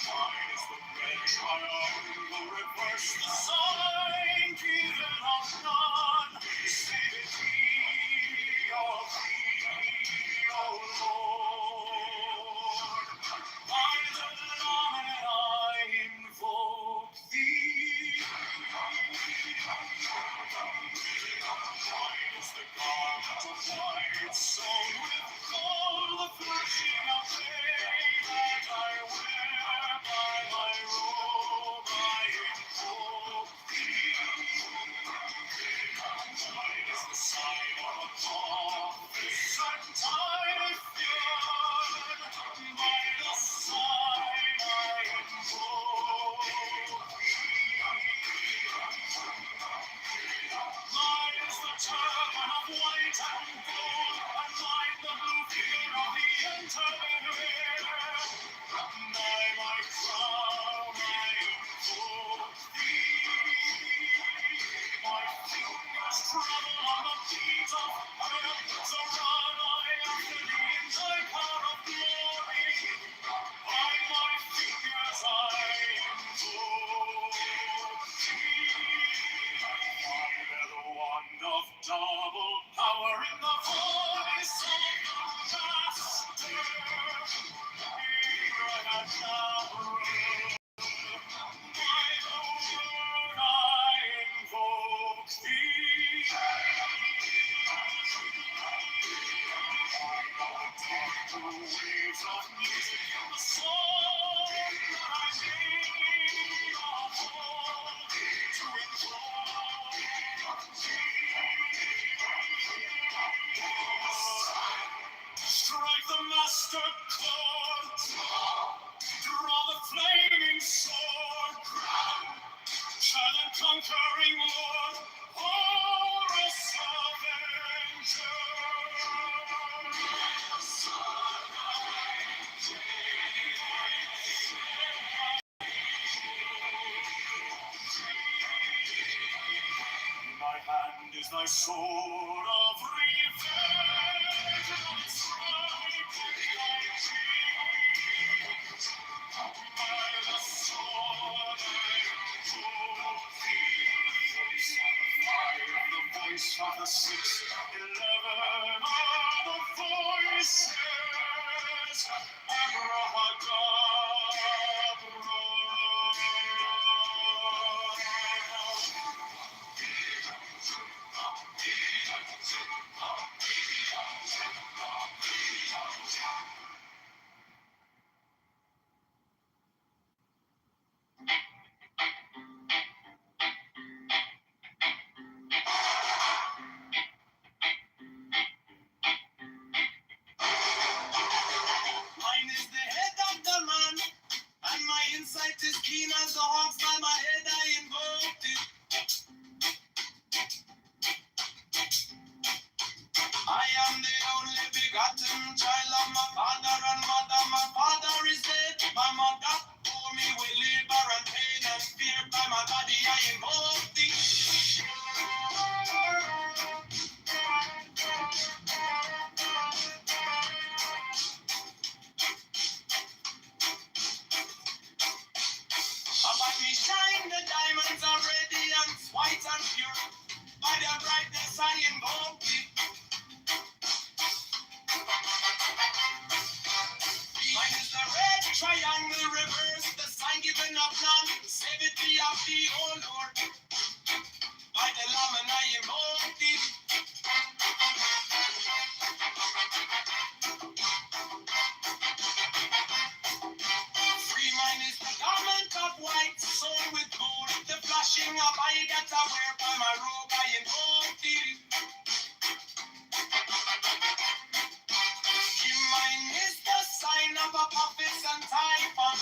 Mine is the red triangle, reverse the sign, given of none, save it thee, O Lord. By the Lord I invoke thee. Mine is the garment of white, sewn with gold, the flashing of day that I wear. By my robe I invoke thee. flaming sword, shall the conquering Lord, Horus Avenger. In my hand is thy sword of revenge, and strike with thy teeth. By the sword I hold thee. The voice of the 611 are the voices. Abrahadabra. Mine is the head of the man, and my insight is keen as the hawks. By my head I invoked it. I am the only begotten child of my father and mother. My father is dead. My mother bore me with labor and pain and fear. By my body I invoke thee. About me shine the diamonds are radiant, white and pure. By their brightness I invoke thee. Mine is the red triangle reverse, the sign given of none. Save it be of thee, O Lord. By the Lamb and I invoke thee. Free mine is the garment of white, sewn with gold. The flashing of eye that I wear by my robe I invoke thee. Mine is the sign of a prophets and typhon.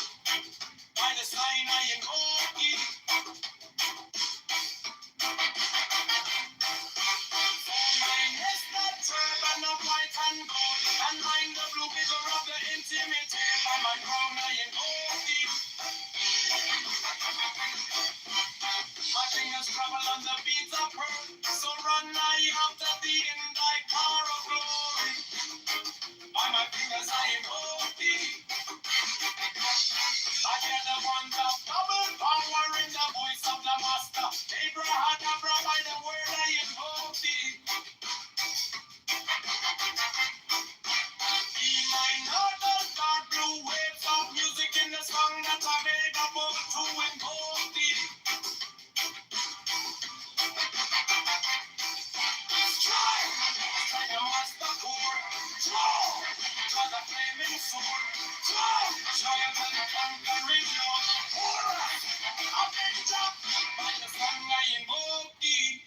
By the sign I invoke thee. Mine is the turban of white and gold, and mine the blue figure of the intimate. By my crown I invoke thee. My fingers travel on the beats of pearl, so run I after thee in thy car of glory. By my fingers I invoke thee. I hear the ones of double power in the voice of the master. Abrahadabra, by the word I invoke thee. Be mine not the dark blue waves of music in the song that I made above to invoke thee. Strike the master core. Draw the flaming sword. Triumph and conquering Lord. Horus, Avenger, by the song I invoke thee.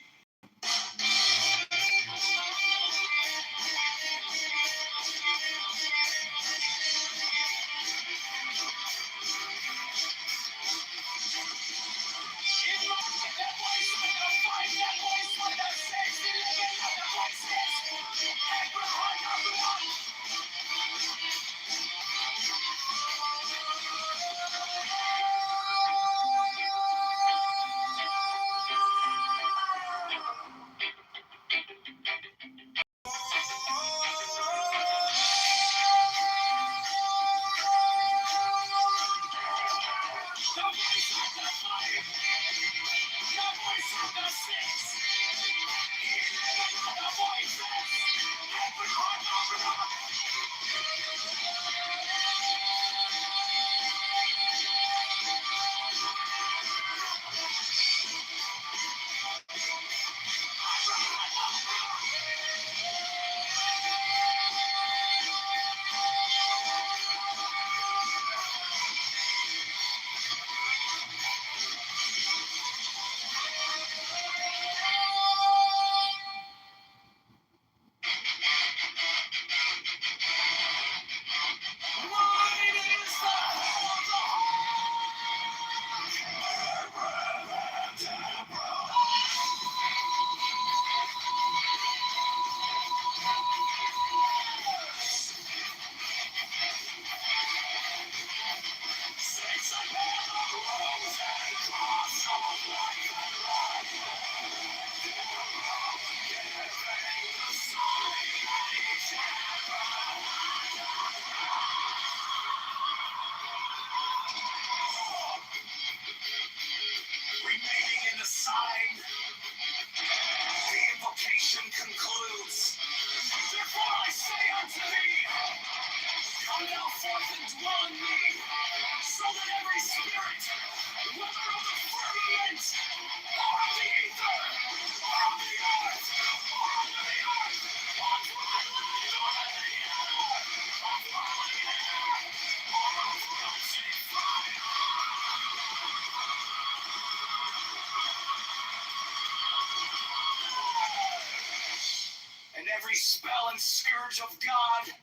fallen scourge of God,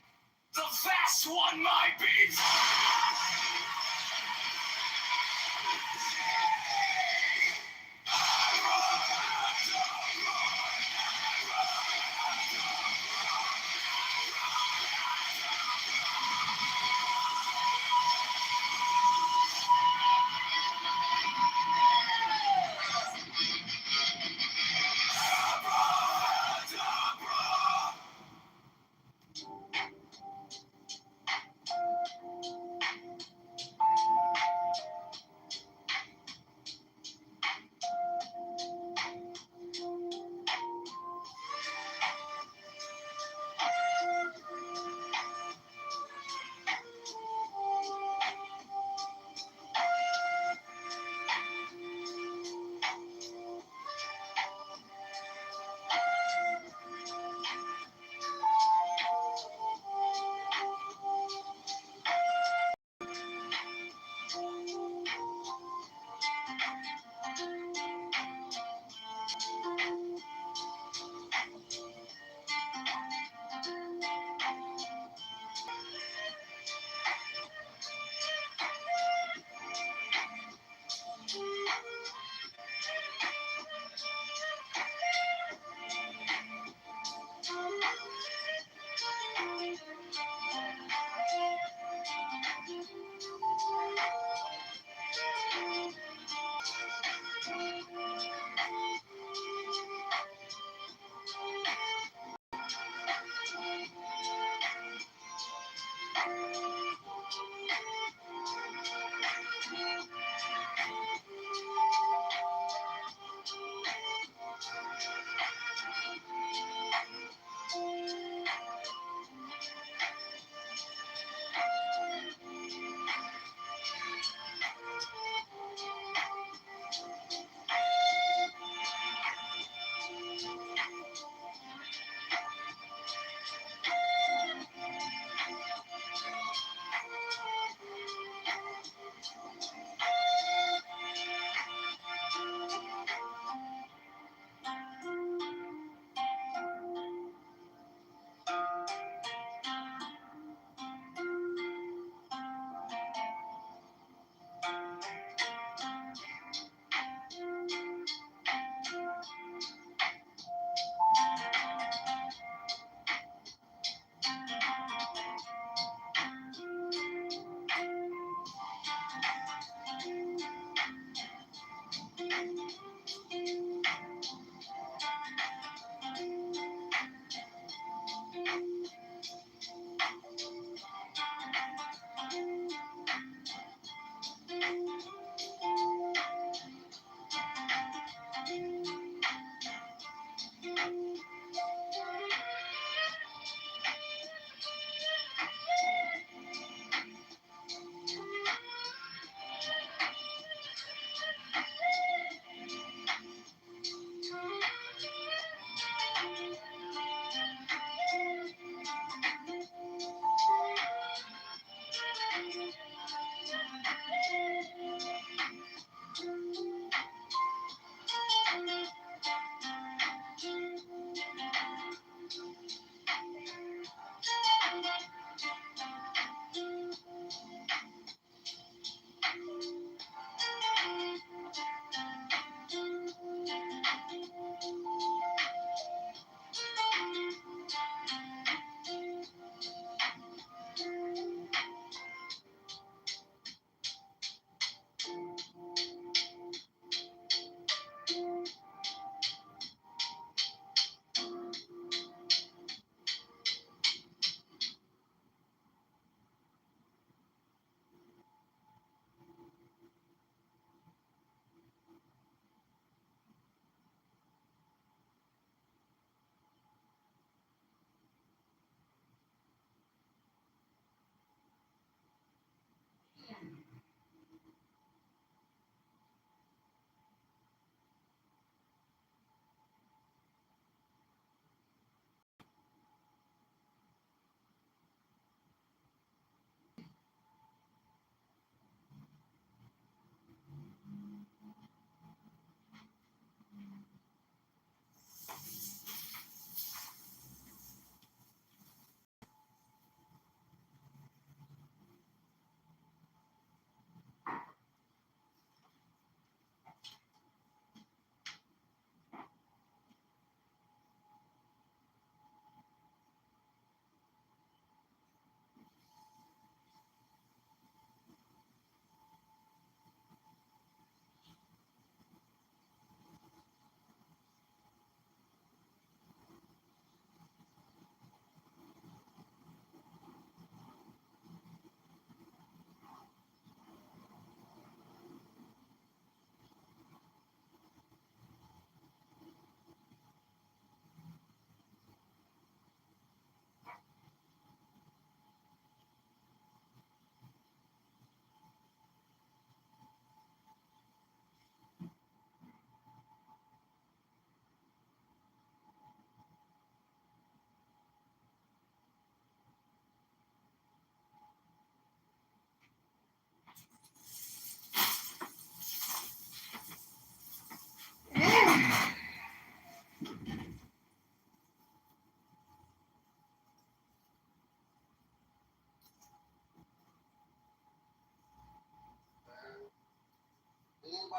the vast one, my beat.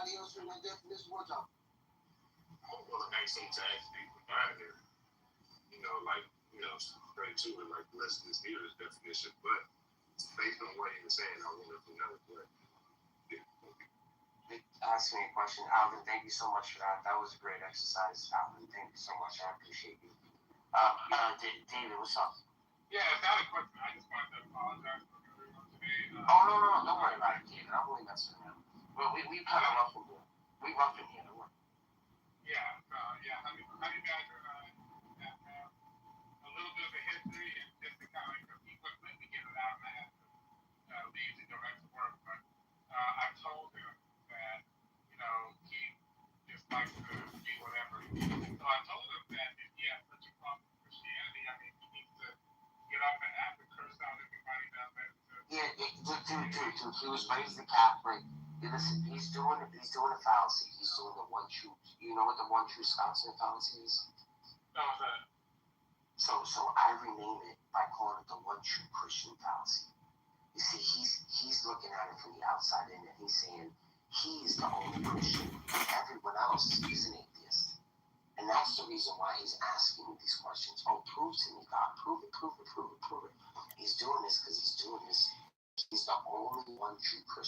anybody else with that definition? What's up? Well, it makes sense to actually provide there. Straight to it, like less than this nearest definition, but based on what he was saying, I wonder if we know what. Ask me a question, Alvin. Thank you so much for that. That was a great exercise, Alvin. Thank you so much. I appreciate you. David, what's up? Yeah, it's not a question. I just wanted to apologize for everyone today. Oh no, don't worry about it, David. I'm only messing around. Well, we kind of rough in here. We rough in here. Don't worry. Yeah, honey badger have a little bit of a history, and just to kind of he wouldn't let me get it out, and I had to leave to go back to work. But I told him that he just likes to be whatever. So I told him that if he has such a problem with Christianity, I mean, he needs to get up and have to curse out everybody down there. Yeah, dude. He was raised a Catholic. Listen, he's doing a fallacy. He's doing the one true. You know what the one true Scotsman fallacy is? No, that. So I rename it by calling it the one true Christian fallacy. You see, he's looking at it from the outside in, and he's saying he's the only Christian. Everyone else is an atheist. And that's the reason why he's asking these questions. Oh, prove to me, God. Prove it. He's doing this because he's the only one true Christian.